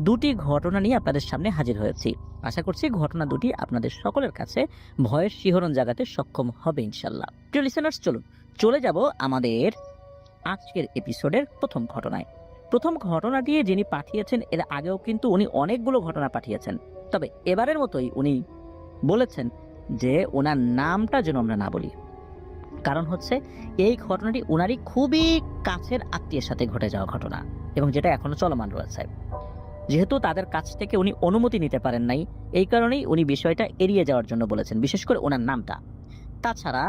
দুটি ঘটনা নিয়ে আপনাদের সামনে হাজির হয়েছি। আশা করছি ঘটনা দুটি আপনাদের সকলের কাছে ভয়ের শিহরণ জাগাতে সক্ষম হবে ইনশাল্লাহ। প্রিয় লিসেনার্স, চলুন চলে যাব আমাদের আজকের এপিসোডের প্রথম ঘটনায়। প্রথম ঘটনাটি যিনি পাঠিয়েছেন, এর আগেও কিন্তু উনি অনেকগুলো ঘটনা পাঠিয়েছেন, তবে এবারের মতোই উনি বলেছেন যে ওনার নামটা যেন আমরা না বলি। কারণ হচ্ছে এই ঘটনাটি ওনারই খুবই কাছের আত্মীয়ের সাথে ঘটে যাওয়া ঘটনা এবং যেটা এখনো চলমান রয়েছে। যেহেতু তাদের কাছ থেকে উনি অনুমতি নিতে পারেন নাই, এই কারণেই উনি বিষয়টা এড়িয়ে যাওয়ার জন্য বলেছেন, বিশেষ করে ওনার নামটা। তাছাড়া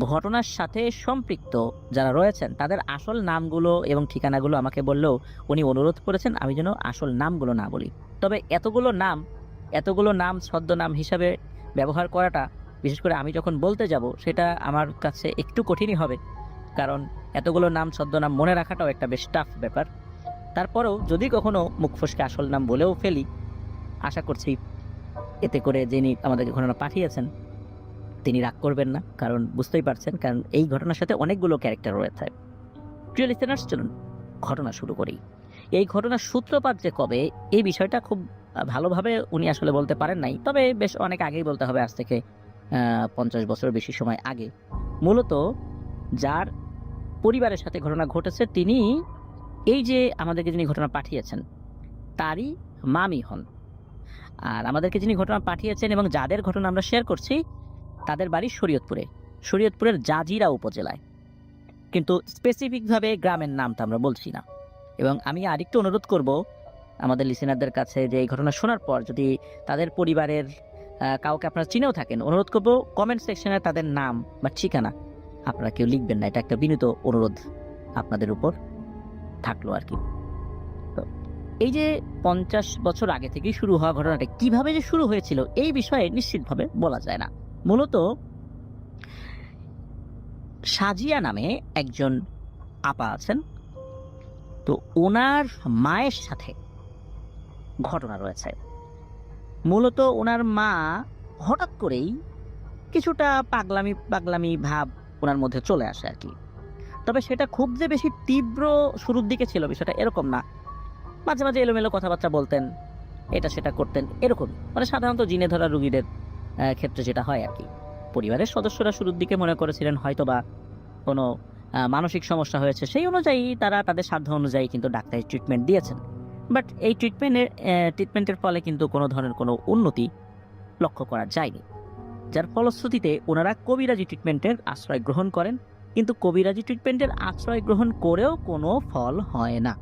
ঘটনার সাথে সম্পৃক্ত যারা রয়েছেন তাদের আসল নামগুলো এবং ঠিকানাগুলো আমাকে বললেও উনি অনুরোধ করেছেন আমি যেন আসল নামগুলো না বলি। তবে এতগুলো নাম ছদ্মনাম হিসাবে ব্যবহার করাটা, বিশেষ করে আমি যখন বলতে যাব, সেটা আমার কাছে একটু কঠিনই হবে, কারণ এতগুলো নাম ছদ্মনাম মনে রাখাটাও একটা বেশ টাফ ব্যাপার। তারপরেও যদি কখনো মুখ ফসকে আসল নাম বলেও ফেলি, আশা করছি এতে করে যিনি আমাদেরকে ঘটনা পাঠিয়েছেন তিনি রাগ করবেন না, কারণ বুঝতেই পারছেন, কারণ এই ঘটনার সাথে অনেকগুলো ক্যারেক্টার রয়েছে। প্রিয় লিসেনার্স, চলুন ঘটনা শুরু করি। এই ঘটনার সূত্রপাত যে কবে, এই বিষয়টা খুব ভালোভাবে উনি আসলে বলতে পারেন নাই, তবে বেশ অনেক আগেই বলতে হবে, আজ থেকে 50 বছর বেশি সময় আগে। মূলত যার পরিবারের সাথে ঘটনা ঘটেছে তিনি, এই যে আমাদেরকে যিনি ঘটনা পাঠিয়েছেন তারই মামি হন। আর আমাদেরকে যিনি ঘটনা পাঠিয়েছেন এবং যাদের ঘটনা আমরা শেয়ার করছি তাদের বাড়ি শরীয়তপুরের জাজিরা উপজেলায়, কিন্তু স্পেসিফিকভাবে গ্রামের নামটা আমরা বলছি না। এবং আমি আরেকটু অনুরোধ করব আমাদের লিসেনারদের কাছে যে এই ঘটনা শোনার পর যদি তাদের পরিবারের কাউকে আপনারা চিনেও থাকেন, অনুরোধ করব কমেন্ট সেকশনে তাদের নাম বা ঠিকানা আপনারা কেউ লিখবেন না, এটা একটা বিনীত অনুরোধ আপনাদের উপর থাকলো আর কি। তো এই যে 50 বছর আগে থেকেই শুরু হওয়া ঘটনাটা কিভাবে যে শুরু হয়েছিল এই বিষয়ে নিশ্চিতভাবে বলা যায় না। মূলত সাজিয়া নামে একজন আপা আছেন, তো ওনার মায়ের সাথে ঘটনা রয়েছে। মূলত ওনার মা হঠাৎ করেই কিছুটা পাগলামি ভাব ওনার মধ্যে চলে আসে আর কি। তবে সেটা খুব যে বেশি তীব্র শুরুর দিকে ছিল বিষয়টা এরকম না, মাঝে মাঝে এলোমেলো কথাবার্তা বলতেন, এটা সেটা করতেন, এরকম মানে সাধারণত জিনে ধরা রোগীদের ক্ষেত্রে যেটা হয় আর কি। পরিবারের সদস্যরা শুরুর দিকে মনে করেছিলেন হয়তোবা কোনো মানসিক সমস্যা হয়েছে, সেই অনুযায়ী তারা তাদের সাধ্য অনুযায়ী কিন্তু ডাক্তারি ট্রিটমেন্ট দিয়েছেন। বাট এই ট্রিটমেন্টের ফলে কিন্তু কোনো ধরনের কোনো উন্নতি লক্ষ্য করা যায়নি, যার ফলশ্রুতিতে ওনারা কবিরাজি ট্রিটমেন্টের আশ্রয় গ্রহণ করেন, কিন্তু কবিরাজি ট্রিটমেন্টের আশ্রয় গ্রহণ করেও কোনো ফল হয় না।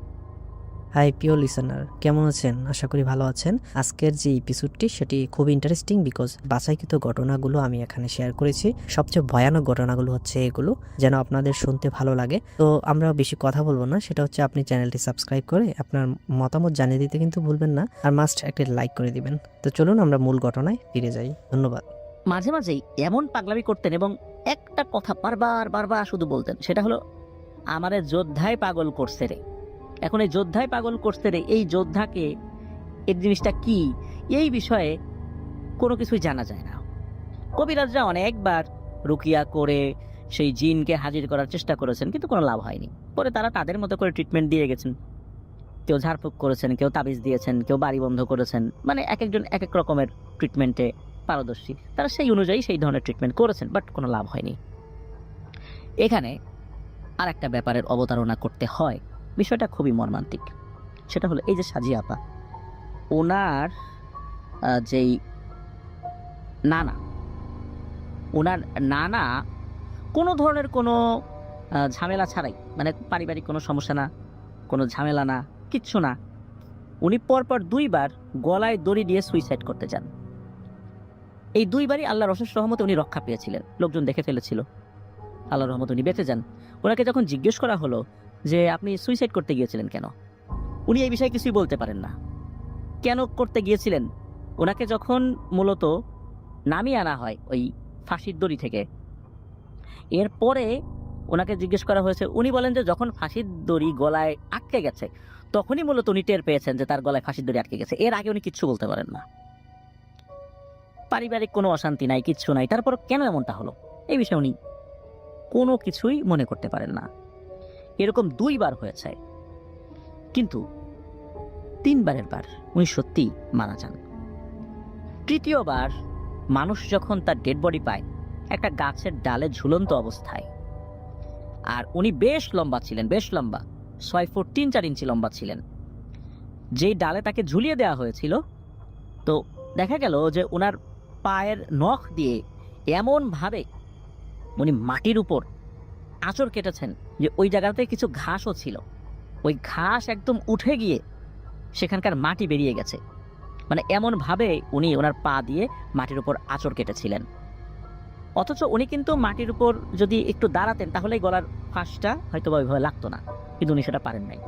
হাই প্রিয় লিসেনার, কেমন আছেন? আশা করি ভালো আছেন। আজকের যে এপিসোডটি সেটি খুব ইন্টারেস্টিং, বিকজ বাছাইকৃত ঘটনাগুলো আমি এখানে শেয়ার করেছি। সবচেয়ে ভয়ানক ঘটনাগুলো হচ্ছে এগুলো, যেন আপনাদের শুনতে ভালো লাগে। তো আমরা বেশি কথা বলবো না, সেটা হচ্ছে আপনি চ্যানেলটি সাবস্ক্রাইব করে আপনার মতামত জানিয়ে দিতে কিন্তু ভুলবেন না, আর মাস্ট একটা লাইক করে দিবেন। তো চলুন আমরা মূল ঘটনায় ফিরে যাই। ধন্যবাদ। মাঝে মাঝেই এমন পাগলামি করতেন এবং একটা কথা বারবার শুধু বলতেন, সেটা হলো আমারে যোদ্ধায় পাগল করছে রে। এখন এই যোদ্ধায় পাগল করছে রে, এই যোদ্ধাকে, এই জিনিসটা কি, এই বিষয়ে কোনো কিছুই জানা যায় না। কবিরাজরা অনেকবার রুকিয়া করে সেই জিনকে হাজির করার চেষ্টা করেছেন, কিন্তু কোনো লাভ হয়নি। পরে তারা তাদের মতো করে ট্রিটমেন্ট দিয়ে গেছেন, কেউ ঝাড়ফুঁক করেছেন, কেউ তাবিজ দিয়েছেন, কেউ বাড়ি বন্ধ করেছেন, মানে এক একজন এক এক রকমের ট্রিটমেন্টে পারদর্শী, তারা সেই অনুযায়ী সেই ধরনের ট্রিটমেন্ট করেছেন, বাট কোনো লাভ হয়নি। এখানে আর একটা ব্যাপারের অবতারণা করতে হয়, বিষয়টা খুবই মর্মান্তিক। সেটা হলো এই যে সাজিয়া আপা, ওনার যেই ওনার নানা কোনো ধরনের কোনো ঝামেলা ছাড়াই, মানে পারিবারিক কোনো সমস্যা না, কোনো ঝামেলা না, কিচ্ছু না, উনি পরপর 2 বার গলায় দড়ি দিয়ে সুইসাইড করতে যান। এই 2 বারই আল্লাহর অশেষ রহমতে উনি রক্ষা পেয়েছিলেন, লোকজন দেখে ফেলেছিল, আল্লাহর রহমতে উনি বেঁচে যান। ওনাকে যখন জিজ্ঞেস করা হলো যে আপনি সুইসাইড করতে গিয়েছিলেন কেন, উনি এই বিষয়ে কিছুই বলতে পারেন না। কেন করতে গিয়েছিলেন, ওনাকে যখন মূলত নামিয়ে আনা হয় ওই ফাঁসির দড়ি থেকে, এরপরে ওনাকে জিজ্ঞেস করা হয়েছে, উনি বলেন যে যখন ফাঁসির দড়ি গলায় আটকে গেছে তখনই মূলত উনি টের পেয়েছেন যে তার গলায় ফাঁসির দড়ি আটকে গেছে, এর আগে উনি কিচ্ছু বলতে পারেন না। পারিবারিক কোনো অশান্তি নাই, কিচ্ছু নাই, তারপর কেন এমনটা হলো এই বিষয়ে উনি কোনো কিছুই মনে করতে পারেন না। এরকম 2 বার হয়েছে, কিন্তু 3বারের বার উনি সত্যিই মারা যান। তৃতীয়বার মানুষ যখন তার ডেড বডি পায় একটা গাছের ডালে ঝুলন্ত অবস্থায়, আর উনি বেশ লম্বা ছিলেন, বেশ লম্বা, 6 ফুট 3-4 ইঞ্চি লম্বা ছিলেন। যেই ডালে তাকে ঝুলিয়ে দেওয়া হয়েছিল, তো দেখা গেল যে ওনার পায়ের নখ দিয়ে এমনভাবে উনি মাটির উপর আঁচড় কেটেছেন যে ওই জায়গাতে কিছু ঘাসও ছিল, ওই ঘাস একদম উঠে গিয়ে সেখানকার মাটি বেরিয়ে গেছে। মানে এমনভাবে উনি ওনার পা দিয়ে মাটির উপর আঁচড় কেটেছিলেন। অথচ উনি কিন্তু মাটির উপর যদি একটু দাঁড়াতেন তাহলেই গলার ফাঁসটা হয়তো বা ওইভাবে লাগতো না, কিন্তু উনি সেটা পারেন নাই।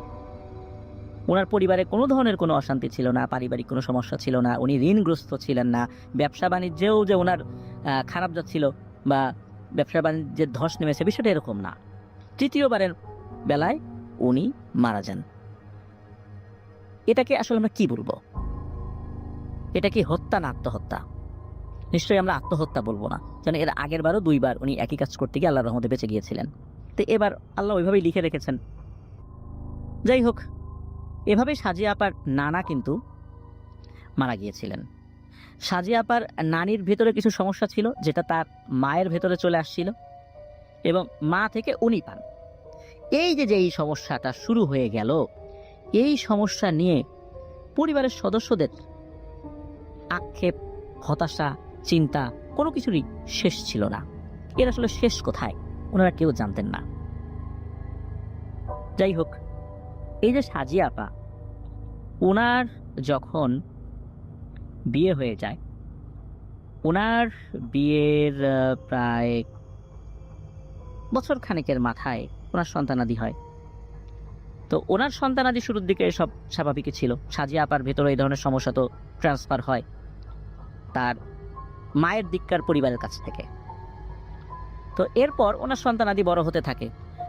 ওনার পরিবারে কোনো ধরনের কোনো অশান্তি ছিল না, পারিবারিক কোনো সমস্যা ছিল না, উনি ঋণগ্রস্ত ছিলেন না, ব্যবসা বাণিজ্যেও যে ওনার খারাপ যাচ্ছিল বা ব্যবসা বাণিজ্যের ধস নেমেছে বিষয়টা এরকম না। তৃতীয়বারের বেলায় উনি মারা যান। এটাকে আসলে আমরা কি বলবো? এটা কি হত্যা না আত্মহত্যা? নিশ্চয়ই আমরা আত্মহত্যা বলবো না, কারণ এর আগের বারও 2বার উনি একই কাজ করতে গিয়ে আল্লাহর রহমতে বেঁচে গিয়েছিলেন। তো এবার আল্লাহ ওইভাবেই লিখে রেখেছেন। যাই হোক, এভাবে সাজিয়া আপার নানা কিন্তু মারা গিয়েছিলেন। সাজিয়া আপার নানির ভেতরে কিছু সমস্যা ছিল যেটা তার মায়ের ভেতরে চলে আসছিল এবং মা থেকে উনি পান। এই যে এই সমস্যাটা শুরু হয়ে গেল, এই সমস্যা নিয়ে পরিবারের সদস্যদের আক্ষেপ, হতাশা, চিন্তা কোনো কিছুরই শেষ ছিল না। এর আসলে শেষ কোথায় ওনারা কেউ জানতেন না। যাই হোক, এই যে সাজিয়া আপা, ওনার যখন বিয়ে হয়ে যায়, ওনার বিয়ের প্রায় বছর খানেকের মাথায় ওনার সন্তানাদি হয়। তো ওনার সন্তানাদি শুরুর দিকে সব স্বাভাবিকই ছিল। সাজিয়া আপার ভেতরে এই ধরনের সমস্যা তো ট্রান্সফার হয় তার মায়ের দিককার পরিবারের কাছ থেকে। তো এরপর ওনার সন্তানাদি বড় হতে থাকে,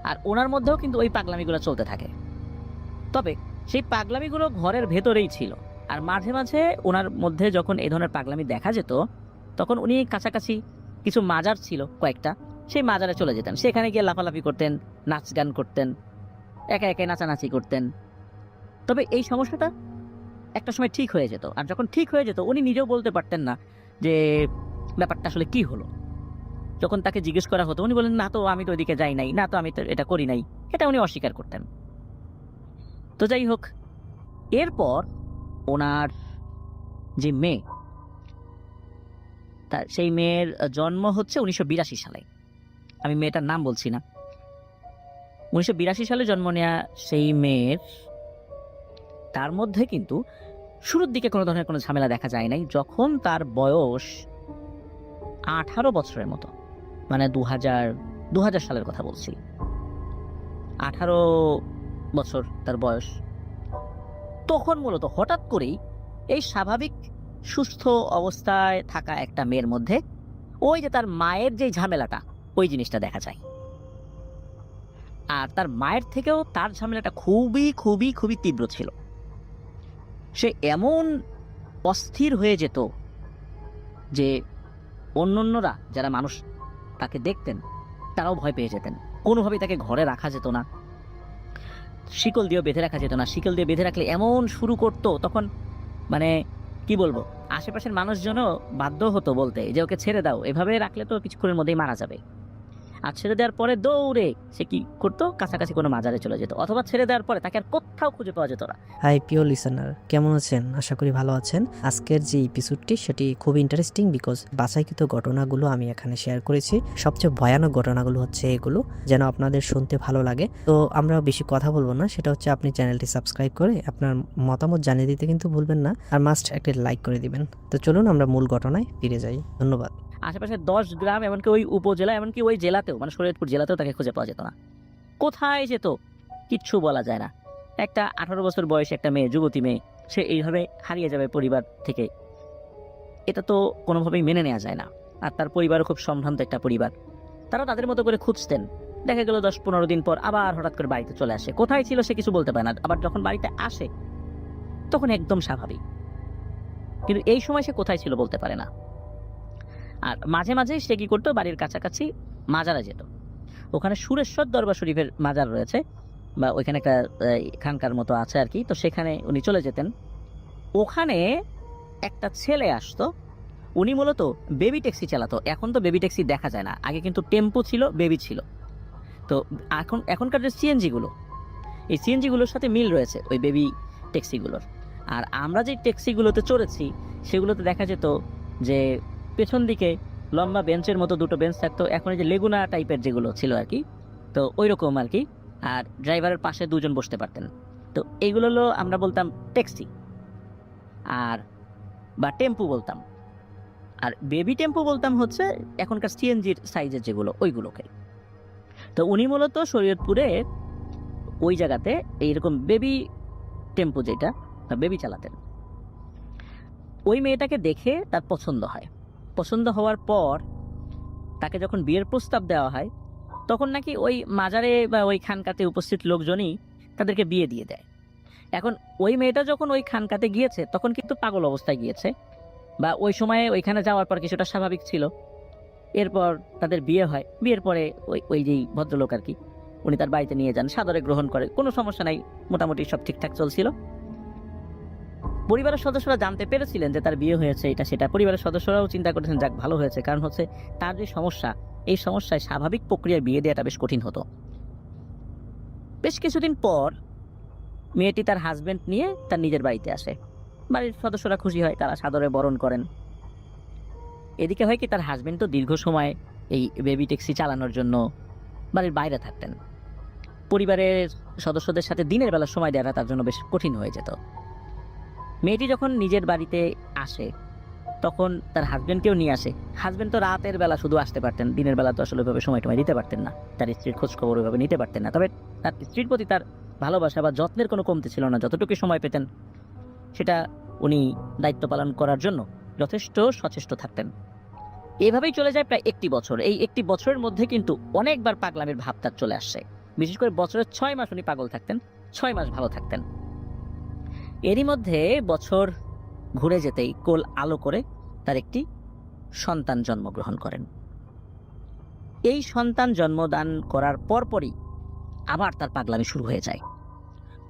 আর ওনার মধ্যেও কিন্তু ওই পাগলামিগুলো চলতে থাকে। তবে সেই পাগলামিগুলো ঘরের ভেতরেই ছিল, আর মাঝে মাঝে ওনার মধ্যে যখন এই ধরনের পাগলামি দেখা যেত তখন উনি কাছাকাছি কিছু মাজার ছিল কয়েকটা, সেই মাজারে চলে যেতেন। সেখানে গিয়ে লাফালাফি করতেন, নাচ গান করতেন, একা একাই নাচানাচি করতেন। তবে এই সমস্যাটা একটা সময় ঠিক হয়ে যেত, আর যখন ঠিক হয়ে যেত উনি নিজেও বলতে পারতেন না যে ব্যাপারটা আসলে কি হলো। যখন তাকে জিজ্ঞেস করা হতো উনি বলেন, না তো আমি তো ওইদিকে যাই নাই, না তো আমি তো এটা করি নাই, এটা উনি অস্বীকার করতেন। তো যাই হোক, এরপর ওনার যে মেয়ে, তার সেই মেয়ের জন্ম হচ্ছে 1982 সালে। আমি মেয়েটার নাম বলছি না। 1982 সালে জন্ম নেওয়া সেই মেয়ের, তার মধ্যে কিন্তু শুরুর দিকে কোনো ধরনের কোনো ঝামেলা দেখা যায় নাই। যখন তার বয়স 18 বছরের মতো, মানে 2000 সালের কথা বলছি, 18 বছর তার বয়স, তখন মূলত হঠাৎ করেই এই স্বাভাবিক সুস্থ অবস্থায় থাকা একটা মেয়ের মধ্যে ওই যে তার মায়ের যে ঝামেলাটা, ওই জিনিসটা দেখা যায়। আর তার মায়ের থেকেও তার ঝামেলাটা খুবই খুবই খুবই তীব্র ছিল। সে এমন অস্থির হয়ে যেত যে অন্যরা যারা মানুষ তাকে দেখতেন তারাও ভয় পেয়ে যেতেন। কোনোভাবেই তাকে ঘরে রাখা যেত না, শিকল দিয়েও বেঁধে রাখা যেত না। শিকল দিয়ে বেঁধে রাখলে এমন শুরু করতো, তখন মানে কি বলবো, আশেপাশের মানুষজনও বাধ্য হতো বলতে যে ওকে ছেড়ে দাও, এভাবে রাখলে তো কিছুক্ষণের মধ্যেই মারা যাবে। আর ছেড়ে দেওয়ার পরে দৌড়ে সে কি করতো, কাছাকাছি কোনো মাজারে চলে যেত, অথবা ছেড়ে দেওয়ার পরে তাকে আর কোথাও খুঁজে পাওয়া যেত না। হাই প্রিয় লিসেনার, কেমন আছেন? আশা করি ভালো আছেন। আজকের যে এপিসোডটি সেটি খুব ইন্টারেস্টিং, বিকজ বাছাইকৃত ঘটনাগুলো আমি এখানে শেয়ার করেছি। সবচেয়ে ভয়ানক ঘটনাগুলো হচ্ছে এগুলো, যেন আপনাদের শুনতে ভালো লাগে। তো আমরা বেশি কথা বলবো না, সেটা হচ্ছে আপনি চ্যানেলটি সাবস্ক্রাইব করে আপনার মতামত জানিয়ে দিতে কিন্তু ভুলবেন না, আর মাস্ট একটা লাইক করে দিবেন। তো চলুন আমরা মূল ঘটনায় ফিরে যাই। ধন্যবাদ। আশেপাশে 10 গ্রাম, এমনকি ওই উপজেলা, এমনকি ওই জেলাতেও, মানে শরীয়তপুর জেলাতেও তাকে খুঁজে পাওয়া যেত না। কোথায় যেত কিচ্ছু বলা যায় না। একটা 18 বছর বয়সী একটা মেয়ে, যুবতী মেয়ে, সে এইভাবে হারিয়ে যাবে পরিবার থেকে, এটা তো কোনোভাবেই মেনে নেওয়া যায় না। আর তার পরিবারও খুব সম্ভ্রান্ত একটা পরিবার। তারা তাদের মতো করে খুঁজতেন। দেখা গেল 10-15 দিন পর আবার হঠাৎ করে বাড়িতে চলে আসে। কোথায় ছিল সে কিছু বলতে পারে না। আবার যখন বাড়িতে আসে তখন একদম স্বাভাবিক, কিন্তু এই সময় সে কোথায় ছিল বলতে পারে না। আর মাঝে মাঝে সে কি করতো, বাড়ির কাছাকাছি মাজারে যেত। ওখানে সুরেশ্বর দরবার শরীফের মাজার রয়েছে, বা ওইখানে একটা খানকার মতো আছে আর কি, তো সেখানে উনি চলে যেতেন। ওখানে একটা ছেলে আসতো, উনি মূলত বেবি ট্যাক্সি চালাতো। এখন তো বেবি ট্যাক্সি দেখা যায় না, আগে কিন্তু টেম্পো ছিল, বেবি ছিল। তো এখনকার যে সিএনজিগুলো, এই সিএনজিগুলোর সাথে মিল রয়েছে ওই বেবি ট্যাক্সিগুলোর। আর আমরা যে ট্যাক্সিগুলোতে চড়েছি সেগুলোতে দেখা যেত যে পেছন দিকে লম্বা বেঞ্চের মতো দুটো বেঞ্চ থাকতো, এখন এই যে লেগুনা টাইপের যেগুলো ছিল আর কি, তো ওই রকম আর কি। আর ড্রাইভারের পাশে দুজন বসতে পারতেন। তো এইগুলো হলো আমরা বলতাম ট্যাক্সি আর বা টেম্পু বলতাম। আর বেবি টেম্পু বলতাম হচ্ছে এখনকার সিএনজির সাইজের যেগুলো, ওইগুলোকে। তো উনি মূলত শরীয়তপুরে ওই জায়গাতে এইরকম বেবি টেম্পু যেটা বেবি চালাতেন। ওই মেয়েটাকে দেখে তার পছন্দ হয়। পছন্দ হওয়ার পর তাকে যখন বিয়ের প্রস্তাব দেওয়া হয় তখন নাকি ওই মাজারে বা ওই খানকাতে উপস্থিত লোকজনই তাদেরকে বিয়ে দিয়ে দেয়। এখন ওই মেয়েটা যখন ওই খানকাতে গিয়েছে তখন কিন্তু পাগল অবস্থায় গিয়েছে, বা ওই সময়ে ওইখানে যাওয়ার পর কিছুটা স্বাভাবিক ছিল। এরপর তাদের বিয়ে হয়। বিয়ের পরে ওই ওই যেই ভদ্রলোক আর কি, উনি তার বাড়িতে নিয়ে যান, সাদরে গ্রহণ করে, কোনো সমস্যা নাই, মোটামুটি সব ঠিকঠাক চলছিল। পরিবারের সদস্যরা জানতে পেরেছিলেন যে তার বিয়ে হয়েছে, এটা সেটা। পরিবারের সদস্যরাও চিন্তা করেছেন যাক ভালো হয়েছে, কারণ হচ্ছে তার যে সমস্যা, এই সমস্যায় স্বাভাবিক প্রক্রিয়ায় বিয়ে দেওয়াটা বেশ কঠিন হতো। বেশ কিছুদিন পর মেয়েটি তার হাজবেন্ড নিয়ে তার নিজের বাড়িতে আসে। বাড়ির সদস্যরা খুশি হয়, তারা সাদরে বরণ করেন। এদিকে হয় কি, তার হাজবেন্ড তো দীর্ঘ সময় এই বেবি ট্যাক্সি চালানোর জন্য বাড়ির বাইরে থাকতেন। পরিবারের সদস্যদের সাথে দিনের বেলা সময় দেওয়াটা তার জন্য বেশ কঠিন হয়ে যেত। মেয়েটি যখন নিজের বাড়িতে আসে তখন তার হাজবেন্ডকেও নিয়ে আসে। হাজবেন্ড তো রাতের বেলা শুধু আসতে পারতেন, দিনের বেলা তো আসলে ওইভাবে সময় দিতে পারতেন না, তার স্ত্রীর খোঁজ খবর ওইভাবে নিতে পারতেন না। তবে তার স্ত্রীর প্রতি তার ভালোবাসা বা যত্নের কোনো কমতি ছিল না। যতটুকু সময় পেতেন সেটা উনি দায়িত্ব পালন করার জন্য যথেষ্ট সচেষ্ট থাকতেন। এভাবেই চলে যায় প্রায় 1 বছর। এই 1 বছরের মধ্যে কিন্তু অনেকবার পাগলামির ভাব তার চলে আসছে। বিশেষ করে বছরের 6 মাস উনি পাগল থাকতেন, 6 মাস ভালো থাকতেন। এরই মধ্যে বছর ঘুরে যেতেই কোল আলো করে তার একটি সন্তান জন্মগ্রহণ করেন। এই সন্তান জন্মদান করার পরপরই আবার তার পাগলামি শুরু হয়ে যায়।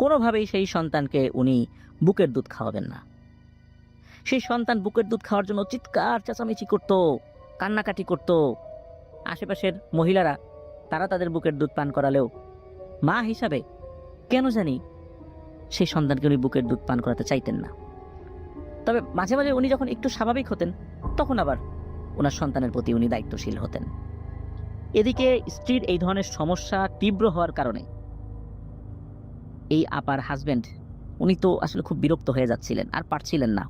কোনোভাবেই সেই সন্তানকে উনি বুকের দুধ খাওয়াবেন না। সেই সন্তান বুকের দুধ খাওয়ার জন্য চিৎকার চেঁচামেচি করত, কান্নাকাটি করত। আশেপাশের মহিলারা তারা তাদের বুকের দুধ পান করালেও মা হিসাবে কেন জানি সেই সন্তানকে উনি বুকের দুধ পান করাতে চাইতেন না। তবে মাঝে মাঝে উনি যখন একটু স্বাভাবিক হতেন তখন আবার ওনার সন্তানের প্রতি উনি দায়িত্বশীল হতেন। এদিকে স্ত্রীর এই ধরনের সমস্যা তীব্র হওয়ার কারণে এই আপার হাজবেন্ড উনি তো আসলে খুব বিরক্ত হয়ে যাচ্ছিলেন, আর পারছিলেন না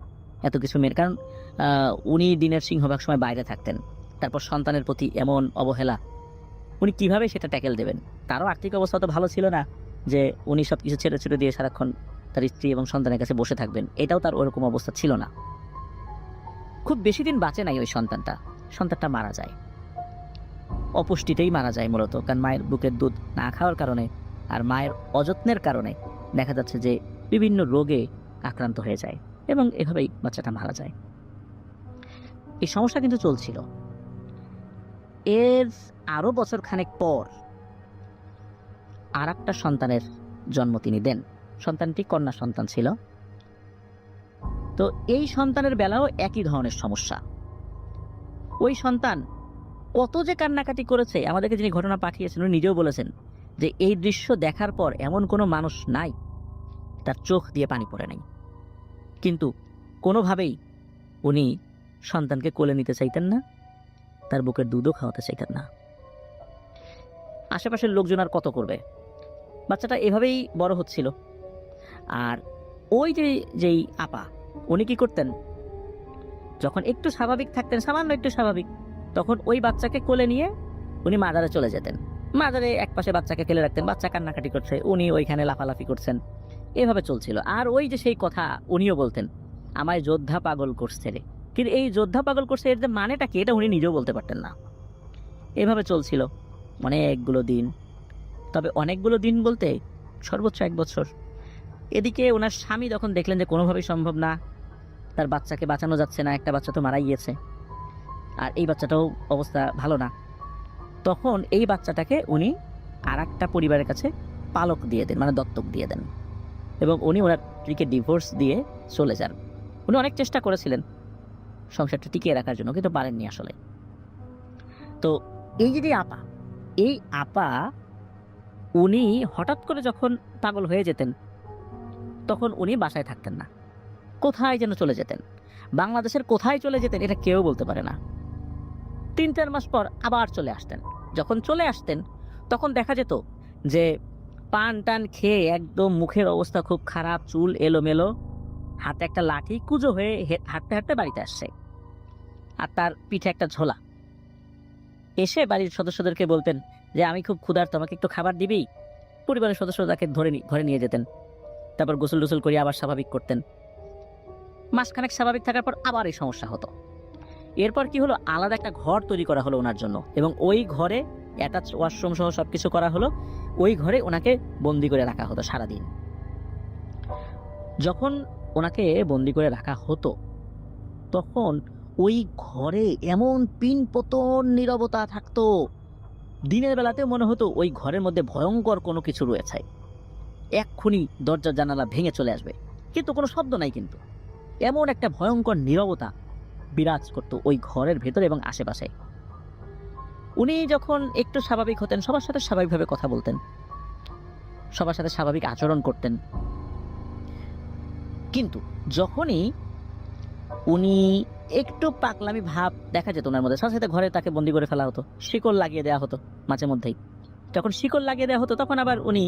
এত কিছু মেয়ের। কারণ উনি দিনের সিংহভাগ সময় বাইরে থাকতেন, তারপর সন্তানের প্রতি এমন অবহেলা উনি কিভাবে সেটা ট্যাকেল দেবেন। তারও আর্থিক অবস্থা তো ভালো ছিল না যে উনি সব কিছু ছেড়ে ছেড়ে দিয়ে সারাক্ষণ তার স্ত্রী এবং সন্তানের কাছে বসে থাকবেন, এটাও তার ওরকম অবস্থা ছিল না। খুব বেশি দিন বাঁচে নাই ওই সন্তানটা মারা যায়। অপুষ্টিতেই মারা যায় মূলত, কারণ মায়ের বুকের দুধ না খাওয়ার কারণে আর মায়ের অযত্নের কারণে দেখা যাচ্ছে যে বিভিন্ন রোগে আক্রান্ত হয়ে যায় এবং এভাবেই বাচ্চাটা মারা যায়। এই সমস্যা কিন্তু চলছিল। এর আরো বছর খানেক পর আর একটা সন্তানের জন্ম তিনি দেন। সন্তানটি কন্যা সন্তান ছিল। তো এই সন্তানের বেলাও একই ধরনের সমস্যা। ওই সন্তান কত যে কান্নাকাটি করেছে, আমাদেরকে যিনি ঘটনা পাঠিয়েছেন উনি নিজেও বলেছেন যে এই দৃশ্য দেখার পর এমন কোনো মানুষ নাই তার চোখ দিয়ে পানি পড়ে নাই। কিন্তু কোনোভাবেই উনি সন্তানকে কোলে নিতে চাইতেন না, তার বুকের দুধও খাওয়াতে চাইতেন না। আশেপাশের লোকজন আর কত করবে, বাচ্চাটা এভাবেই বড় হচ্ছিল। আর ওই যেই আপা উনি কি করতেন, যখন একটু স্বাভাবিক থাকতেন, সামান্য একটু স্বাভাবিক, তখন ওই বাচ্চাকে কোলে নিয়ে উনি মাজারে চলে যেতেন। মাজারে একপাশে বাচ্চাকে ফেলে রাখতেন, বাচ্চা কান্নাকাটি করছে, উনি ওইখানে লাফালাফি করছেন, এভাবে চলছিল। আর ওই যে সেই কথা উনিও বলতেন, আমায় যোদ্ধা পাগল করছে রে। কিন্তু এই যোদ্ধা পাগল করছে এর যে মানেটা কি, এটা উনি নিজেও বলতে পারতেন না। এভাবে চলছিল অনেকগুলো দিন। তবে অনেকগুলো দিন বলতে সর্বোচ্চ 1 বছর। এদিকে ওনার স্বামী যখন দেখলেন যে কোনোভাবেই সম্ভব না, তার বাচ্চাকে বাঁচানো যাচ্ছে না, একটা বাচ্চা তো মারা গিয়েছে, আর এই বাচ্চাটাও অবস্থা ভালো না, তখন এই বাচ্চাটাকে উনি আর একটা পরিবারের কাছে পালক দিয়ে দেন, মানে দত্তক দিয়ে দেন, এবং উনি ওনার স্ত্রীকে ডিভোর্স দিয়ে চলে যান। উনি অনেক চেষ্টা করেছিলেন সংসারটা টিকিয়ে রাখার জন্য, কিন্তু পারেননি আসলে। তো এই যে আপা, এই আপা উনি হঠাৎ করে যখন পাগল হয়ে যেতেন, তখন উনি বাসায় থাকতেন না, কোথায় যেন চলে যেতেন। বাংলাদেশের কোথায় চলে যেতেন এটা কেউ বলতে পারে না। 3-4 মাস পর আবার চলে আসতেন। যখন চলে আসতেন তখন দেখা যেত যে পান টান খেয়ে একদম মুখের অবস্থা খুব খারাপ, চুল এলোমেলো, হাতে একটা লাঠি, কুজো হয়ে হাঁটতে হাঁটতে বাড়িতে আসছে, আর তার পিঠে একটা ঝোলা। এসে বাড়ির সদস্যদেরকে বলতেন যে আমি খুব ক্ষুধার্ত, আমাকে একটু খাবার দিবি। পরিবারের সদস্যরা তাকে ঘরে নিয়ে যেতেন, তারপর গোসল টোসল করে আবার স্বাভাবিক করতেন। মাসখানেক স্বাভাবিক থাকার পর আবার এই সমস্যা হতো। এরপর কি হলো, আলাদা একটা ঘর তৈরি করা হলো ওনার জন্য, এবং ওই ঘরে অ্যাটাচ ওয়াশরুম সহ সবকিছু করা হলো। ওই ঘরে ওনাকে বন্দি করে রাখা হতো সারাদিন। যখন ওনাকে বন্দি করে রাখা হতো তখন ওই ঘরে এমন পিনপতন নীরবতা থাকতো, দিনের বেলাতে মনে হতো ওই ঘরের মধ্যে ভয়ঙ্কর কোনো কিছু রয়েছে, এক্ষুনি দরজা জানালা ভেঙে চলে আসবে, কিন্তু কোনো শব্দ নাই। কিন্তু এমন একটা ভয়ঙ্কর নীরবতা বিরাজ করতো ওই ঘরের ভেতরে এবং আশেপাশে। উনি যখন একটু স্বাভাবিক হতেন, সবার সাথে স্বাভাবিকভাবে কথা বলতেন, সবার সাথে স্বাভাবিক আচরণ করতেন, কিন্তু যখনই উনি একটু পাগলামি ভাব দেখা যেত ওনার মধ্যে, সাথে সাথে ঘরে তাকে বন্দি করে ফেলা হতো, শিকল লাগিয়ে দেওয়া হতো মাঝে মধ্যেই। যখন শিকল লাগিয়ে দেওয়া হতো তখন আবার উনি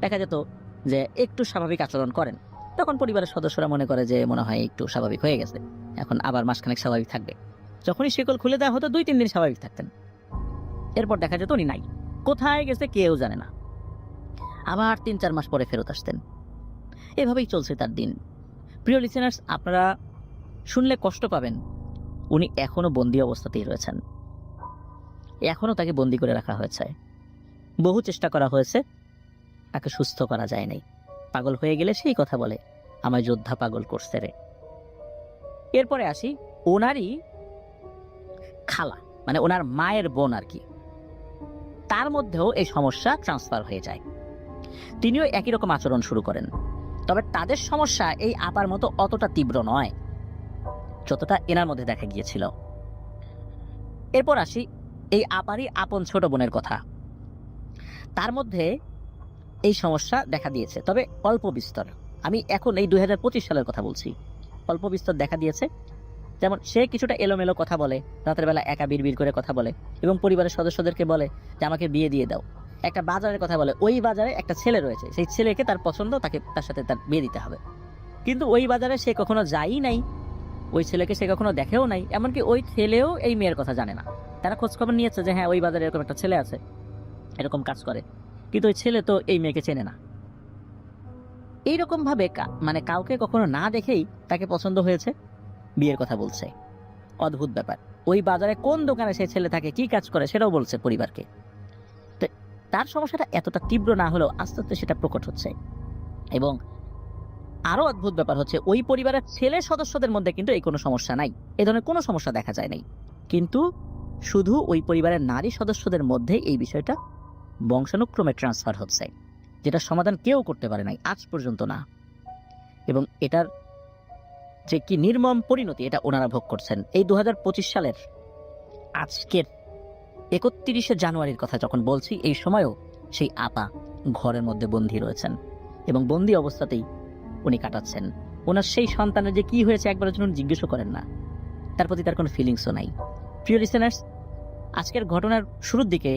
দেখা যেত যে একটু স্বাভাবিক আচরণ করেন। তখন পরিবারের সদস্যরা মনে করে যে মনে হয় একটু স্বাভাবিক হয়ে গেছে, এখন আবার মাসখানেক স্বাভাবিক থাকবে। যখনই শিকল খুলে দেওয়া হতো 2-3 দিন স্বাভাবিক থাকতেন, এরপর দেখা যেত উনি নাই, কোথায় গেছে কেউ জানে না। আবার 3-4 মাস পরে ফেরত আসতেন। এভাবেই চলছে তার দিন। প্রিয় লিসেনার্স, আপনারা শুনলে কষ্ট পাবেন, উনি এখনো বন্দি অবস্থাতেই রয়েছেন, এখনো তাকে বন্দি করে রাখা হয়েছে। বহু চেষ্টা করা হয়েছে, তাকে সুস্থ করা যায় নাই। পাগল হয়ে গেলে সেই কথা বলে, আমায় যোদ্ধা পাগল করছে রে। এরপরে আসি, ওনারই খালা, মানে ওনার মায়ের বোন আর কি, তার মধ্যেও এই সমস্যা ট্রান্সফার হয়ে যায়। তিনিও একই রকম আচরণ শুরু করেন, তবে তাদের সমস্যা এই আপার মতো অতটা তীব্র নয় যতটা এনার মধ্যে দেখা গিয়েছিল। এরপর আসি এই আপারই আপন ছোট বোনের কথা। তার মধ্যে এই সমস্যা দেখা দিয়েছে, তবে অল্প বিস্তর। আমি এখন এই 2025 সালের কথা বলছি। অল্প বিস্তর দেখা দিয়েছে। যেমন সে কিছুটা এলোমেলো কথা বলে, রাতের বেলা একা বিড়বিড় করে কথা বলে, এবং পরিবারের সদস্যদেরকে বলে যে আমাকে বিয়ে দিয়ে দাও। একটা বাজারের কথা বলে, ওই বাজারে একটা ছেলে রয়েছে, সেই ছেলেকে তার পছন্দ, তাকে তার সাথে তার বিয়ে দিতে হবে। কিন্তু ওই বাজারে সে কখনো যায়ই নাই, ওই ছেলেকে সে কখনো দেখেও নাই, এমনকি ওই ছেলেও এই মেয়ের কথা জানে না। তারা খোঁজখবর নিয়েছে যে হ্যাঁ ওই বাজারে এরকম একটা ছেলে আছে, এরকম কাজ করে, কিন্তু ওই ছেলে তো এই মেয়েকে চেনে না। এইরকম ভাবে মানে কাউকে কখনো না দেখেই তাকে পছন্দ হয়েছে, বিয়ের কথা বলছে। অদ্ভুত ব্যাপার। ওই বাজারে কোন দোকানে সেই ছেলে থাকে, কি কাজ করে সেটাও বলছে পরিবারকে। তো তার সমস্যাটা এতটা তীব্র না হলেও আস্তে আস্তে সেটা প্রকট হচ্ছে। এবং আরো অদ্ভুত ব্যাপার হচ্ছে, ওই পরিবারের ছেলে সদস্যদের মধ্যে কিন্তু এই কোনো সমস্যা নাই, এই ধরনের কোনো সমস্যা দেখা যায় নাই, কিন্তু শুধু ওই পরিবারের নারী সদস্যদের মধ্যে এই বিষয়টা বংশানুক্রমে ট্রান্সফার হচ্ছে, যেটা সমাধান কেউ করতে পারে নাই আজ পর্যন্ত না। এবং এটার যে কি নির্মম পরিণতি এটা ওনারা ভোগ করছেন। এই 2025 সালের আজকের 31শে জানুয়ারির কথা যখন বলছি, এই সময়ও সেই আপা ঘরের মধ্যে বন্দী রয়েছেন, এবং বন্দী অবস্থাতেই উনি কাটাচ্ছেন। ওনার সেই সন্তানের যে কি হয়েছে একবারের জন্য জিজ্ঞেসও করেন না, তার প্রতি তার কোনো ফিলিংসও নাই। প্রিয় লিসেনার্স, আজকের ঘটনার শুরুর দিকে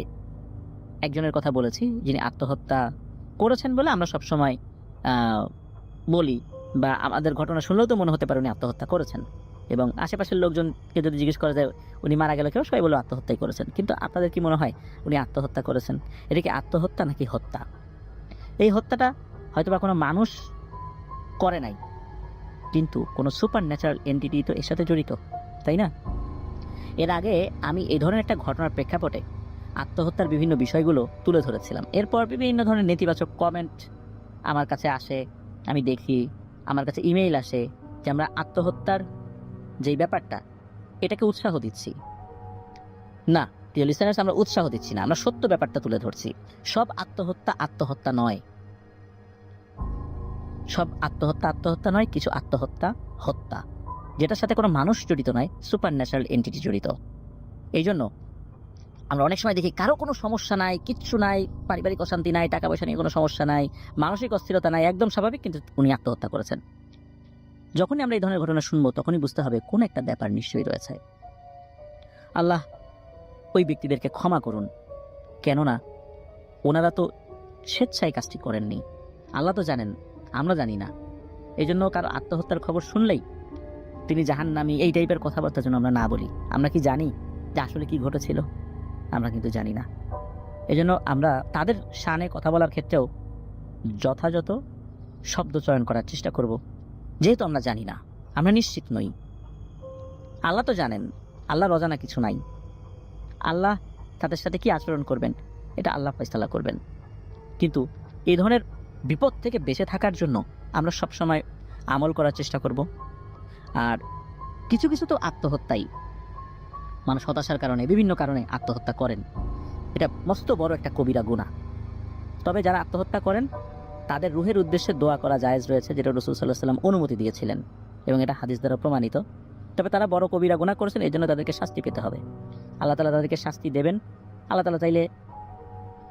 একজনের কথা বলেছি যিনি আত্মহত্যা করেছেন বলে আমরা সবসময় বলি, বা আমাদের ঘটনা শুনলেও তো মনে হতে পারে উনি আত্মহত্যা করেছেন, এবং আশেপাশের লোকজনকে যদি জিজ্ঞেস করা যায় উনি মারা গেল কেউ, সবাই বলে আত্মহত্যাই করেছেন। কিন্তু আপনাদের কি মনে হয় উনি আত্মহত্যা করেছেন? এটা কি আত্মহত্যা নাকি হত্যা? এই হত্যাটা হয়তো বা কোনো মানুষ করে নাই, কিন্তু কোনো সুপার ন্যাচারাল এন্টিটি তো এর সাথে জড়িত, তাই না? এর আগে আমি এই ধরনের একটা ঘটনার প্রেক্ষাপটে আত্মহত্যার বিভিন্ন বিষয়গুলো তুলে ধরেছিলাম। এরপর বিভিন্ন ধরনের নেতিবাচক কমেন্ট আমার কাছে আসে, আমি দেখি, আমার কাছে ইমেইল আসে যে আমরা আত্মহত্যার যেই ব্যাপারটা এটাকে উৎসাহ দিচ্ছি। না প্রিয় লিসেনার্স, আমরা উৎসাহ দিচ্ছি না, আমরা সত্য ব্যাপারটা তুলে ধরছি। সব আত্মহত্যা নয়। সব আত্মহত্যা নয়, কিছু আত্মহত্যা হত্যা, যেটার সাথে কোনো মানুষ জড়িত নয়, সুপার ন্যাচারাল এন্টিটি জড়িত। এই জন্য আমরা অনেক সময় দেখি কারো কোনো সমস্যা নাই, কিচ্ছু নাই, পারিবারিক অশান্তি নাই, টাকা পয়সা নিয়ে কোনো সমস্যা নাই, মানসিক অস্থিরতা নাই, একদম স্বাভাবিক, কিন্তু উনি আত্মহত্যা করেছেন। যখনই আমরা এই ধরনের ঘটনা শুনবো তখনই বুঝতে হবে কোন একটা ব্যাপার নিশ্চয়ই রয়েছে। আল্লাহ ওই ব্যক্তিদেরকে ক্ষমা করুন, কেননা ওনারা তো স্বেচ্ছায় কাজটি করেননি। আল্লাহ তো জানেন, আমরা জানি না। এই জন্য কারো আত্মহত্যার খবর শুনলেই তিনি জাহান্নামী এই টাইপের কথাবার্তা যেন আমরা না বলি। আমরা কি জানি যে আসলে কি ঘটেছিল? আমরা কিন্তু জানি না। এই জন্য আমরা তাদের শানে কথা বলার ক্ষেত্রেও যথাযথ শব্দ চয়ন করার চেষ্টা করব, যেহেতু আমরা জানি না, আমরা নিশ্চিত নই। আল্লাহ তো জানেন, আল্লাহর অজানা কিছু নাই। আল্লাহ তাদের সাথে কি আচরণ করবেন এটা আল্লাহ ফয়সালা করবেন। কিন্তু এই ধরনের বিপদ থেকে বেঁচে থাকার জন্য আমরা সবসময় আমল করার চেষ্টা করব। আর কিছু কিছু তো আত্মহত্যাই, মানুষ হতাশার কারণে, বিভিন্ন কারণে আত্মহত্যা করেন। এটা মস্ত বড় একটা কবিরা গুনাহ। তবে যারা আত্মহত্যা করেন তাদের রুহের উদ্দেশ্যে দোয়া করা জায়েজ রয়েছে, যেটা রাসূল সাল্লাল্লাহু আলাইহি ওয়াসাল্লাম অনুমতি দিয়েছিলেন এবং এটা হাদিস দ্বারা প্রমাণিত। তবে তারা বড় কবিরা গুনাহ করেছেন, এই জন্য তাদেরকে শাস্তি পেতে হবে। আল্লাহ তাআলা তাদেরকে শাস্তি দেবেন। আল্লাহ তাআলা চাইলে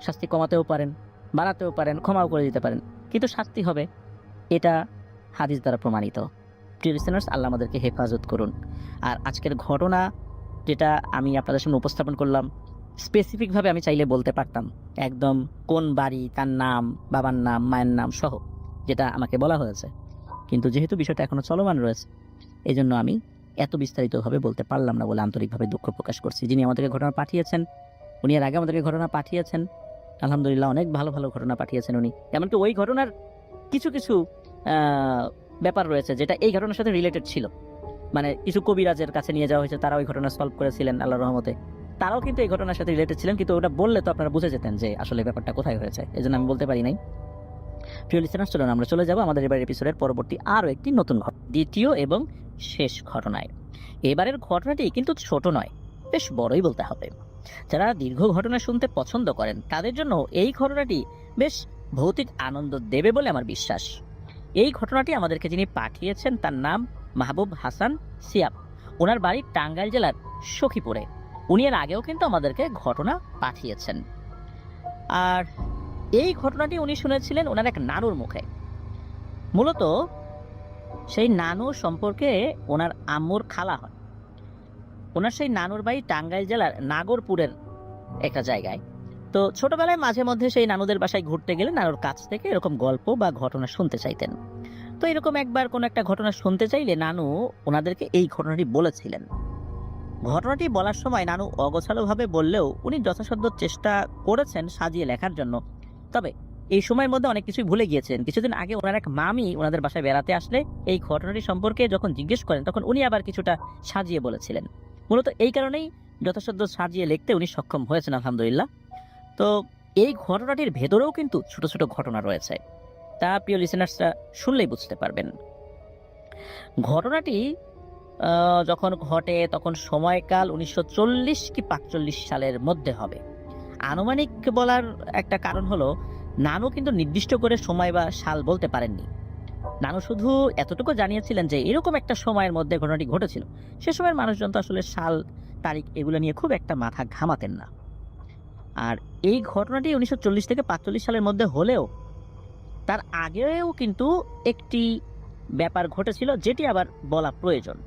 শাস্তি কমাতেও পারেন, বাড়াতেও পারেন, ক্ষমাও করে দিতে পারেন, কিন্তু শাস্তি হবে, এটা হাদিস দ্বারা প্রমাণিত। প্রিয় লিসেনার্স, আল্লাহ আমাদেরকে হেফাজত করুন। আর আজকের ঘটনা যেটা আমি আপনাদের সামনে উপস্থাপন করলাম, স্পেসিফিকভাবে আমি চাইলে বলতে পারতাম একদম কোন বাড়ি, তার নাম, বাবার নাম, মায়ের নাম সহ, যেটা আমাকে বলা হয়েছে। কিন্তু যেহেতু বিষয়টা এখনো চলমান রয়েছে, এই জন্য আমি এত বিস্তারিতভাবে বলতে পারলাম না বলে আন্তরিকভাবে দুঃখ প্রকাশ করছি। যিনি আমাদেরকে ঘটনা পাঠিয়েছেন, উনি এর আগে আমাদেরকে ঘটনা পাঠিয়েছেন, আলহামদুলিল্লাহ অনেক ভালো ভালো ঘটনা পাঠিয়েছেন উনি। এমনকি ওই ঘটনার কিছু কিছু ব্যাপার রয়েছে যেটা এই ঘটনার সাথে রিলেটেড ছিল। মানে কিছু কবিরাজের কাছে নিয়ে যাওয়া হয়েছে, তারা ওই ঘটনা সলভ করেছিলেন আল্লাহর রহমতে। তারাও কিন্তু এই ঘটনার সাথে রিলেটেড ছিলেন, কিন্তু ওটা বললে তো আপনারা বুঝে যেতেন যে আসলে ব্যাপারটা কোথায় হয়েছে। এই জন্য আমি বলতে পারি নাই। প্রিয় লিসেনার্স, চলুন আমরা চলে যাব আমাদের এবার এপিসোডের পরবর্তী আরও একটি নতুন ঘটনা, দ্বিতীয় এবং শেষ ঘটনায়। এবারের ঘটনাটি কিন্তু ছোট নয়, বেশ বড়ই বলতে হবে। যারা দীর্ঘ ঘটনা শুনতে পছন্দ করেন তাদের জন্য এই ঘটনাটি বেশ ভৌতিক আনন্দ দেবে বলে আমার বিশ্বাস। এই ঘটনাটি আমাদেরকে যিনি পাঠিয়েছেন তার নাম মাহবুব হাসান সিয়াব। ওনার বাড়ি টাঙ্গাইল জেলার সখীপুরে। উনি এর আগেও কিন্তু আমাদেরকে ঘটনা পাঠিয়েছেন। আর এই ঘটনাটি উনি শুনেছিলেন ওনার এক নানুর মুখে। মূলত সেই নানু সম্পর্কে ওনার আম্মুর খালা হয়। ওনার সেই নানুর বাড়ি টাঙ্গাইল জেলার নাগরপুরের একটা জায়গায়। তো ছোটবেলায় মাঝে মধ্যে সেই নানুদের বাসায় ঘুরতে গেলে নানুর কাছ থেকে এরকম গল্প বা ঘটনা শুনতে চাইতেন। তো এরকম একবার কোনো একটা ঘটনা শুনতে চাইলে নানু ওনাদেরকে এই ঘটনাটি বলেছিলেন। ঘটনাটি বলার সময় নানু অগোছালোভাবে বললেও উনি যথাসাধ্য চেষ্টা করেছেন সাজিয়ে লেখার জন্য। তবে এই সময়ের মধ্যে অনেক কিছুই ভুলে গিয়েছেন। কিছুদিন আগে ওনার এক মামি ওনাদের বাসায় বেড়াতে আসলে এই ঘটনাটি সম্পর্কে যখন জিজ্ঞেস করেন তখন উনি আবার কিছুটা সাজিয়ে বলেছিলেন। মূলত এই কারণেই যথাসাধ্য সাজিয়ে লিখতে উনি সক্ষম হয়েছেন, আলহামদুলিল্লাহ। তো এই ঘটনাটির ভেতরেও কিন্তু ছোট ছোট ঘটনা রয়েছে, তা প্রিয় লিসেনার্সরা শুনলেই বুঝতে পারবেন। ঘটনাটি যখন ঘটে তখন সময়কাল 1940 কি 45 সালের মধ্যে হবে। আনুমানিক বলার একটা কারণ হলো নানু কিন্তু নির্দিষ্ট করে সময় বা সাল বলতে পারেননি। নানু শুধু এতটুকু জানিয়েছিলেন যে এরকম একটা সময়ের মধ্যে ঘটনাটি ঘটেছিল। সে সময়ের মানুষজন তো আসলে সাল তারিখ এগুলো নিয়ে খুব একটা মাথা ঘামাতেন না। আর এই ঘটনাটি 1940 থেকে 45 সালের মধ্যে হলেও তার আগেও কিন্তু একটি ব্যাপার ঘটেছিল, যেটি আবার বলা প্রয়োজন।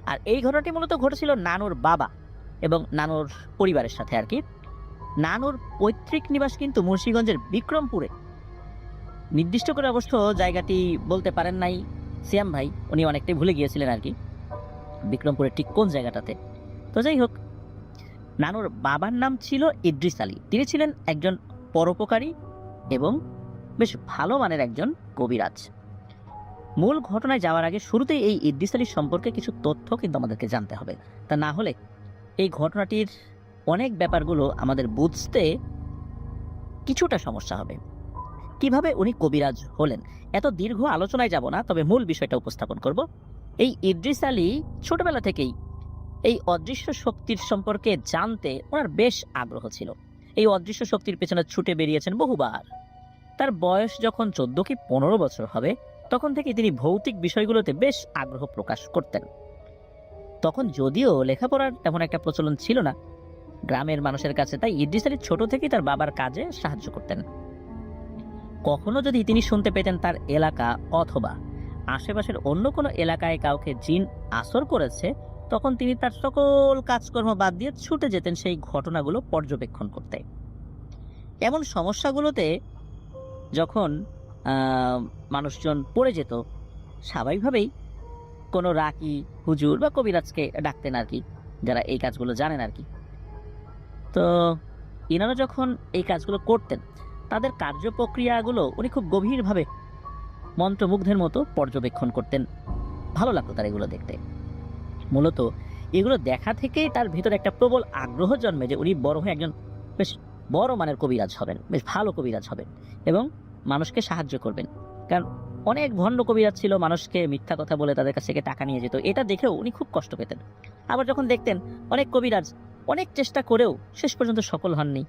আর এই ঘটনাটি মূলত ঘটেছিল নানুর বাবা এবং নানুর পরিবারের সাথে আর কি। নানুর পৈতৃক নিবাস কিন্তু মুন্সিগঞ্জের বিক্রমপুরে। নির্দিষ্ট করে অবশ্য জায়গাটি বলতে পারেন নাই সিয়াম ভাই, উনি অনেকটাই ভুলে গিয়েছিলেন আর কি বিক্রমপুরের ঠিক কোন জায়গাটাতে। তো যাই হোক, নানুর বাবার নাম ছিল ইদ্রিস আলী। তিনি ছিলেন একজন পরোপকারী এবং বেশ ভালো মানের একজন কবিরাজ। মূল ঘটনায় যাওয়ার আগে শুরুতেই এই ইদ্রিস আলীর সম্পর্কে কিছু তথ্য কিন্তু আমাদেরকে জানতে হবে, তা না হলে এই ঘটনাটির অনেক ব্যাপারগুলো আমাদের বুঝতে কিছুটা সমস্যা হবে। কিভাবে উনি কবিরাজ হলেন এত দীর্ঘ আলোচনায় যাব না, তবে মূল বিষয়টা উপস্থাপন করব। এই ইদ্রিস আলী ছোটবেলা থেকেই এই অদৃশ্য শক্তির সম্পর্কে জানতে ওনার বেশ আগ্রহ ছিল। এই অদৃশ্য শক্তির পেছনে ছুটে বেরিয়েছেন বহুবার। তার বয়স যখন 14 কি 15 বছর হবে তখন থেকে তিনি ভৌতিক বিষয়গুলোতে বেশ আগ্রহ প্রকাশ করতেন। তখন যদিও লেখাপড়ার তেমন একটা প্রচলন ছিল না গ্রামের মানুষের কাছে, তাই ইদ্রিস আলী ছোট থেকেই তার বাবার কাজে সাহায্য করতেন। কখনো যদি তিনি শুনতে পেতেন তার এলাকা অথবা আশেপাশের অন্য কোনো এলাকায় কাউকে জিন আসর করেছে, তখন তিনি তার সকল কাজকর্ম বাদ দিয়ে ছুটে যেতেন সেই ঘটনাগুলো পর্যবেক্ষণ করতে। এমন সমস্যাগুলোতে যখন মানুষজন পড়ে যেত, স্বাভাবিকভাবেই কোনো রাকি, হুজুর বা কবিরাজকে ডাকতেন আর কি, যারা এই কাজগুলো জানেন আর কি। তো ইনারা যখন এই কাজগুলো করতেন, তাদের কার্যপ্রক্রিয়াগুলো উনি খুব গভীরভাবে মন্ত্রমুগ্ধের মতো পর্যবেক্ষণ করতেন। ভালো লাগতো তার এগুলো দেখতে। মূলত এগুলো দেখা থেকেই তার ভিতরে একটা প্রবল আগ্রহ জন্মে যে উনি বড় হয়ে একজন বেশ বড় মানের কবিরাজ হবেন, বেশ ভালো কবিরাজ হবেন এবং মানুষকে সাহায্য করবেন। কারণ অনেক ভণ্ড কবিরাজ ছিল, মানুষকে মিথ্যা কথা বলে তাদের কাছ থেকে টাকা নিয়ে যেত। এটা দেখেও উনি খুব কষ্ট পেতেন। আবার যখন দেখতেন অনেক কবিরাজ অনেক চেষ্টা করেও শেষ পর্যন্ত সফল হননি,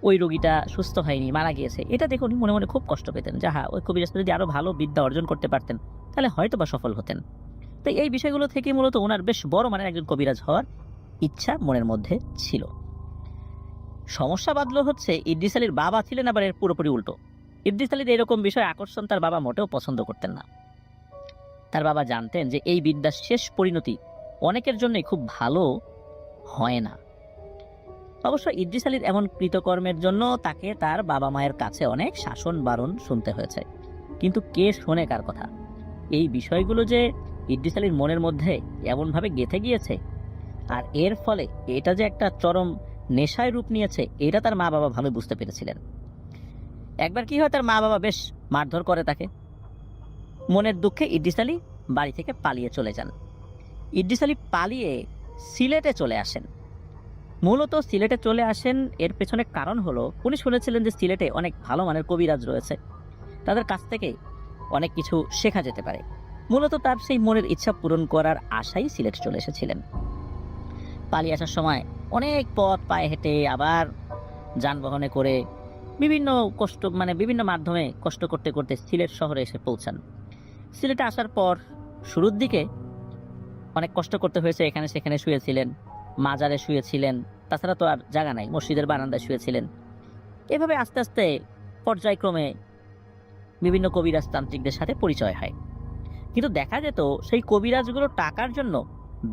ওই রোগীটা সুস্থ হয়নি, মারা গিয়েছে, এটা দেখে উনি মনে মনে খুব কষ্ট পেতেন। যাহা, ওই কবিরাজটা যদি আরো ভালো বিদ্যা অর্জন করতে পারতেন তাহলে হয়তো বা সফল হতেন। তো এই বিষয়গুলো থেকে মূলত ওনার বেশ বড় মানের একজন কবিরাজ হওয়ার ইচ্ছা মনের মধ্যে ছিল। সমস্যা বাঁধলো হচ্ছে ইদ্রিস আলীর বাবা ছিলেন আবার এর পুরোপুরি উল্টো। ইদ্রিস আলীর এরকম বিষয় আকর্ষণ তার বাবা মোটেও পছন্দ করতেন না। তার বাবা জানতেন যে এই বিদ্যার শেষ পরিণতি অনেকের জন্যই খুব ভালো হয় না। অবশ্য ইদ্রিস আলীর এমন কৃতকর্মের জন্য তাকে তার বাবা মায়ের কাছে অনেক শাসন বারণ শুনতে হয়েছে। কিন্তু কে শোনে কার কথা? এই বিষয়গুলো যে ইদ্রিস আলীর মনের মধ্যে এমনভাবে গেঁথে গিয়েছে, আর এর ফলে এটা যে একটা চরম নেশায় রূপ নিয়েছে, এটা তার মা বাবা ভালো বুঝতে পেরেছিলেন। একবার কি হয়, তার মা বাবা বেশ মারধর করে তাকে। মনের দুঃখে ইদ্রিস আলী বাড়ি থেকে পালিয়ে চলে যান। ইদ্রিস আলী পালিয়ে সিলেটে চলে আসেন। মূলত সিলেটে চলে আসেন এর পেছনে কারণ হলো উনি শুনেছিলেন যে সিলেটে অনেক ভালো মানের কবিরাজ রয়েছে, তাদের কাছ থেকে অনেক কিছু শেখা যেতে পারে। মূলত তার সেই মনের ইচ্ছা পূরণ করার আশাই সিলেট চলে এসেছিলেন। পালিয়ে আসার সময় অনেক পথ পায়ে হেঁটে আবার যানবাহনে করে বিভিন্ন বিভিন্ন মাধ্যমে কষ্ট করতে করতে সিলেট শহরে এসে পৌঁছান। সিলেটে আসার পর শুরুর দিকে অনেক কষ্ট করতে হয়েছে, এখানে সেখানে শুয়েছিলেন, মাজারে শুয়েছিলেন, তাছাড়া তো আর জায়গা নাই, মসজিদের বারান্দায় শুয়েছিলেন। এভাবে আস্তে আস্তে পর্যায়ক্রমে বিভিন্ন কবিরাজ তান্ত্রিকদের সাথে পরিচয় হয়। কিন্তু দেখা যেত সেই কবিরাজগুলো টাকার জন্য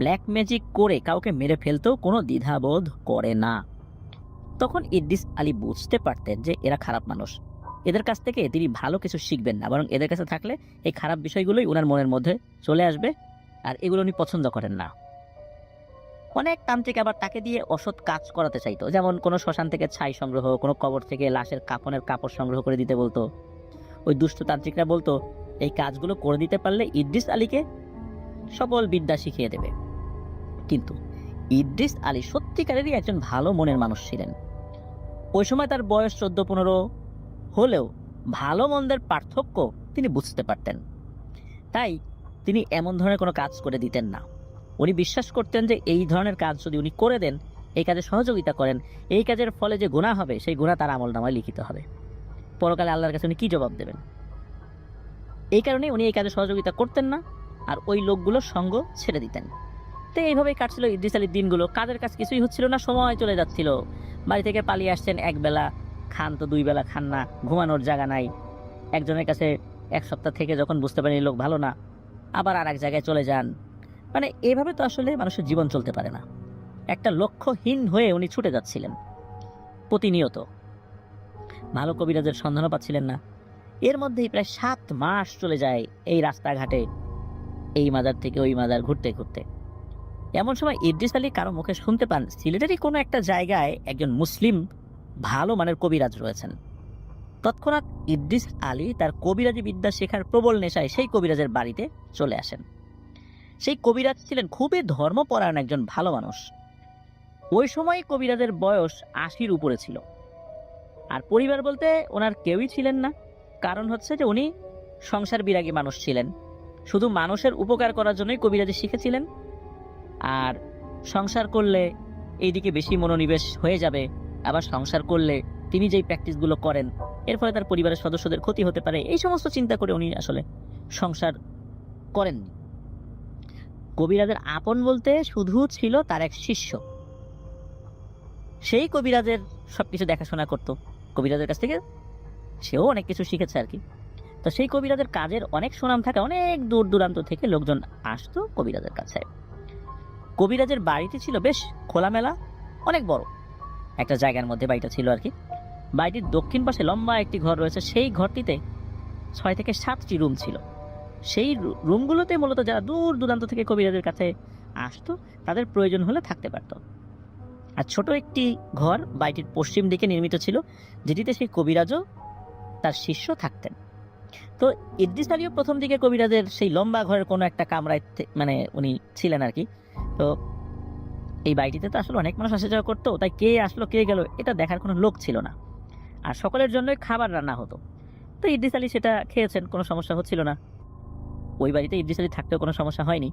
ব্ল্যাক ম্যাজিক করে কাউকে মেরে ফেলতেও কোনো দ্বিধাবোধ করে না। তখন ইদ্রিস আলী বুঝতে পারতেন যে এরা খারাপ মানুষ, এদের কাছ থেকে তিনি ভালো কিছু শিখবেন না, বরং এদের কাছে থাকলে এই খারাপ বিষয়গুলোই ওনার মনের মধ্যে চলে আসবে, আর এগুলো উনি পছন্দ করেন না। অনেক তান্ত্রিক আবার তাকে দিয়ে অসৎ কাজ করাতে চাইতো, যেমন কোনো শ্মশান থেকে ছাই সংগ্রহ, কোনো কবর থেকে লাশের কাফনের কাপড় সংগ্রহ করে দিতে বলতো। ওই দুষ্ট তান্ত্রিকরা বলতো এই কাজগুলো করে দিতে পারলে ইদ্রিস আলীকে সকল বিদ্যা শিখিয়ে দেবে। কিন্তু ইদ্রিস আলী সত্যিকারেরই একজন ভালো মনের মানুষ ছিলেন। ওই সময় তার বয়স 14-15 হলেও ভালো মন্দের পার্থক্য তিনি বুঝতে পারতেন। তাই তিনি এমন ধরনের কোনো কাজ করে দিতেন না। উনি বিশ্বাস করতেন যে এই ধরনের কাজ যদি উনি করে দেন, এই কাজে সহযোগিতা করেন, এই কাজের ফলে যে গুনাহ হবে সেই গুনাহ তার আমলনামায় লিখিত হবে। পরকালে আল্লাহর কাছে উনি কি জবাব দেবেন? এই কারণে উনি এই কাজে সহযোগিতা করতেন না, আর ওই লোকগুলোর সঙ্গ ছেড়ে দিতেন। তো এইভাবেই কাটছিল ইদ্রিস আলীর দিনগুলো। কাজের কাজ কিছুই হচ্ছিল না, সময় চলে যাচ্ছিল। বাড়ি থেকে পালিয়ে আসছেন, একবেলা খান তো 2 বেলা খান না, ঘুমানোর জায়গা নাই। একজনের কাছে 1 সপ্তাহ থেকে যখন বুঝতে পারেন এই লোক ভালো না, আবার আর এক জায়গায় চলে যান। মানে এইভাবে তো আসলে মানুষের জীবন চলতে পারে না। একটা লক্ষ্যহীন হয়ে উনি ছুটে যাচ্ছিলেন প্রতিনিয়ত। ভালো কবিরাজের সন্ধানও পাচ্ছিলেন না। এর মধ্যেই প্রায় 7 মাস চলে যায় এই রাস্তাঘাটে এই মাজার থেকে ওই মাজার ঘুরতে ঘুরতে। এমন সময় ইদ্রিস আলী কারো মুখে শুনতে পান সিলেটেরই কোনো একটা জায়গায় একজন মুসলিম ভালো মানের কবিরাজ রয়েছেন। তৎক্ষণাৎ ইদ্রিস আলী তার কবিরাজি বিদ্যা শেখার প্রবল নেশায় সেই কবিরাজের বাড়িতে চলে আসেন। সেই কবিরাজ ছিলেন খুবই ধর্মপরায়ণ একজন ভালো মানুষ। ওই সময় কবিরাজের বয়স 80-র উপরে ছিল। আর পরিবার বলতে ওনার কেউই ছিলেন না। কারণ হচ্ছে যে উনি সংসার বিরাগী মানুষ ছিলেন, শুধু মানুষের উপকার করার জন্যই কবিরাজি শিখেছিলেন। আর সংসার করলে এইদিকে বেশি মনোনিবেশ হয়ে যাবে, আবার সংসার করলে তিনি যেই প্র্যাকটিসগুলো করেন এর ফলে তার পরিবারের সদস্যদের ক্ষতি হতে পারে, এই সমস্ত চিন্তা করে উনি আসলে সংসার করেননি। কবিরাজের আপন বলতে শুধু ছিল তার এক শিষ্য, সেই কবিরাজের সবকিছু দেখাশোনা করতো। কবিরাজের কাছ থেকে সেও অনেক কিছু শিখেছে আর কি। তো সেই কবিরাজের কাজের অনেক সুনাম থাকে, অনেক দূর দূরান্ত থেকে লোকজন আসতো কবিরাজের কাছে। কবিরাজের বাড়িটি ছিল বেশ খোলামেলা, অনেক বড় একটা জায়গার মধ্যে বাড়িটা ছিল আর কি। বাড়িটির দক্ষিণ পাশে লম্বা একটি ঘর রয়েছে, সেই ঘরটিতে 6 থেকে 7টি রুম ছিল। সেই রুমগুলোতে মূলত যারা দূর দূরান্ত থেকে কবিরাজের কাছে আসতো তাদের প্রয়োজন হলে থাকতে পারত। আর ছোট একটি ঘর বাড়িটির পশ্চিম দিকে নির্মিত ছিল, যেটিতে সেই কবিরাজও তার শিষ্য থাকতেন। তো ইদ্রিস আলীও প্রথম দিকে কবিরাজের সেই লম্বা ঘরের কোনো একটা কামরায় মানে উনি ছিলেন আর কি। তো এই বাড়িটিতে তো আসলে অনেক মানুষ আসা যাওয়া করতো, তাই কে আসলো কে গেল এটা দেখার কোনো লোক ছিল না। আর সকলের জন্যই খাবার রান্না হতো। তো ইদ্রিস আলী সেটা খেয়েছেন, কোনো সমস্যা হচ্ছিল না। ওই বাড়িতে ইদ্রিস আলী থাকতেও কোনো সমস্যা হয়নি।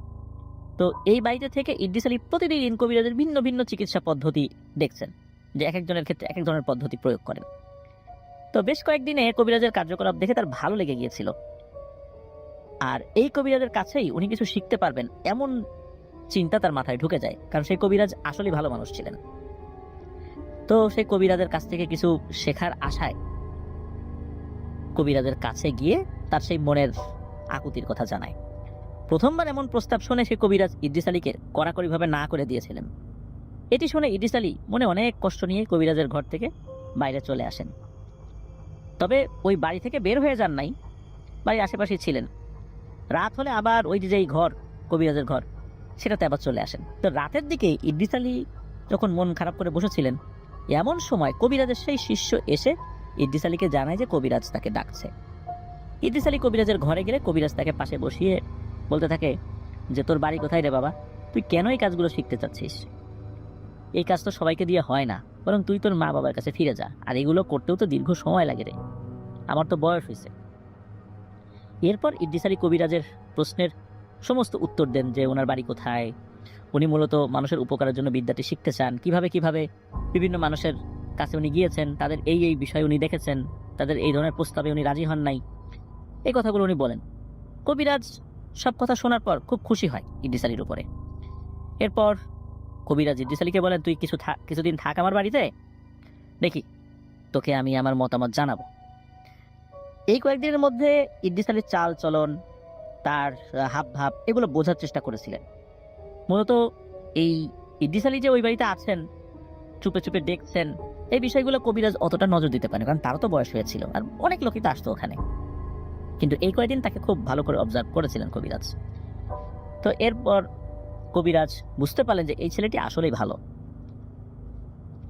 তো এই বাড়িতে থেকে ইদ্রিস আলী প্রতিদিন কবিরাজের ভিন্ন ভিন্ন চিকিৎসা পদ্ধতি দেখছেন, যে এক একজনের ক্ষেত্রে এক এক ধরনের পদ্ধতি প্রয়োগ করেন। তো বেশ কয়েকদিনে কবিরাজের কার্যকলাপ দেখে তার ভালো লেগে গিয়েছিল। আর এই কবিরাজের কাছেই উনি কিছু শিখতে পারবেন এমন চিন্তা তার মাথায় ঢুকে যায়, কারণ সেই কবিরাজ আসলেই ভালো মানুষ ছিলেন। তো সেই কবিরাজের কাছ থেকে কিছু শেখার আশায় কবিরাজের কাছে গিয়ে তার সেই মনের আকুতির কথা জানায়। প্রথমবার এমন প্রস্তাব শুনে সেই কবিরাজ ইদ্রিস আলীকে কড়াকড়িভাবে না করে দিয়েছিলেন। এটি শুনে ইদ্রিস আলী মনে অনেক কষ্ট নিয়ে কবিরাজের ঘর থেকে বাইরে চলে আসেন। তবে ওই বাড়ি থেকে বের হয়ে যান নাই, বাড়ির আশেপাশেই ছিলেন। রাত হলে আবার ওই যেই ঘর কবিরাজের ঘর সেটাতে আবার চলে আসেন। তো রাতের দিকে ইদ্রিস আলী যখন মন খারাপ করে বসেছিলেন, এমন সময় কবিরাজের সেই শিষ্য এসে ইদ্রিস আলীকে জানায় যে কবিরাজ তাকে ডাকছে। ইদ্রিস আলী কবিরাজের ঘরে গেলে কবিরাজ তাকে পাশে বসিয়ে বলতে থাকে যে তোর বাড়ি কোথায় রে বাবা, তুই কেন এই কাজগুলো শিখতে চাচ্ছিস? এই কাজ তো সবাইকে দিয়ে হয় না, বরং তুই তোর মা বাবার কাছে ফিরে যা, আর এগুলো করতেও তো দীর্ঘ সময় লাগে রে, আমার তো বয়স হয়েছে। এরপর ইদ্রিস আলী কবিরাজের প্রশ্নের সমস্ত উত্তর দেন, যে ওনার বাড়ি কোথায়, উনি মূলত মানুষের উপকারের জন্য বিদ্যাটি শিখতে চান, কিভাবে কিভাবে বিভিন্ন মানুষের কাছে উনি গিয়েছেন, তাদের এই এই বিষয় উনি দেখেছেন, তাদের এই ধরনের প্রস্তাবে উনি রাজি হন নাই, এই কথাগুলো উনি বলেন। কবিরাজ সব কথা শোনার পর খুব খুশি হয় ইদ্রিস আলীর উপরে। এরপর কবিরাজ ইদ্রিস আলীকে বলেন, তুই কিছুদিন থাক আমার বাড়িতে, দেখি তোকে আমি আমার মতামত জানাবো। এই কয়েকদিনের মধ্যে ইদ্রিস আলীর চাল চলন, তার হাব ভাব এগুলো বোঝার চেষ্টা করেছিলেন। মূলত এই ইদ্রিস আলী যে ওই বাড়িতে আছেন, চুপে চুপে দেখছেন, এই বিষয়গুলো কবিরাজ অতটা নজর দিতে পারেন, কারণ তারও তো বয়স হয়েছিল আর অনেক লোকই তো আসতো ওখানে। কিন্তু এই কয়েকদিন তাকে খুব ভালো করে অবজার্ভ করেছিলেন কবিরাজ। তো এরপর কবিরাজ বুঝতে পারলেন যে এই ছেলেটি আসলেই ভালো।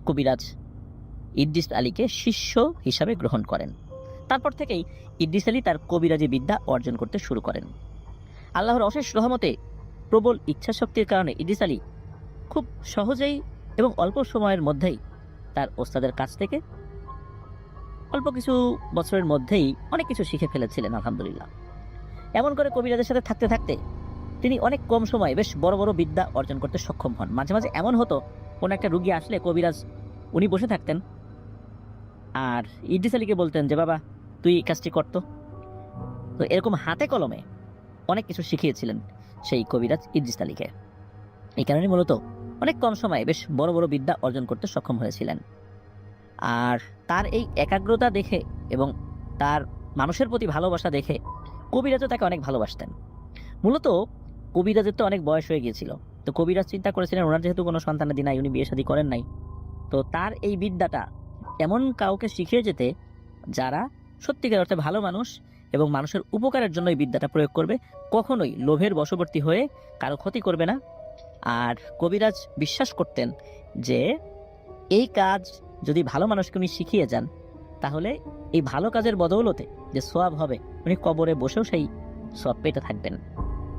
কবিরাজ ইদ্রিস আলীকে শিষ্য হিসাবে গ্রহণ করেন। তারপর থেকেই ইদ্রিস আলী তার কবিরাজি বিদ্যা অর্জন করতে শুরু করেন। আল্লাহর অশেষ রহমতে প্রবল ইচ্ছাশক্তির কারণে ইদ্রিস আলী খুব সহজেই এবং অল্প সময়ের মধ্যেই তার ওস্তাদের কাছ থেকে অল্প কিছু বছরের মধ্যেই অনেক কিছু শিখে ফেলেছিলেন আলহামদুলিল্লাহ। এমন করে কবিরাজের সাথে থাকতে থাকতে তিনি অনেক কম সময়ে বেশ বড় বড় বিদ্যা অর্জন করতে সক্ষম হন। মাঝে মাঝে এমন হতো, কোনো একটা রুগী আসলে কবিরাজ উনি বসে থাকতেন আর ইদ্রিস আলীকে বলতেন যে বাবা তুই এই কাজটি করতো। তো এরকম হাতে কলমে অনেক কিছু শিখিয়েছিলেন সেই কবিরাজ ইদ্রিস আলীকে। এই কারণে মূলত অনেক কম সময়ে বেশ বড় বড় বিদ্যা অর্জন করতে সক্ষম হয়েছিলেন। আর তার এই একাগ্রতা দেখে এবং তার মানুষের প্রতি ভালোবাসা দেখে কবিরাজও তাকে অনেক ভালোবাসতেন। মূলত কবিরাজের তো অনেক বয়স হয়ে গিয়েছিল, তো কবিরাজ চিন্তা করেছিলেন ওনার যেহেতু কোনো সন্তানাদি নাই, উনি বিয়ে শাদী করেন নাই, তো তার এই বিদ্যাটা এমন কাউকে শিখিয়ে যেতে যারা সত্যিকার অর্থে ভালো মানুষ এবং মানুষের উপকারের জন্য এই বিদ্যাটা প্রয়োগ করবে, কখনোই লোভের বশবর্তী হয়ে কারো ক্ষতি করবে না। আর কবিরাজ বিশ্বাস করতেন যে এই কাজ যদি ভালো মানুষকে উনি শিখিয়ে যান, তাহলে এই ভালো কাজের বদৌলতে যে সওয়াব হবে, উনি কবরে বসেও সেই সওয়াব পেতে থাকবেন।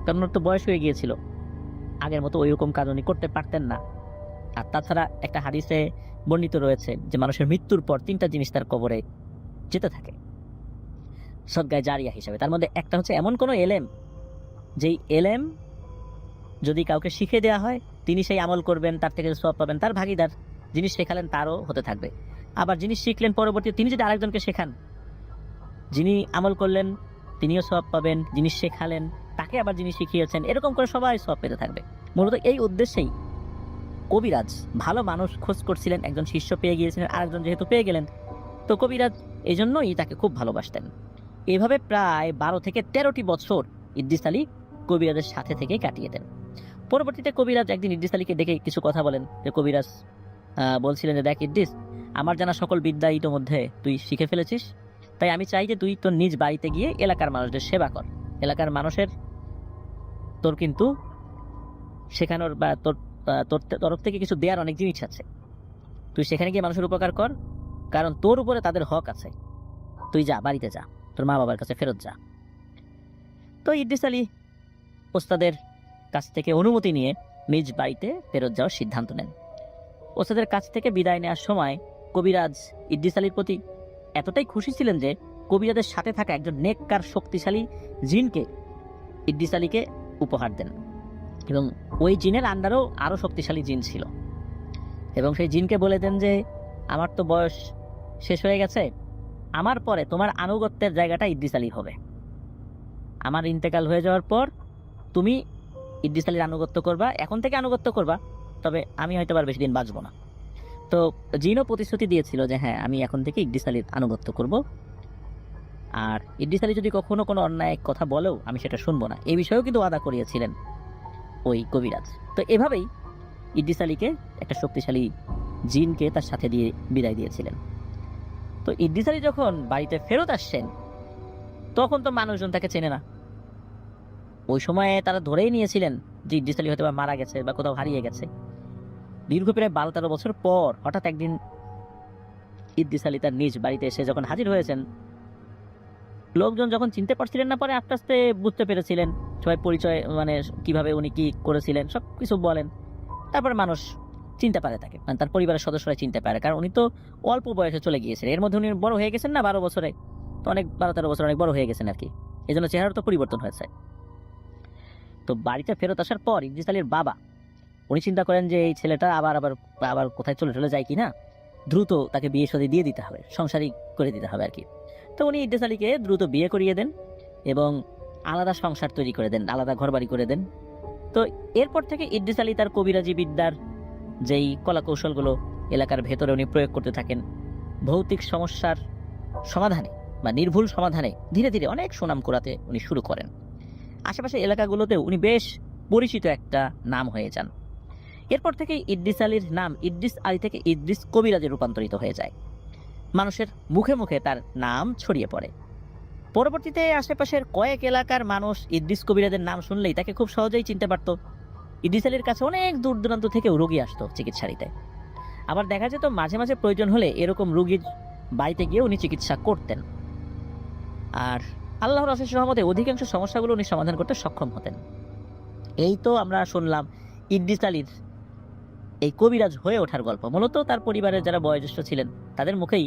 কারণ ওর তো বয়স হয়ে গিয়েছিল, আগের মতো ওইরকম কাজ উনি করতে পারতেন না। আর তাছাড়া একটা হাদিসে বর্ণিত রয়েছে যে মানুষের মৃত্যুর পর 3টা জিনিস তার কবরে যেতে থাকে সদকায়ে জারিয়া হিসাবে। তার মধ্যে একটা হচ্ছে এমন কোনো এলেম, যেই এলেম যদি কাউকে শিখে দেওয়া হয় তিনি সেই আমল করবেন, তার থেকে সওয়াব পাবেন, তার ভাগিদার। জিনিস শেখালেন তারও হতে থাকবে। আবার জিনিস শিখলেন পরবর্তীতে তিনি যদি আরেকজনকে শেখান যিনি আমল করলেন তিনিও সওয়াব পাবেন, যিনি শেখালেন তাকে আবার যিনি শিখিয়েছেন, এরকম করে সবাই সওয়াব পেতে থাকবে। মূলত এই উদ্দেশ্যেই কবিরাজ ভালো মানুষ খোঁজ করছিলেন, একজন শিষ্য পেয়ে গিয়েছিলেন, আরেকজন যেহেতু পেয়ে গেলেন, তো কবিরাজ এই জন্যই তাকে খুব ভালোবাসতেন। এভাবে প্রায় 12 থেকে 13টি বছর ইদ্রিস আলী কবিরাজের সাথে থেকে কাটিয়ে দেন। পরবর্তীতে কবিরাজ একদিন ইদ্রিস আলীকে ডেকে কিছু কথা বলেন। যে কবিরাজ বলছিলেন যে, দেখ ইদ্রিস, আমার জানা সকল বিদ্যা ইতোমধ্যে তুই শিখে ফেলেছিস, তাই আমি চাই যে তুই তোর নিজ বাড়িতে গিয়ে এলাকার মানুষদের সেবা কর। এলাকার মানুষের তোর কিন্তু শেখানোর বা তোর তরফ থেকে কিছু দেওয়ার অনেক জিনিস আছে। তুই সেখানে গিয়ে মানুষের উপকার কর, কারণ তোর উপরে তাদের হক আছে। তুই যা, বাড়িতে যা, তোর মা বাবার কাছে ফেরত যা। তো ইদ্রিস আলী ওস্তাদের কাছ থেকে অনুমতি নিয়ে নিজ বাড়িতে ফেরত যাওয়ার সিদ্ধান্ত নেন। ওস্তাদের কাছ থেকে বিদায় নেওয়ার সময় কবিরাজ ইদ্রিস আলীর প্রতি এতটাই খুশি ছিলেন যে কবিরাজের সাথে থাকা একজন নেককার শক্তিশালী জিনকে ইদ্রিস আলীকে উপহার দেন, এবং ওই জিনের আন্ডারেও আরও শক্তিশালী জিন ছিল। এবং সেই জিনকে বলে দেন যে, আমার তো বয়স শেষ হয়ে গেছে, আমার পরে তোমার আনুগত্যের জায়গাটা ইদ্রিস আলীর হবে। আমার ইন্তেকাল হয়ে যাওয়ার পর তুমি ইদ্রিস আলীর আনুগত্য করবা, এখন থেকে আনুগত্য করবা, তবে আমি হয়তো আর বেশি দিন বাঁচবো না। তো জিনও প্রতিশ্রুতি দিয়েছিল যে হ্যাঁ, আমি এখন থেকে ইদ্রিস আলীর আনুগত্য করব, আর ইদ্রিস আলী যদি কখনো কোনো অন্যায় কথা বলেও আমি সেটা শুনবো না, এই বিষয়েও কিন্তু ওয়াদা করিয়েছিলেন ওই কবিরাজ। তো এভাবেই ইদ্রিস আলীকে একটা শক্তিশালী জিনকে তার সাথে দিয়ে বিদায় দিয়েছিলেন। তো ইদ্রিস আলী যখন বাড়িতে ফেরত আসছেন, তখন তো মানুষজন তাকে চেনে না। ওই সময়ে তারা ধরেই নিয়েছিলেন যে ইদ্রিস আলী হয়তো মারা গেছে বা কোথাও হারিয়ে গেছে। দীর্ঘ প্রায় 12-13 বছর পর হঠাৎ একদিন ইদ্রিস আলী তার নিজ বাড়িতে এসে যখন হাজির হয়েছেন, লোকজন যখন চিনতে পারছিলেন না, পরে আস্তে আস্তে বুঝতে পেরেছিলেন। সবাই পরিচয়, মানে কিভাবে উনি কি করেছিলেন সব কিছু বলেন। তারপরে মানুষ চিনতে পারে তাকে, মানে তার পরিবারের সদস্যরা চিনতে পারে, কারণ উনি তো অল্প বয়সে চলে গিয়েছিলেন। এর মধ্যে উনি বড় হয়ে গেছেন না, 12 বছরে, তো অনেক 12-13 বছর অনেক বড় হয়ে গেছেন আর কি। এই জন্য চেহারা তো পরিবর্তন হয়েছে। তো বাড়িতে ফেরত আসার পর ইদ্রিস আলীর বাবা উনি চিন্তা করেন যে এই ছেলেটা আবার আবার আবার কোথায় চলে যায় কিনা, দ্রুত তাকে বিয়ে শাদী দিয়ে দিতে হবে, সংসারী করে দিতে হবে আর কি। তো উনি ইদ্রিস আলীকে দ্রুত বিয়ে করিয়ে দেন এবং আলাদা সংসার তৈরি করে দেন, আলাদা ঘরবাড়ি করে দেন। তো এরপর থেকে ইদ্রিস আলী তার কবিরাজি বিদ্যার যেই কলা কৌশলগুলো এলাকার ভেতরে উনি প্রয়োগ করতে থাকেন, ভৌতিক সমস্যার সমাধানে বা নির্ভুল সমাধানে ধীরে ধীরে অনেক সুনাম কুড়াতে উনি শুরু করেন। আশেপাশের এলাকাগুলোতেও উনি বেশ পরিচিত একটা নাম হয়ে যান। এরপর থেকে ইদ্রিস আলীর নাম ইদ্রিস আলী থেকে ইদ্রিস কবিরাজে রূপান্তরিত হয়ে যায়। মানুষের মুখে মুখে তার নাম ছড়িয়ে পড়ে। পরবর্তীতে আশেপাশের কয়েক এলাকার মানুষ ইদ্রিস কবিরাজের নাম শুনলেই তাকে খুব সহজেই চিনতে পারত। ইদ্রিস আলীর কাছে অনেক দূর দূরান্ত থেকেও রোগী আসতো চিকিৎসা নিতে। আবার দেখা যেত মাঝে মাঝে প্রয়োজন হলে এরকম রোগীর বাড়িতে গিয়ে উনি চিকিৎসা করতেন। আর আল্লাহর অশেষ রহমতে অধিকাংশ সমস্যাগুলো উনি সমাধান করতে সক্ষম হতেন। এই তো আমরা শুনলাম ইদ্রিস আলীর এই কবিরাজ হয়ে ওঠার গল্প। মূলত তার পরিবারের যারা বয়োজ্যেষ্ঠ ছিলেন তাদের মুখেই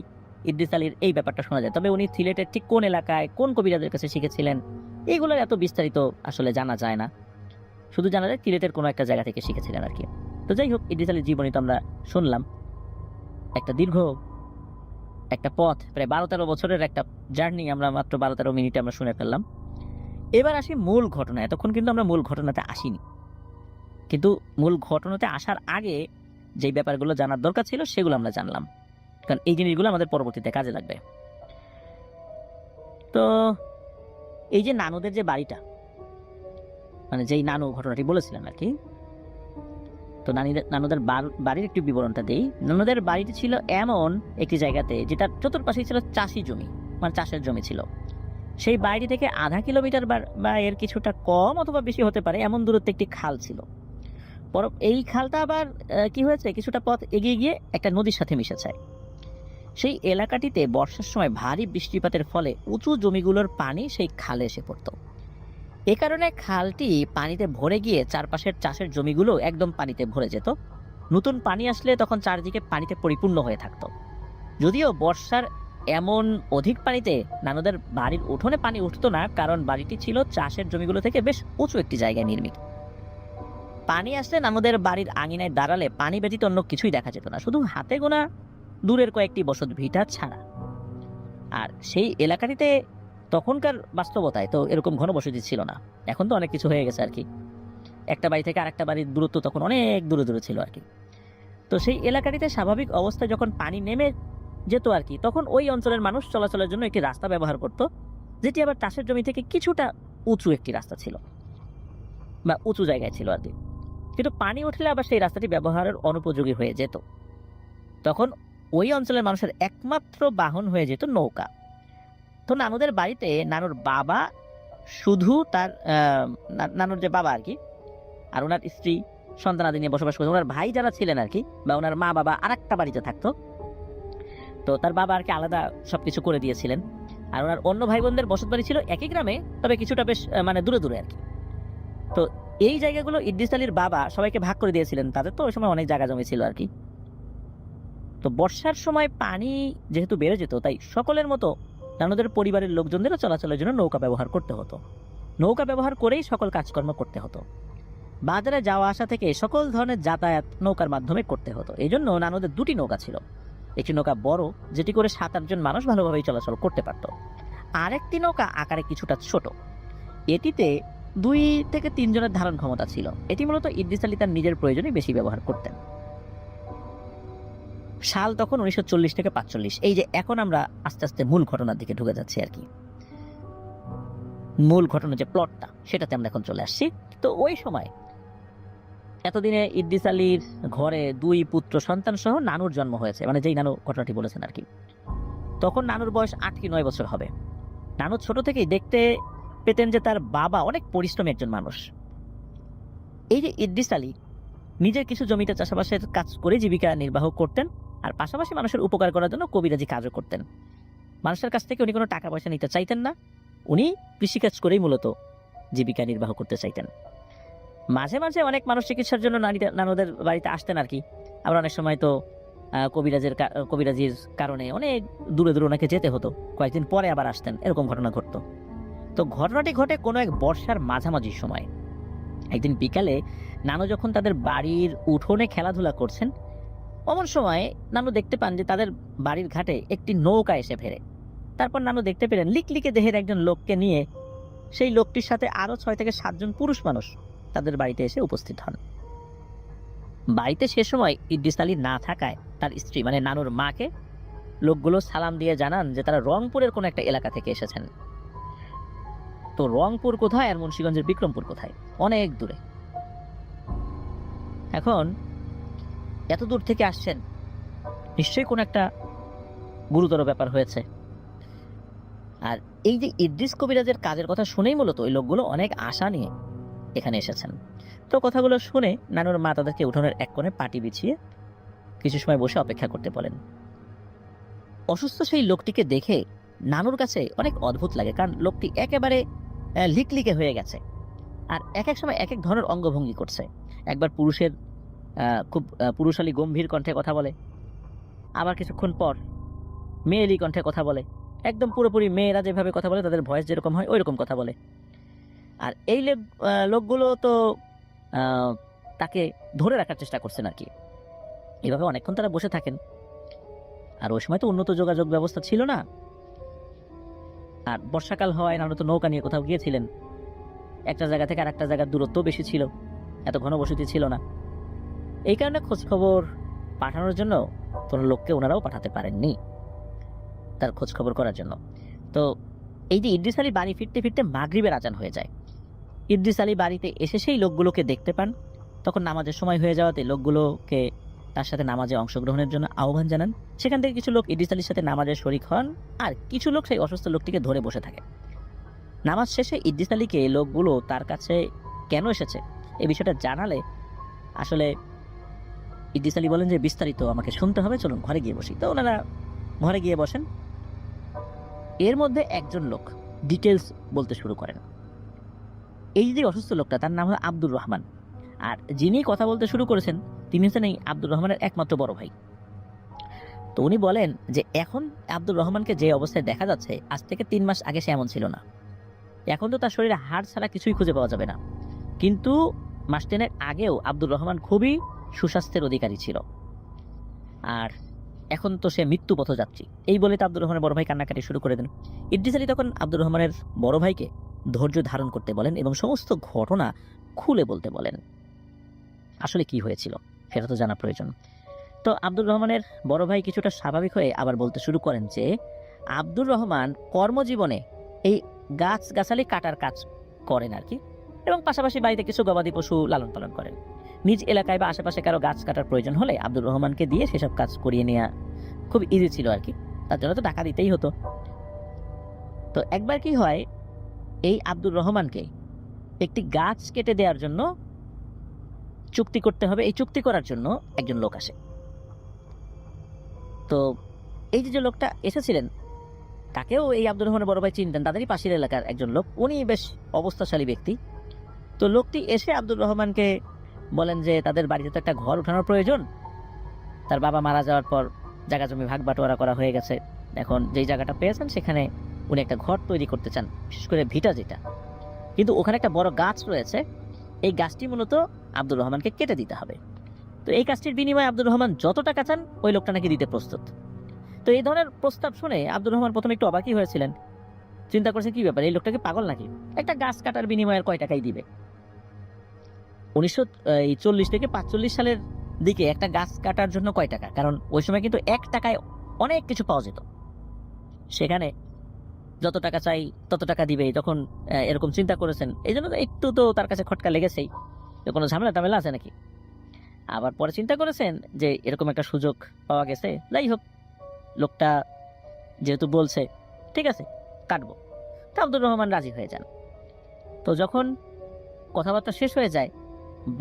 ইদ্রিস আলীর এই ব্যাপারটা শোনা যায়। তবে উনি সিলেটের ঠিক কোন এলাকায় কোন কবিরাজের কাছে শিখেছিলেন এইগুলোর এত বিস্তারিত আসলে জানা যায় না, শুধু জানা যায় সিলেটের কোনো একটা জায়গা থেকে শিখেছিলেন আর কি। তো যাই হোক, ইদ্রিস আলীর জীবনী তো আমরা শুনলাম, একটা দীর্ঘ একটা পথ, প্রায় 12-13 বছরের একটা জার্নি আমরা মাত্র 12-13 মিনিটে আমরা শুনে ফেললাম। এবার আসি মূল ঘটনা। এতক্ষণ কিন্তু আমরা মূল ঘটনাতে আসিনি, কিন্তু মূল ঘটনাতে আসার আগে যেই ব্যাপারগুলো জানার দরকার ছিল সেগুলো আমরা জানলাম, কারণ এই জিনিসগুলো আমাদের পরবর্তীতে কাজে লাগবে। তো এই যে নানুদের যে বাড়িটা, মানে যেই নানু ঘটনাটি বলেছিলেন আর কি, তো নানুদের বাড়ির একটি বিবরণটা দেই। নানুদের বাড়িটি ছিল এমন একটি জায়গাতে যেটার চতুর্পাশেই ছিল চাষি জমি, মানে চাষের জমি ছিল। সেই বাড়িটি থেকে আধা কিলোমিটার বা এর কিছুটা কম অথবা বেশি হতে পারে এমন দূরত্বে একটি খাল ছিল। এই খালটা আবার কি হয়েছে, কিছুটা পথ এগিয়ে গিয়ে একটা নদীর সাথে মিশেছে। সেই এলাকাটিতে বর্ষার সময় ভারী বৃষ্টিপাতের ফলে উঁচু জমিগুলোর পানি সেই খালে এসে পড়তো। এ কারণে খালটি পানিতে ভরে গিয়ে চারপাশের চাষের জমিগুলো একদম পানিতে ভরে যেত। নতুন পানি আসলে তখন চারদিকে পানিতে পরিপূর্ণ হয়ে থাকতো। যদিও বর্ষার এমন অধিক পানিতে নানুদের বাড়ির উঠোনে পানি উঠতো না, কারণ বাড়িটি ছিল চাষের জমিগুলো থেকে বেশ উঁচু একটি জায়গায় নির্মিত। পানি আসলে নানুদের বাড়ির আঙিনায় দাঁড়ালে পানি ব্যতীত অন্য কিছুই দেখা যেত না, শুধু হাতে গোনা দূরের কয়েকটি বসত ভিটা ছাড়া। আর সেই এলাকাটিতে তখনকার বাস্তবতায় তো এরকম ঘনবসতি ছিল না, এখন তো অনেক কিছু হয়ে গেছে আর কি। একটা বাড়ি থেকে আরেকটা বাড়ির দূরত্ব তখন অনেক দূরে দূরে ছিল আর কি। তো সেই এলাকাটিতে স্বাভাবিক অবস্থায় যখন পানি নেমে যেত আর কি, তখন ওই অঞ্চলের মানুষ চলাচলের জন্য একটি রাস্তা ব্যবহার করত, যেটি আবার চাষের জমি থেকে কিছুটা উঁচু একটি রাস্তা ছিল বা উঁচু জায়গায় ছিল আর কি। কিন্তু পানি উঠলে আবার সেই রাস্তাটি ব্যবহারের অনুপযোগী হয়ে যেত। তখন ওই অঞ্চলের মানুষের একমাত্র বাহন হয়ে যেত নৌকা। তো নানুদের বাড়িতে নানুর বাবা শুধু তার নানুর যে বাবা আর কি, আর ওনার স্ত্রী সন্তানাদি নিয়ে বসবাস করতো। ওনার ভাই যারা ছিলেন আর কি, বা ওনার মা বাবা আরেকটা বাড়িতে থাকতো। তো তার বাবা আর কি আলাদা সবকিছু করে দিয়েছিলেন। আর ওনার অন্য ভাই বোনদের বসত বাড়ি ছিল একই গ্রামে, তবে কিছুটা বেশ মানে দূরে দূরে আর কি। তো এই জায়গাগুলো ইদ্রিস আলীর বাবা সবাইকে ভাগ করে দিয়েছিলেন, তাদের তো ওই সময় অনেক জায়গা জমি ছিল আর কি। তো বর্ষার সময় পানি যেহেতু বেড়ে যেত, তাই সকলের মতো নানুদের পরিবারের লোকজনদেরও চলাচলের জন্য নৌকা ব্যবহার করতে হতো। নৌকা ব্যবহার করেই সকল কাজকর্ম করতে হতো। বাজারে যাওয়া আসা থেকে সকল ধরনের যাতায়াত নৌকার মাধ্যমে করতে হতো। এই জন্য নানুদের দুটি নৌকা ছিল। একটি নৌকা বড়, যেটি করে 7-8 জন মানুষ ভালোভাবেই চলাচল করতে পারত। আরেকটি নৌকা আকারে কিছুটা ছোট, এটিতে 2 থেকে 3 জনের ধারণ ক্ষমতা ছিল। এটি মূলত ইদ্রিস আলী তার নিজের প্রয়োজনে বেশি ব্যবহার করতেন। সাল তখন 1940 থেকে 45। এই যে এখন আমরা আস্তে আস্তে মূল ঘটনার দিকে ঢুকে যাচ্ছি আর কি। মূল ঘটনার যে প্লটটা, সেটাতে আমরা এখন চলে আসছি। তো ওই সময় এতদিনে ইদ্রিস আলীর ঘরে 2 পুত্র সন্তান সহ নানুর জন্ম হয়েছে, মানে যেই নানু ঘটনাটি বলেছেন আর কি। তখন নানুর বয়স 8 কি 9 বছর হবে। নানু ছোট থেকেই দেখতে পেতেন যে তার বাবা অনেক পরিশ্রমী একজন মানুষ। এই যে ইদ্রিস আলী নিজের কিছু জমিতে চাষাবাসের কাজ করে জীবিকা নির্বাহ করতেন, আর পাশাপাশি মানুষের উপকার করার জন্য কবিরাজি কাজও করতেন। মানুষের কাছ থেকে উনি কোনো টাকা পয়সা নিতে চাইতেন না, উনি কৃষিকাজ করেই মূলত জীবিকা নির্বাহ করতে চাইতেন। মাঝে মাঝে অনেক মানুষ চিকিৎসার জন্য নানুদের বাড়িতে আসতেন আর কি। আবার অনেক সময় তো কবিরাজির কারণে অনেক দূরে দূরে ওনাকে যেতে হতো, কয়েকদিন পরে আবার আসতেন, এরকম ঘটনা ঘটতো। তো ঘটনাটি ঘটে কোনো এক বর্ষার মাঝামাঝি সময়। একদিন বিকালে নানু যখন তাদের বাড়ির উঠোনে খেলাধুলা করছেন, অমন সময় নানু দেখতে পান যে তাদের বাড়ির ঘাটে একটি নৌকা এসে ফেরে। তারপর নানু দেখতে পেলেন লিকলিকে দেহের একজন লোককে নিয়ে সেই লোকটির সাথে আরো 6 থেকে 7 জন পুরুষ মানুষ তাদের বাড়িতে এসে উপস্থিত হন। বাড়িতে সে সময় ইদ্রিস আলী না থাকায় তার স্ত্রী মানে নানুর মাকে লোকগুলো সালাম দিয়ে জানান যে তারা রংপুরের কোনো একটা এলাকা থেকে এসেছেন। তো রংপুর কোথায় আর মুন্সিগঞ্জের বিক্রমপুর কোথায়, অনেক দূরে। এখন এত দূর থেকে আসছেন, নিশ্চয়ই কোনো একটা গুরুতর ব্যাপার হয়েছে। আর এই যে ইদ্রিস কবিরাজের কাজের কথা শুনেই মূলত ওই লোকগুলো অনেক আশা নিয়ে এখানে এসেছেন। তো কথাগুলো শুনে নানুর মা তাদেরকে উঠোনের এক কোণে পাটি বিছিয়ে কিছু সময় বসে অপেক্ষা করতে বলেন। অসুস্থ সেই লোকটিকে দেখে নানুর কাছে অনেক অদ্ভুত লাগে, কারণ লোকটি একেবারে লিকলিকে হয়ে গেছে, আর এক এক সময় এক এক ধরনের অঙ্গভঙ্গি করছে। একবার পুরুষের খুব পুরুষালী গম্ভীর কণ্ঠে কথা বলে, আবার কিছুক্ষণ পর মেয়েলি কণ্ঠে কথা বলে, একদম পুরোপুরি মেয়েরা যেভাবে কথা বলে তাদের ভয়েস যেরকম হয় ওই রকম কথা বলে। আর এই লোকগুলো তো তাকে ধরে রাখার চেষ্টা করছেন আর কি। এইভাবে অনেকক্ষণ তারা বসে থাকেন। আর ওই সময় তো উন্নত যোগাযোগ ব্যবস্থা ছিল না, আর বর্ষাকাল হওয়ায় নানু তো নৌকা নিয়ে কোথাও গিয়েছিলেন। একটা জায়গা থেকে আর একটা জায়গার দূরত্ব বেশি ছিল, এত ঘনবসতি ছিল না। এই কারণে খোঁজ খবর পাঠানোর জন্য কোনো লোককে ওনারাও পাঠাতে পারেননি তার খোঁজ খবর করার জন্য। তো এই যে ইদ্রিস আলী বাড়ি ফিরতে ফিরতে মাগরিবের আজান হয়ে যায়। ইদ্রিস আলী বাড়িতে এসে সেই লোকগুলোকে দেখতে পান। তখন নামাজের সময় হয়ে যাওয়াতে লোকগুলোকে তার সাথে নামাজে অংশগ্রহণের জন্য আহ্বান জানান। সেখান থেকে কিছু লোক ইদ্রিস আলীর সাথে নামাজে শরিক হন, আর কিছু লোক সেই অসুস্থ লোকটিকে ধরে বসে থাকে। নামাজ শেষে ইদ্রিস আলীকে লোকগুলো তার কাছে কেন এসেছে এই বিষয়টা জানালে আসলে ইদ্রিস আলী বলেন যে বিস্তারিত আমাকে শুনতে হবে, চলুন ঘরে গিয়ে বসি। তো ওনারা ঘরে গিয়ে বসেন। এর মধ্যে একজন লোক ডিটেলস বলতে শুরু করেন। এই যে অসুস্থ লোকটা, তার নাম হলো আব্দুর রহমান, আর যিনি কথা বলতে শুরু করেছেন তিনি হচ্ছেন এই আব্দুর রহমানের একমাত্র বড় ভাই। তো উনি বলেন যে এখন আব্দুর রহমানকে যে অবস্থায় দেখা যাচ্ছে, আজ থেকে 3 মাস আগে সে এমন ছিল না। এখন তো তার শরীরে হাড় ছাড়া কিছুই খুঁজে পাওয়া যাবে না, কিন্তু মাস 3 আগেও আব্দুর রহমান খুবই সুস্বাস্থ্যের অধিকারী ছিল। আর এখন তো সে মৃত্যু পথযাত্রী। এই বলে তো আব্দুর রহমানের বড় ভাই কান্নাকাটি শুরু করে দেন। ইদ্রিস আলী তখন আব্দুর রহমানের বড় ভাইকে ধৈর্য ধারণ করতে বলেন এবং সমস্ত ঘটনা খুলে বলতে বলেন। আসলে কি হয়েছিল সেটা তো জানা প্রয়োজন। তো আব্দুর রহমানের বড় ভাই কিছুটা স্বাভাবিক হয়ে আবার বলতে শুরু করেন যে আব্দুর রহমান কর্মজীবনে এই গাছগাছালি কাটার কাজ করেন আর কি, এবং পাশাপাশি বাড়িতে কিছু গবাদি পশু লালন পালন করেন। নিজ এলাকায় বা আশেপাশে কারো গাছ কাটার প্রয়োজন হলে আব্দুর রহমানকে দিয়ে সেসব কাজ করিয়ে নেওয়া খুব ইজি ছিল আর কি, তার জন্য তো টাকা দিতেই হতো। তো একবার কি হয়, এই আব্দুর রহমানকে একটি গাছ কেটে দেওয়ার জন্য চুক্তি করতে হবে। এই চুক্তি করার জন্য একজন লোক আসে। তো এই যে লোকটা এসেছিলেন তাকেও এই আব্দুর রহমানের বড় ভাই চিনতেন, তাদেরই পাশের এলাকার একজন লোক, উনি বেশ অবস্থাশালী ব্যক্তি। তো লোকটি এসে আব্দুর রহমানকে বলেন যে তাদের বাড়িতে তো একটা ঘর উঠানোর প্রয়োজন, তার বাবা মারা যাওয়ার পর জায়গা জমি ভাগ বাটোয়ারা করা হয়ে গেছে, এখন যেই জায়গাটা পেয়েছেন সেখানে উনি একটা ঘর তৈরি করতে চান, বিশেষ করে ভিটা যেটা, কিন্তু ওখানে একটা বড় গাছ রয়েছে, এই গাছটি মূলত আব্দুর রহমানকে কেটে দিতে হবে। তো এই কাজটির বিনিময়ে আব্দুর রহমান যত টাকা চান ওই লোকটা নাকি দিতে প্রস্তুত। তো এই ধরনের প্রস্তাব শুনে আব্দুর রহমান প্রথমে একটু অবাকই হয়েছিলেন, চিন্তা করছে কি ব্যাপার, এই লোকটাকে পাগল নাকি, একটা গাছ কাটার বিনিময়ে কয় টাকাই দিবে। 1940 থেকে 45 সালের দিকে একটা গাছ কাটার জন্য কয় টাকা, কারণ ওই সময় কিন্তু 1 টাকায় অনেক কিছু পাওয়া যেত, সেখানে যত টাকা চাই তত টাকা দিবে, তখন এরকম চিন্তা করেছেন, এই জন্য একটু তো তার কাছে খটকা লেগেছেই, কোনো ঝামেলা টামেলা আছে নাকি। আবার পরে চিন্তা করেছেন যে এরকম একটা সুযোগ পাওয়া গেছে, যাই হোক লোকটা যেহেতু বলছে ঠিক আছে কাটবো, তো আব্দুর রহমান রাজি হয়ে যান। তো যখন কথাবার্তা শেষ হয়ে যায়,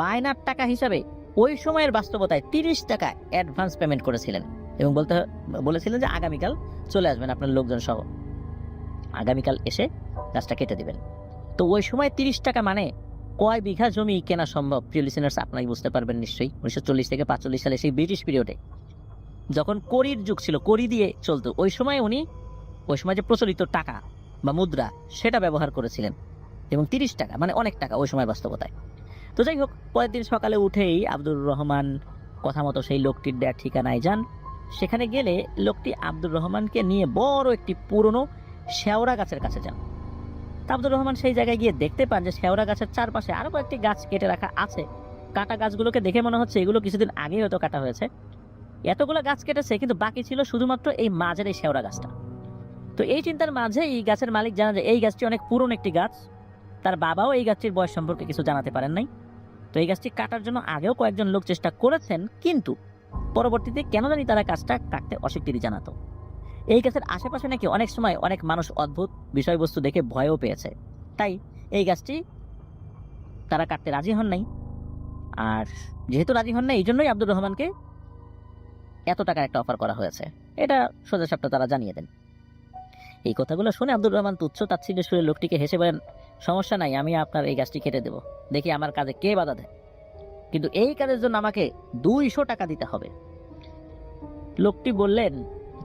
বায়নার টাকা হিসাবে ওই সময়ের বাস্তবতায় 30 টাকা অ্যাডভান্স পেমেন্ট করেছিলেন এবং বলেছিলেন যে আগামীকাল চলে আসবেন আপনার লোকজন সহ, আগামীকাল এসে গাছটা কেটে দিবেন। তো ওই সময় 30 টাকা মানে কয় বিঘা জমি কেনা সম্ভব, প্রিয় লিসেনার্স আপনারা বুঝতে পারবেন নিশ্চয়ই। 1940 থেকে 45 সালে সেই ব্রিটিশ পিরিয়ডে যখন কড়ির যুগ ছিল, কড়ি দিয়ে চলতো, ওই সময় উনি ওই সময় যে প্রচলিত টাকা বা মুদ্রা সেটা ব্যবহার করেছিলেন, এবং 30 টাকা মানে অনেক টাকা ওই সময় বাস্তবতায়। তো যাই হোক, পরের দিন সকালে উঠেই আব্দুর রহমান কথা মতো সেই লোকটির দেওয়ার ঠিকানায় যান। সেখানে গেলে লোকটি আব্দুর রহমানকে নিয়ে বড় একটি পুরনো শেওড়া গাছের কাছে যান। তা আব্দুর রহমান সেই জায়গায় গিয়ে দেখতে পান যে শেওড়া গাছের চারপাশে আরো কয়েকটি গাছ কেটে রাখা আছে। কাটা গাছগুলোকে দেখে মনে হচ্ছে এগুলো কিছুদিন আগেই হয়তো কাটা হয়েছে। এতগুলো গাছ কেটেছে, কিন্তু বাকি ছিল শুধুমাত্র এই মাঝের এই শেওড়া গাছটা। তো এই চিন্তার মাঝে এই গাছের মালিক জানা যায় এই গাছটি অনেক পুরনো একটি গাছ, তার বাবাও এই গাছটির বয়স সম্পর্কে কিছু জানাতে পারেন নাই। তো এই গাছটি কাটার জন্য আগেও কয়েকজন লোক চেষ্টা করেছেন, কিন্তু পরবর্তীতে কেন জানি তারা গাছটা কাটতে অস্বীকৃতি জানাতো। এই গাছের আশেপাশে নাকি অনেক সময় অনেক মানুষ অদ্ভুত বিষয়বস্তু দেখে ভয়ও পেয়েছে, তাই এই গাছটি তারা কাটতে রাজি হন নাই। আর যেহেতু রাজি হন নাই, এই জন্যই আব্দুর রহমানকে এত টাকার একটা অফার করা হয়েছে, এটা সোজাসাপটা তারা জানিয়ে দেন। এই কথাগুলো শুনে আব্দুর রহমান তুচ্ছ তাচ্ছিল্য সুরে লোকটিকে হেসে বলেন, সমস্যা নাই, আমি আপনার এই গাছটি কেটে দেবো, দেখি আমার কাজে কে বাধা দেয়, কিন্তু এই কাজের জন্য আমাকে 200 টাকা দিতে হবে। লোকটি বললেন,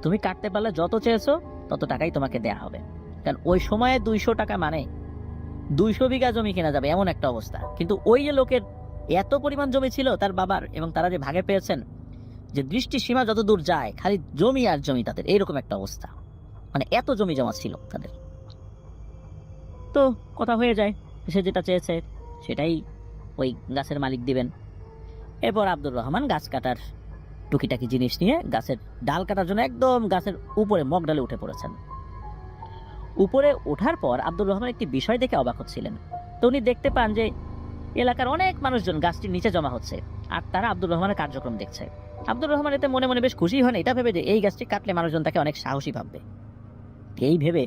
তুমি কাটতে পারলে যত চেয়েছো তত টাকাই তোমাকে দেয়া হবে, কারণ ওই সময়ে 200 টাকা মানে 200 বিঘা জমি কেনা যাবে এমন একটা অবস্থা। কিন্তু ওই যে লোকের এত পরিমাণ জমি ছিল তার বাবার, এবং তারা যে ভাগে পেয়েছেন, যে দৃষ্টি সীমা যত দূর যায় খালি জমি আর জমি, তাদের এইরকম একটা অবস্থা, মানে এত জমি জমা ছিল তাদের। তো কথা হয়ে যায়, সে যেটা চেয়েছে সেটাই ওই গাছের মালিক দিবেন। এরপর আব্দুর রহমান গাছ কাটার টুকিটাকি জিনিস নিয়ে গাছের ডাল কাটার জন্য একদম গাছের উপরে মগডালে উঠে পড়েছেন। উপরে ওঠার পর আব্দুর রহমান একটি বিষয় দেখে অবাক হচ্ছিলেন। তো উনি দেখতে পান যে এলাকার অনেক মানুষজন গাছটির নিচে জমা হচ্ছে, আর তারা আব্দুর রহমানের কার্যক্রম দেখছে। আব্দুর রহমান এতে মনে মনে বেশ খুশি হন, এটা ভেবে যে এই গাছটি কাটলে মানুষজন তাকে অনেক সাহসী ভাববে। এই ভেবে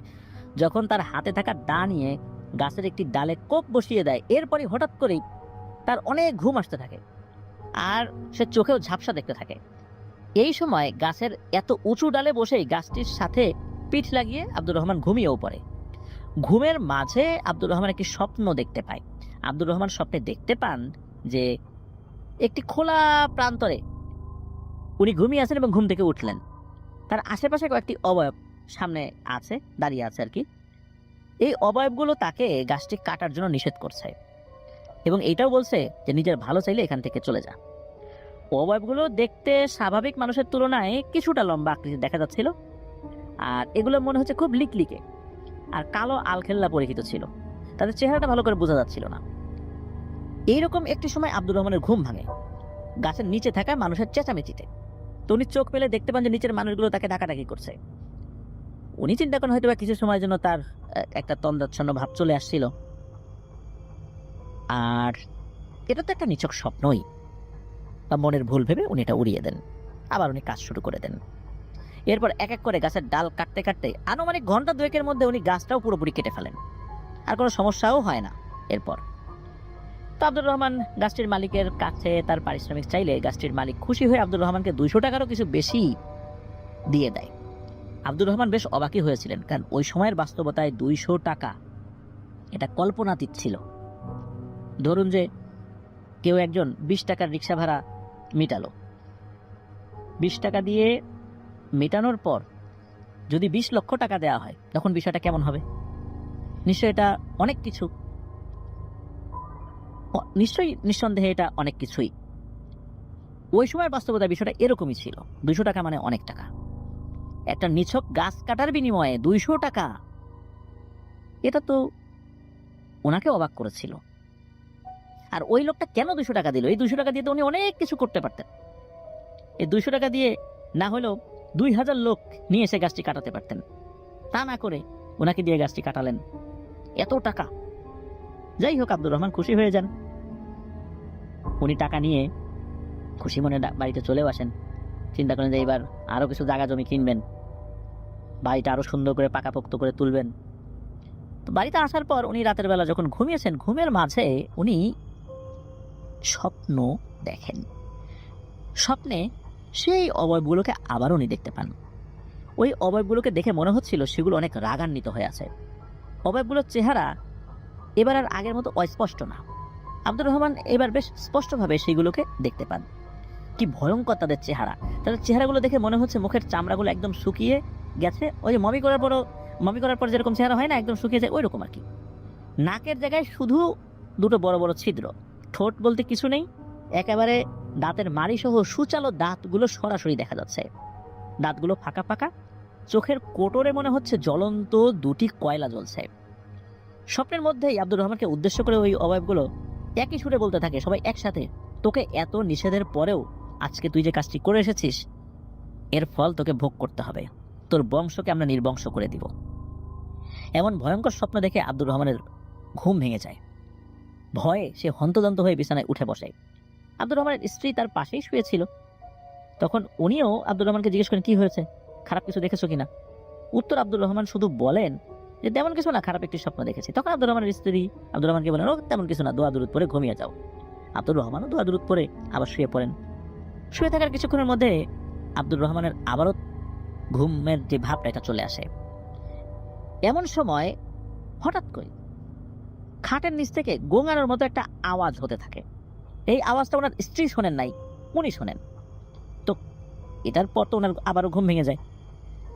যখন তার হাতে থাকা দা নিয়ে গাছের একটি ডালে কোপ বসিয়ে দেয়, এরপরই হঠাৎ করেই তার অনেক ঘুম আসতে থাকে, আর সে চোখেও ঝাপসা দেখতে থাকে। এই সময় গাছের এত উঁচু ডালে বসেই গাছটির সাথে পিঠ লাগিয়ে আব্দুর রহমান ঘুমিয়েও পড়ে। ঘুমের মাঝে আব্দুর রহমান একটি স্বপ্ন দেখতে পায়। আব্দুর রহমান স্বপ্নে দেখতে পান যে একটি খোলা প্রান্তরে উনি ঘুমিয়ে আছেন এবং ঘুম থেকে উঠলেন। তার আশেপাশে কয়েকটি অবয়ব সামনে আছে, দাঁড়িয়ে আছে আর কি। এই অবয়বগুলো তাকে গাছটি কাটার জন্য নিষেধ করছে এবং এইটাও বলছে যে নিজের ভালো চাইলে এখান থেকে চলে যা। অবয়বগুলো দেখতে স্বাভাবিক মানুষের তুলনায় কিছুটা লম্বা আকৃতির দেখা যাচ্ছিল, আর এগুলো মনে হচ্ছে খুব লিকলিকে আর কালো আলখেল্লা পরিহিত ছিল। তাদের চেহারাটা ভালো করে বোঝা যাচ্ছিল না। এইরকম একটি সময় আব্দুর রহমানের ঘুম ভাঙে গাছের নিচে থাকা মানুষের চেঁচামেচিতে। তো উনি চোখ পেলে দেখতে পান যে নিচের মানুষগুলো তাকে ডাকাডাকি করছে। উনি চিন্তা করেন হয়তো বা কিছু সময়ের জন্য তার একটা তন্দ্রাচ্ছন্ন ভাব চলে আসছিল, আর এটা তো একটা নিছক স্বপ্নই বা মনের ভুল ভেবে উনি এটা উড়িয়ে দেন। আবার উনি কাজ শুরু করে দেন। এরপর এক এক করে গাছের ডাল কাটতে কাটতে আনুমানিক ঘন্টা দুয়েকের মধ্যে উনি গাছটাও পুরোপুরি কেটে ফেলেন, আর কোনো সমস্যাও হয় না। এরপর তো আব্দুর রহমান গাছটির মালিকের কাছে তার পারিশ্রমিক চাইলে গাছটির মালিক খুশি হয়ে আব্দুর রহমানকে 200 টাকারও কিছু বেশি দিয়ে দেয়। আব্দুর রহমান বেশ অবাকই হয়েছিলেন, কারণ ওই সময়ের বাস্তবতায় 200 টাকা এটা কল্পনাতীত ছিল। ধরুন যে কেউ একজন 20 টাকার রিক্সা ভাড়া মিটালো, 20 টাকা দিয়ে মেটানোর পর যদি 20 লক্ষ টাকা দেওয়া হয় তখন বিষয়টা কেমন হবে? নিশ্চয়ই এটা অনেক কিছু, নিঃসন্দেহে এটা অনেক কিছুই। ওই সময়ের বাস্তবতা বিষয়টা এরকমই ছিল। 200 টাকা মানে অনেক টাকা। একটা নিছক গাছ কাটার বিনিময়ে 200 টাকা, এটা তো ওনাকে অবাক করেছিল। আর ওই লোকটা কেন 200 টাকা দিল? এই 200 টাকা দিয়ে তো উনি অনেক কিছু করতে পারতেন। এই 200 টাকা দিয়ে না হলেও 2000 লোক নিয়ে এসে গাছটি কাটাতে পারতেন। তা না করে ওনাকে দিয়ে গাছটি কাটালেন, এত টাকা। যাই হোক, আব্দুর রহমান খুশি হয়ে যান। উনি টাকা নিয়ে খুশি মনে বাড়িতে চলেও আসেন। চিন্তা করেন যে এবার আরো কিছু জায়গা জমি কিনবেন, বাড়িটা আরো সুন্দর করে পাকাপোক্ত করে তুলবেন। তো বাড়িতে আসার পর উনি রাতের বেলা যখন ঘুমিয়েছেন, ঘুমের মাঝে উনি স্বপ্ন দেখেন। স্বপ্নে সেই অবয়বগুলোকে আবার উনি দেখতে পান। ওই অবয়বগুলোকে দেখে মনে হচ্ছিল সেগুলো অনেক রাগান্বিত হয়ে আছে। অবয়বগুলোর চেহারা এবার আর আগের মতো অস্পষ্ট না। আব্দুর রহমান এবার বেশ স্পষ্টভাবে সেগুলোকে দেখতে পান। কি ভয়ঙ্কর তাদের চেহারা! তাদের চেহারাগুলো দেখে মনে হচ্ছে মুখের চামড়াগুলো একদম শুকিয়ে গেছে। ওই যে মমি করার পর যেরকম চেহারা হয় না, একদম শুকিয়ে যায়, ওই রকম আর কি। নাকের জায়গায় শুধু দুটো বড় বড় ছিদ্র, ঠোঁট বলতে কিছু নেই, একেবারে দাঁতের মাড়ি সহ সুচালো দাঁতগুলো সরাসরি দেখা যাচ্ছে। দাঁতগুলো ফাঁকা ফাঁকা, চোখের কোটরে মনে হচ্ছে জ্বলন্ত দুটি কয়লা জ্বলছে। স্বপ্নের মধ্যেই আব্দুর রহমানকে উদ্দেশ্য করে ওই অবয়বগুলো একই সুরে বলতে থাকে, সবাই একসাথে, তোকে এত নিষেধের পরেও আজকে তুই যে কাজটি করে এসেছিস, এর ফল তোকে ভোগ করতে হবে। তোর বংশকে আমরা নির্বংশ করে দিব। এমন ভয়ঙ্কর স্বপ্ন দেখে আব্দুর রহমানের ঘুম ভেঙে যায়। ভয়ে সে হন্তদন্ত হয়ে বিছানায় উঠে বসে। আব্দুর রহমানের স্ত্রী তার পাশেই শুয়েছিল। তখন উনিও আব্দুর রহমানকে জিজ্ঞেস করেন, কি হয়েছে, খারাপ কিছু দেখেছো কিনা? উত্তর আব্দুর রহমান শুধু বলেন যে তেমন কিছু না, খারাপ একটি স্বপ্ন দেখেছি। তখন আব্দুর রহমানের স্ত্রী আব্দুর রহমানকে বলেন, ও তেমন কিছু না, দোয়া দুরুদ পরে ঘুমিয়ে যাও। আব্দুর রহমানও দোয়া দুরুদ পরে আবার শুয়ে পড়েন। শুয়ে থাকার কিছুক্ষণের মধ্যে আব্দুর রহমানের আবারও ঘুমের যে ভাবটা এটা চলে আসে। এমন সময় হঠাৎ করে খাটের নিচ থেকে গোঙানোর মতো একটা আওয়াজ হতে থাকে। এই আওয়াজটা ওনার স্ত্রী শোনেন নাই, উনি শোনেন। তো এটার পর তো ওনার আবারও ঘুম ভেঙে যায়।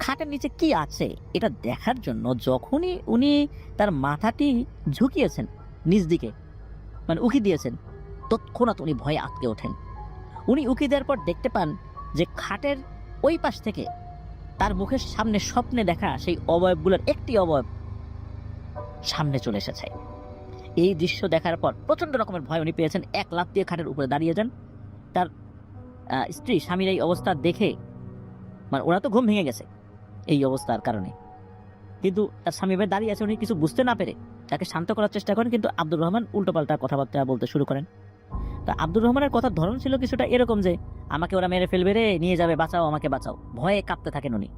খাটের নিচে কি আছে এটা দেখার জন্য যখনই উনি তার মাথাটি ঝুঁকিয়েছেন নিচ দিকে, মানে উকি দিয়েছেন, তৎক্ষণাৎ উনি ভয়ে আটকে ওঠেন। উনি উকি দেওয়ার পর দেখতে পান যে খাটের ওই পাশ থেকে তার মুখের সামনে স্বপ্নে দেখা সেই অবয়বগুলোর একটি অবয়ব সামনে চলে এসেছে। এই দৃশ্য দেখার পর প্রচন্ড রকমের ভয় উনি পেয়েছেন। এক লাফ দিয়ে খাটের উপরে দাঁড়িয়ে যান। তার স্ত্রী স্বামীর এই অবস্থা দেখে, মানে ওরা তো ঘুম ভেঙে গেছে এই অবস্থার কারণে, কিন্তু তার স্বামী ভাই দাঁড়িয়ে আছে, উনি কিছু বুঝতে না পেরে তাকে শান্ত করার চেষ্টা করেন, কিন্তু আব্দুর রহমান উল্টোপাল্টা কথাবার্তা বলতে শুরু করেন। তা আব্দুর রহমানের কথার ধরন ছিল কিছুটা এরকম যে, আমাকে ওরা মেরে ফেলবে রে, নিয়ে যাবে, বাঁচাও, আমাকে বাঁচাও। ভয়ে কাঁপতে থাকেন উনি।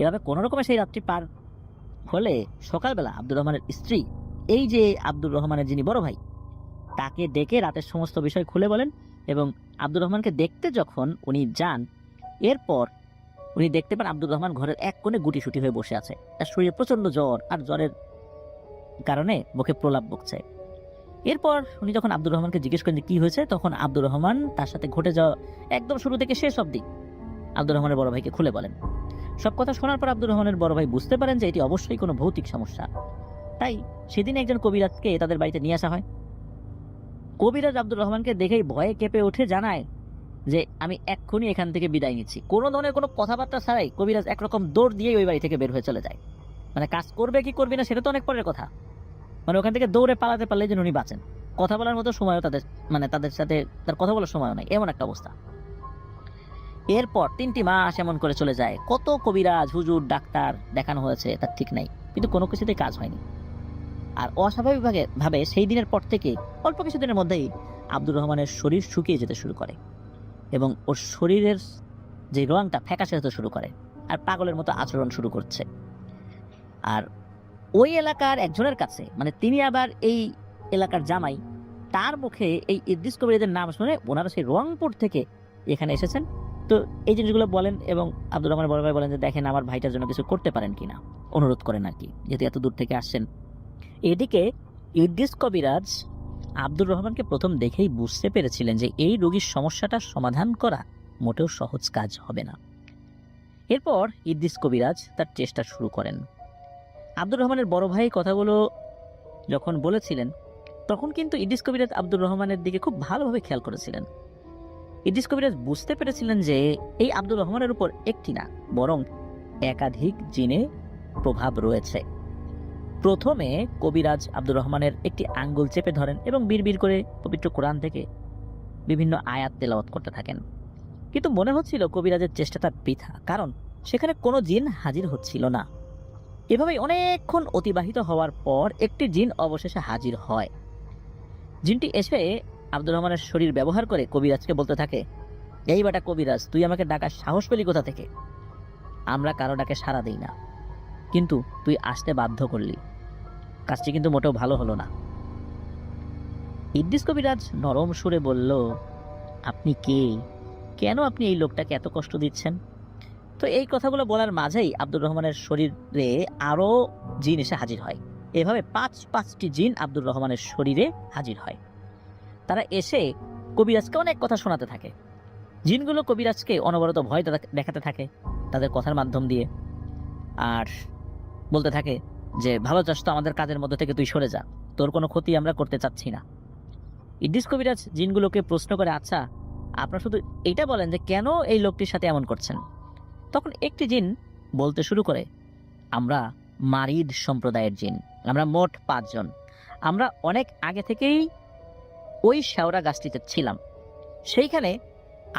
এভাবে কোনো রকমে সেই রাত্রি পার হলে সকালবেলা আব্দুর রহমানের স্ত্রী, এই যে আব্দুর রহমানের যিনি বড় ভাই, তাকে ডেকে রাতের সমস্ত বিষয় খুলে বলেন। এবং আব্দুর রহমানকে দেখতে যখন উনি যান, এরপর উনি দেখতে পান আব্দুর রহমান ঘরের এক কোণে গুটিসুটি হয়ে বসে আছে। তার শরীরে প্রচন্ড জ্বর, আর জ্বরের কারণে মুখে প্রলাপ বকছে। এরপর উনি যখন আব্দুর রহমানকে জিজ্ঞেস করেন যে কি হয়েছে, তখন আব্দুর রহমান তার সাথে ঘটে যাওয়া একদম শুরু থেকে শেষ অবধি আব্দুর রহমানের বড় ভাইকে খুলে বলেন। সব কথা শোনার পর আব্দুর রহমানের বড় ভাই বুঝতে পারেন যে এটি অবশ্যই কোনো ভৌতিক সমস্যা। তাই সেদিন একজন কবিরাজকে তাদের বাড়িতে নিয়ে আসা হয়। কবিরাজ আব্দুর রহমানকে দেখেই ভয়ে কেঁপে উঠে জানায় যে আমি এক্ষুনি এখান থেকে বিদায় নিচ্ছি। কোনো ধরনের কোনো কথাবার্তা ছাড়াই কবিরাজ একরকম দৌড় দিয়েই ওই বাড়ি থেকে বের হয়ে চলে যায়। মানে কাজ করবে কি করবে না সেটা তো অনেক পরের কথা। মানে ওখান থেকে দৌড়ে পালাতে পারলে যেন উনি বাঁচেন। কথা বলার মতো সময়ও তাদের সাথে তার কথা বলার সময়ও নাই, এমন একটা অবস্থা। এরপর 3টি মাস এমন করে চলে যায়। কত কবিরাজ, হুজুর, ডাক্তার দেখানো হয়েছে তার ঠিক নাই, কিন্তু কোনো কিছুতেই কাজ হয়নি। আর অস্বাভাবিক ভাবে সেই দিনের পর থেকে অল্প কিছুদিনের মধ্যেই আব্দুর রহমানের শরীর শুকিয়ে যেতে শুরু করে এবং ওর শরীরের যে রংটা ফ্যাকাশে হতে শুরু করে আর পাগলের মতো আচরণ শুরু করছে। আর ওই এলাকার একজনের কাছে, মানে তিনি আবার এই এলাকার জামাই, তার মুখে এই ইদ্রিস কবিরাজের নাম শুনে ওনারা সেই রংপুর থেকে এখানে এসেছেন। তো এই জিনিসগুলো বলেন এবং আব্দুর রহমান বড় ভাই বলেন যে দেখেন আমার ভাইটার জন্য কিছু করতে পারেন কিনা, অনুরোধ করেন আর কি, যেহেতু এত দূর থেকে আসছেন। এদিকে ইদ্রিস কবিরাজ আব্দুর রহমানকে প্রথম দেখেই বুঝতে পেরেছিলেন যে এই রোগীর সমস্যাটা সমাধান করা মোটেও সহজ কাজ হবে না। এরপর ইদ্রিস কবিরাজ তার চেষ্টা শুরু করেন। আব্দুর রহমানের বড় ভাই কথাগুলো যখন বলেছিলেন তখন কিন্তু ইদ্রিস কবিরাজ আব্দুর রহমানের দিকে খুব ভালোভাবে খেয়াল করেছিলেন। ইদ্রিস কবিরাজ বুঝতে পেরেছিলেন যে এই আব্দুর রহমানের উপর একটি না বরং একাধিক জিনে প্রভাব রয়েছে। প্রথমে কবিরাজ আব্দুর রহমানের একটি আঙ্গুল চেপে ধরেন এবং বিড়বিড় করে পবিত্র কোরআন থেকে বিভিন্ন আয়াত তেলাওয়াত করতে থাকেন। কিন্তু মনে হচ্ছিল কবিরাজের চেষ্টাটা বৃথা, কারণ সেখানে কোনো জিন হাজির হচ্ছিল না। এভাবেই অনেকক্ষণ অতিবাহিত হওয়ার পর একটি জিন অবশেষে হাজির হয়। জিনটি এসে আব্দুর রহমানের শরীর ব্যবহার করে কবিরাজকে বলতে থাকে, এই বেটা কবিরাজ, তুই আমাকে ডাকার সাহস পেলি কোথা থেকে? আমরা কারো ডাকে সাড়া দিই না, কিন্তু তুই আসতে বাধ্য করলি, কাজটি কিন্তু মোটেও ভালো হলো না। ইদ্রিস কবিরাজ নরম সুরে বলল, আপনি কে? কেন আপনি এই লোকটাকে এত কষ্ট দিচ্ছেন? তো এই কথাগুলো বলার মাঝেই আব্দুর রহমানের শরীরে আরো জিন এসে হাজির হয়। এভাবে 5টি জিন আব্দুর রহমানের শরীরে হাজির হয়। তারা এসে কবিরাজকে অনেক কথা শোনাতে থাকে। জিনগুলো কবিরাজকে অনবরত ভয় দেখাতে থাকে তাদের কথার মাধ্যম দিয়ে, আর বলতে থাকে যে ভালো চাস তো আমাদের কাজের মধ্যে থেকে তুই সরে যা, তোর কোনো ক্ষতি আমরা করতে চাচ্ছি না। ইদ্রিস কবিরাজ জিনগুলোকে প্রশ্ন করে, আচ্ছা আপনারা শুধু এইটা বলেন যে কেন এই লোকটির সাথে এমন করছেন? তখন একটি জিন বলতে শুরু করে, আমরা মারিদ সম্প্রদায়ের জিন, আমরা মোট 5 জন। আমরা অনেক আগে থেকেই ওই শেওড়া গাছটিতে ছিলাম। সেইখানে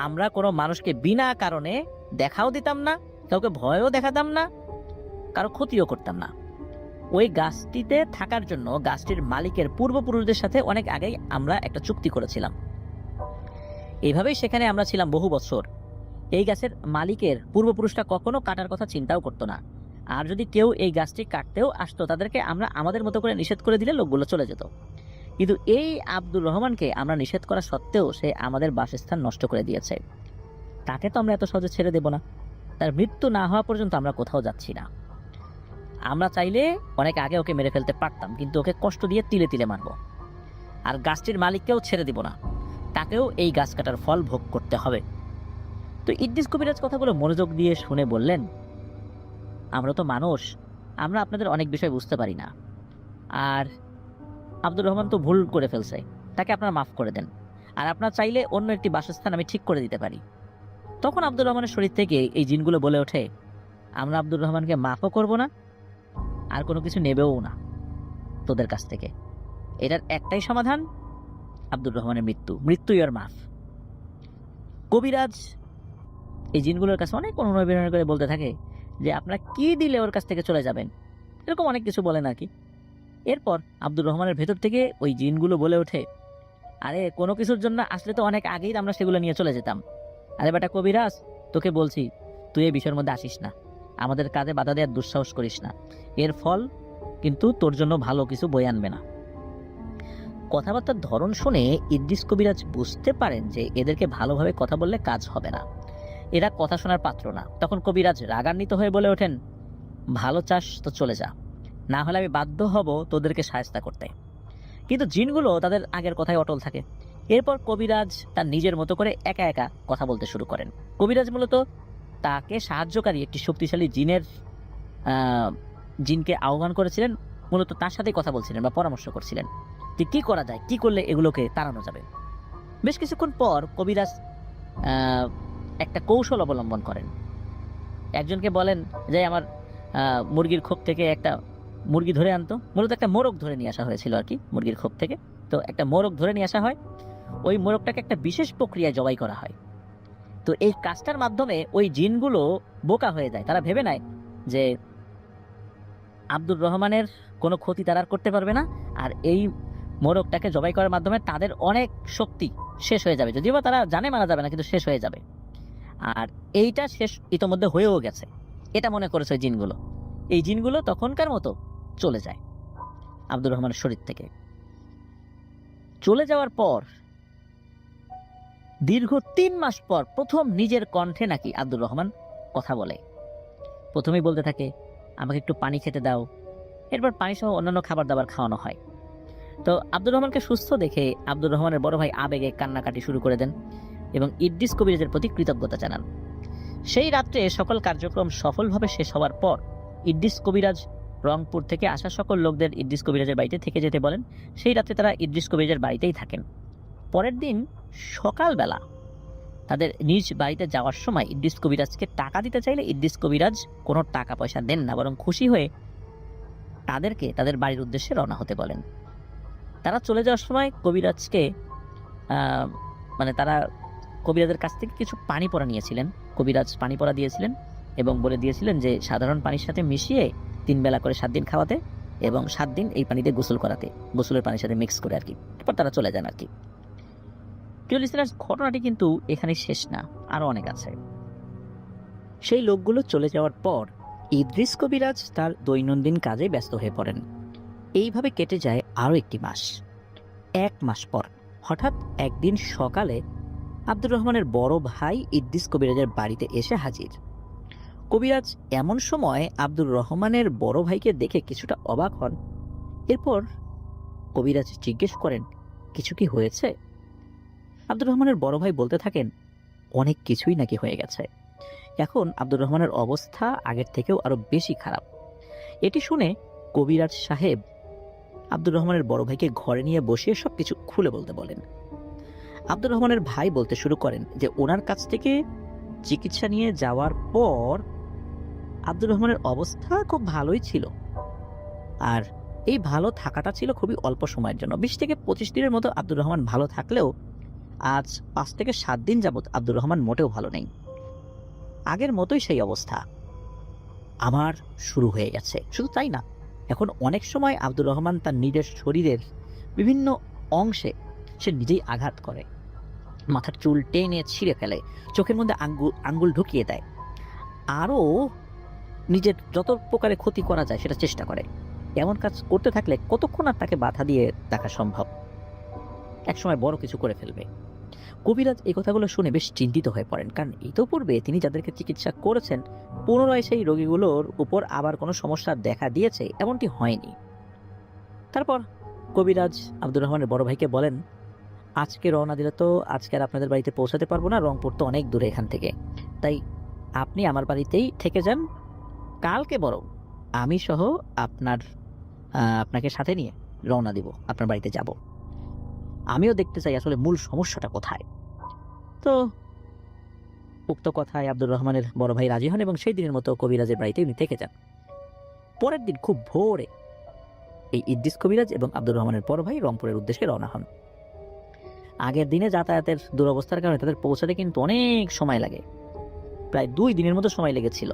আমরা কোনো মানুষকে বিনা কারণে দেখাও দিতাম না, কাউকে ভয়ও দেখাতাম না, কারো ক্ষতিও করতাম না। ওই গাছটিতে থাকার জন্য গাছটির মালিকের পূর্বপুরুষদের সাথে অনেক আগেই আমরা একটা চুক্তি করেছিলাম। এইভাবেই সেখানে আমরা ছিলাম বহু বছর। এই গাছের মালিকের পূর্বপুরুষরা কখনো কাটার কথা চিন্তাও করতো না, আর যদি কেউ এই গাছটি কাটতেও আসতো তাদেরকে আমরা আমাদের মতো করে নিষেধ করে দিলে লোকগুলো চলে যেত। কিন্তু এই আব্দুর রহমানকে আমরা নিষেধ করা সত্ত্বেও সে আমাদের বাসস্থান নষ্ট করে দিয়েছে। তাকে তো আমরা এত সহজে ছেড়ে দেব না। তার মৃত্যু না হওয়া পর্যন্ত আমরা কোথাও যাচ্ছি না। আমরা চাইলে অনেক আগে ওকে মেরে ফেলতে পারতাম, কিন্তু ওকে কষ্ট দিয়ে তিলে তিলে মারব। আর গাছটির মালিককেও ছেড়ে দিব না, তাকেও এই গাছ কাটার ফল ভোগ করতে হবে। তো ইদ্রিস কবিরাজ কথাগুলো মনোযোগ দিয়ে শুনে বললেন, আমরা তো মানুষ, আমরা আপনাদের অনেক বিষয় বুঝতে পারি না। আর আব্দুর রহমান তো ভুল করে ফেলছে, তাকে আপনারা মাফ করে দেন, আর আপনার চাইলে অন্য একটি বাসস্থান আমি ঠিক করে দিতে পারি। তখন আব্দুর রহমানের শরীর থেকে এই জিনগুলো বলে ওঠে, আমরা আব্দুর রহমানকে মাফও করব না, আর কোনো কিছু নেবেও না তোদের কাছ থেকে। এটার একটাই সমাধান, আব্দুর রহমানের মৃত্যুই আর মাফ। কবিরাজ এই জিনগুলোর কাছে অনেক অনুনয় বিনয় করে বলতে থাকে যে আপনারা কি দিলে ওর কাছ থেকে চলে যাবেন, এরকম অনেক কিছু বলেন আর কি। এরপর আব্দুর রহমানের ভেতর থেকে ওই জিনগুলো বলে ওঠে, আরে কোনো কিছুর জন্য আসলে তো অনেক আগেই আমরা সেগুলো নিয়ে চলে যেতাম। আরে বেটা কবিরাজ, তোকে বলছি তুই এই বিষয়ের মধ্যে আসিস না, আমাদের কাজে বাধা দেওয়ার দুঃসাহস করিস না, এর ফল কিন্তু তোর জন্য ভালো কিছু বয়ে আনবে না। কথাবার্তার ধরন শুনে ইদ্রিস কবিরাজ বুঝতে পারেন যে এদেরকে ভালোভাবে কথা বললে কাজ হবে না, এরা কথা শোনার পাত্র না। তখন কবিরাজ রাগান্বিত হয়ে বলে ওঠেন, ভালো চাস তো চলে যা, না হলে আমি বাধ্য হব তোদেরকে সাহায্য করতে। কিন্তু জিনগুলো তাদের আগের কথায় অটল থাকে। এরপর কবিরাজ তার নিজের মতো করে একা একা কথা বলতে শুরু করেন। কবিরাজ মূলত তাকে সাহায্যকারী একটি শক্তিশালী জিনকে আহ্বান করেছিলেন, মূলত তার সাথেই কথা বলছিলেন বা পরামর্শ করছিলেন যে কি করা যায়, কি করলে এগুলোকে তাড়ানো যাবে। বেশ কিছুক্ষণ পর কবিরাজ একটা কৌশল অবলম্বন করেন। একজনকে বলেন যে আমার মুরগির খোপ থেকে একটা মুরগি ধরে আনতো, মূলত একটা মোরগ ধরে নিয়ে আসা হয়েছিল আর কি মুরগির খোপ থেকে। তো একটা মোরগ ধরে নিয়ে আসা হয়, ওই মোরগটাকে একটা বিশেষ প্রক্রিয়ায় জবাই করা হয়। তো এই কাজটার মাধ্যমে ওই জিনগুলো বোকা হয়ে যায়, তারা ভেবে নেয় যে আব্দুর রহমানের কোনো ক্ষতি তারা আর করতে পারবে না, আর এই মোরগটাকে জবাই করার মাধ্যমে তাদের অনেক শক্তি শেষ হয়ে যাবে, যদিও বা তারা জানে মারা যাবে না, কিন্তু শেষ হয়ে যাবে। আর এইটা শেষ ইতোমধ্যে হয়েও গেছে, এটা মনে করেছে ওই জিনগুলো। এই জিনগুলো তখনকার মতো চলে যায় আব্দুর রহমানের শরীর থেকে। চলে যাওয়ার পর দীর্ঘ 3 মাস পর প্রথম নিজের কণ্ঠে নাকি আব্দুর রহমান কথা বলে। প্রথমেই বলতে থাকে, আমাকে একটু পানি খেতে দাও। এরপর পানি সহ অন্যান্য খাবার দাবার খাওয়ানো হয়। তো আব্দুর রহমানকে সুস্থ দেখে আব্দুর রহমানের বড় ভাই আবেগে কান্নাকাটি শুরু করে দেন এবং ইদ্রিস কবিরাজের প্রতি কৃতজ্ঞতা জানান। সেই রাত্রে সকল কার্যক্রম সফলভাবে শেষ হওয়ার পর ইদ্রিস কবিরাজ রংপুর থেকে আসা সকল লোকদের ইদ্রিস কবিরাজের বাড়িতে থেকে যেতে বলেন। সেই রাত্রে তারা ইদ্রিস কবিরাজের বাড়িতেই থাকেন। পরের দিন সকালবেলা তাদের নিজ বাড়িতে যাওয়ার সময় ইদ্রিস কবিরাজকে টাকা দিতে চাইলে ইদ্রিস কবিরাজ কোনো টাকা পয়সা দেন না, বরং খুশি হয়ে তাদেরকে তাদের বাড়ির উদ্দেশ্যে রওনা হতে বলেন। তারা চলে যাওয়ার সময় কবিরাজকে তারা কবিরাজের কাছ থেকে কিছু পানি পড়া নিয়েছিলেন। কবিরাজ পানি পড়া দিয়েছিলেন এবং বলে দিয়েছিলেন যে সাধারণ পানির সাথে মিশিয়ে 3 বেলা করে 7 দিন খাওয়াতে এবং 7 দিন এই পানিতে গোসল করাতে, গোসলের পানির সাথে মিক্স করে আর কি। এরপর তারা চলে যান আর কি। প্রিয় লিসেনার্স, ঘটনাটি কিন্তু এখানে শেষ না, আরো অনেক আছে। সেই লোকগুলো চলে যাওয়ার পর ইদ্রিস কবিরাজ তার দৈনন্দিন কাজে ব্যস্ত হয়ে পড়েন। এইভাবে কেটে যায় আরো একটি মাস। 1 মাস পর হঠাৎ একদিন সকালে আব্দুর রহমানের বড় ভাই ইদ্রিস কবিরাজের বাড়িতে এসে হাজির। কবিরাজ এমন সময় আব্দুর রহমানের বড় ভাইকে দেখে কিছুটা অবাক হন। এরপর কবিরাজ জিজ্ঞেস করেন, কিছু কি হয়েছে? আব্দুর রহমানের বড় ভাই বলতে থাকেন, অনেক কিছুই নাকি হয়ে গেছে। এখন আব্দুর রহমানের অবস্থা আগের থেকেও আরো বেশি খারাপ। এটি শুনে কবিরাজ সাহেব আব্দুর রহমানের বড় ভাইকে ঘরে নিয়ে বসিয়ে সবকিছু খুলে বলতে বলেন। আব্দুর রহমানের ভাই বলতে শুরু করেন যে ওনার কাছ থেকে চিকিৎসা নিয়ে যাওয়ার পর আব্দুর রহমানের অবস্থা খুব ভালোই ছিল, আর এই ভালো থাকাটা ছিল খুবই অল্প সময়ের জন্য। 20 থেকে 25 দিনের মতো আব্দুর রহমান ভালো থাকলেও আজ 5 থেকে 7 দিন যাবৎ আব্দুর রহমান মোটেও ভালো নেই। আগের মতোই সেই অবস্থা আবার শুরু হয়ে গেছে। শুধু তাই না, এখন অনেক সময় আব্দুর রহমান তার নিজের শরীরের বিভিন্ন অংশে সে নিজেই আঘাত করে, মাথার চুল টেনে ছিঁড়ে ফেলে, চোখের মধ্যে আঙ্গুল ঢুকিয়ে দেয়, আরও নিজের যত প্রকারে ক্ষতি করা যায় সেটা চেষ্টা করে। এমন কাজ করতে থাকলে কতক্ষণ আর তাকে বাধা দিয়ে দেখা সম্ভব? একসময় বড় কিছু করে ফেলবে। কবিরাজ এই কথাগুলো শুনে বেশ চিন্তিত হয়ে পড়েন, কারণ ইতোপূর্বে তিনি যাদেরকে চিকিৎসা করেছেন পুনরায় সেই রোগীগুলোর উপর আবার কোনো সমস্যা দেখা দিয়েছে এমনটি হয়নি। তারপর কবিরাজ আব্দুর রহমানের বড় ভাইকে বলেন, আজকে রওনা দিলে তো আজকে আর আপনাদের বাড়িতে পৌঁছাতে পারবো না, রংপুর তো অনেক দূরে এখান থেকে, তাই আপনি আমার বাড়িতেই থেকে যান। কালকে বরং আমি সহ আপনাকে সাথে নিয়ে রওনা দিব, আপনার বাড়িতে যাব। আমিও দেখতে চাই আসলে মূল সমস্যাটা কোথায়। তো উক্ত কথায় আব্দুর রহমানের বড় ভাই রাজি হন এবং সেই দিনের মতো কবিরাজের বাড়িতে উনি থেকে যান। পরের দিন খুব ভোরে এই ইদ্রিস কবিরাজ এবং আব্দুর রহমানের বড় ভাই রংপুরের উদ্দেশ্যে রওনা হন। আগের দিনে যাতায়াতের দুরবস্থার কারণে তাদের পৌঁছাতে কিন্তু অনেক সময় লাগে, প্রায় 2 দিনের মতো সময় লেগেছিল।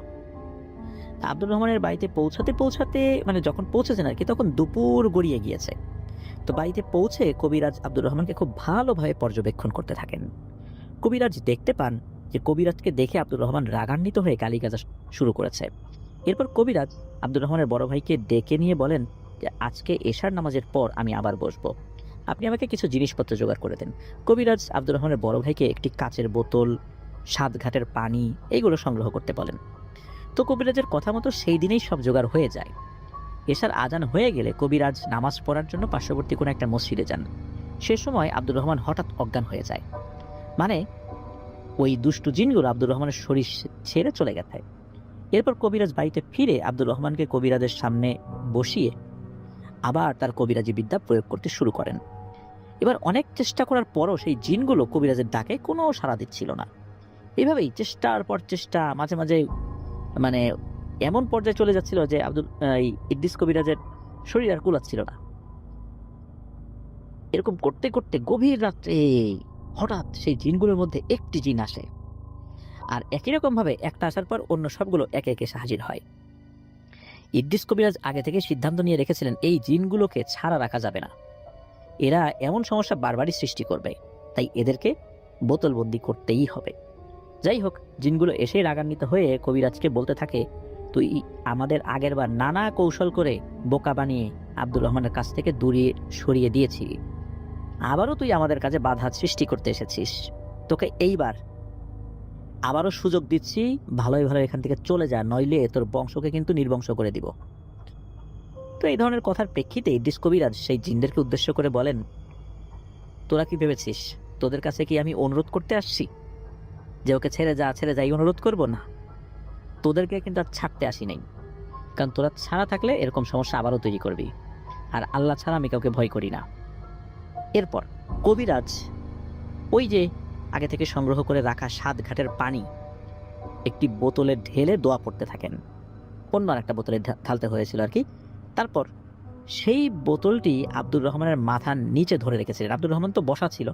আব্দুর রহমানের বাড়িতে পৌঁছাতে যখন পৌঁছেছেন আর কি, তখন দুপুর গড়িয়ে গিয়েছে। তো বাড়িতে পৌঁছে কবিরাজ আব্দুর রহমানকে খুব ভালোভাবে পর্যবেক্ষণ করতে থাকেন। কবিরাজ দেখতে পান যে কবিরাজকে দেখে আব্দুর রহমান রাগান্বিত হয়ে গালিগালাজ শুরু করেছে। এরপর কবিরাজ আব্দুর রহমানের বড় ভাইকে ডেকে নিয়ে বলেন যে আজকে এশার নামাজের পর আমি আবার বসবো, আপনি আমাকে কিছু জিনিসপত্র জোগাড় করে দেন। কবিরাজ আব্দুর রহমানের বড় ভাইকে একটি কাচের বোতল, 7 ঘাটের পানি এইগুলো সংগ্রহ করতে বলেন। তো কবিরাজের কথা মতো সেই দিনেই সব জোগাড় হয়ে যায়। এশার আজান হয়ে গেলে কবিরাজ নামাজ পড়ার জন্য পার্শ্ববর্তী কোনো একটা মসজিদে যান। সে সময় আব্দুর রহমান হঠাৎ অজ্ঞান হয়ে যায়, ওই দুষ্টু জিনগুলো আব্দুর রহমানের শরীর ছেড়ে চলে গেছে। এরপর কবিরাজ বাড়িতে ফিরে আব্দুর রহমানকে কবিরাজের সামনে বসিয়ে আবার তার কবিরাজি বিদ্যা প্রয়োগ করতে শুরু করেন। এবার অনেক চেষ্টা করার পরও সেই জিনগুলো কবিরাজের ডাকে কোনো সাড়া দিচ্ছিল না। এভাবেই চেষ্টার পর চেষ্টা, মাঝে মাঝে মানে এমন পর্যায়ে চলে যাচ্ছিল যে ইদ্রিস কবিরাজের শরীর আর কুলাচ্ছিল না। এরকম করতে করতে গভীর রাত্রে হঠাৎ সেই জিনগুলোর মধ্যে একটি জিন আসে, আর একই রকম ভাবে একটা আসার পর অন্য সবগুলো একে একে এসে হাজির হয়। ইদ্রিস কবিরাজ আগে থেকে সিদ্ধান্ত নিয়ে রেখেছিলেন এই জিনগুলোকে ছাড়া রাখা যাবে না, এরা এমন সমস্যা বারবারই সৃষ্টি করবে, তাই এদেরকে বোতলবন্দি করতেই হবে। যাই হোক, জিনগুলো এসে রাগান্বিত হয়ে কবিরাজকে বলতে থাকে, তুই আমাদের আগেরবার নানা কৌশল করে বোকা বানিয়ে আব্দুর রহমানের কাছ থেকে দূরে সরিয়ে দিয়েছি, আবারও তুই আমাদের কাছে বাধা সৃষ্টি করতে এসেছিস, তোকে এইবার আবারও সুযোগ দিচ্ছি, ভালোই ভালো এখান থেকে চলে যা, নইলে তোর বংশকে কিন্তু নির্বংশ করে দিব। তো এই ধরনের কথার প্রেক্ষিতে ইদ্রিস কবিরাজ সেই জিনদেরকে উদ্দেশ্য করে বলেন, তোরা কি ভেবেছিস তোদের কাছে কি আমি অনুরোধ করতে আসছি যে ওকে ছেড়ে যা ছেড়ে যাই অনুরোধ করব না? তোদেরকে কিন্তু আর ছাড়তে আসি নাই, কারণ তোরা ছাড়া থাকলে এরকম সমস্যা আবারও তৈরি করবি, আর আল্লাহ ছাড়া আমি কাউকে ভয় করি না। এরপর কবিরাজ ওই যে আগে থেকে সংগ্রহ করে রাখা 7 ঘাটের পানি একটি বোতলে ঢেলে দোয়া পড়তে থাকেন। অন্য আর একটা বোতলে ঢালতে হয়েছিল আর কি। তারপর সেই বোতলটি আব্দুর রহমানের মাথার নিচে ধরে রেখেছিলেন। আব্দুর রহমান তো বসা ছিল,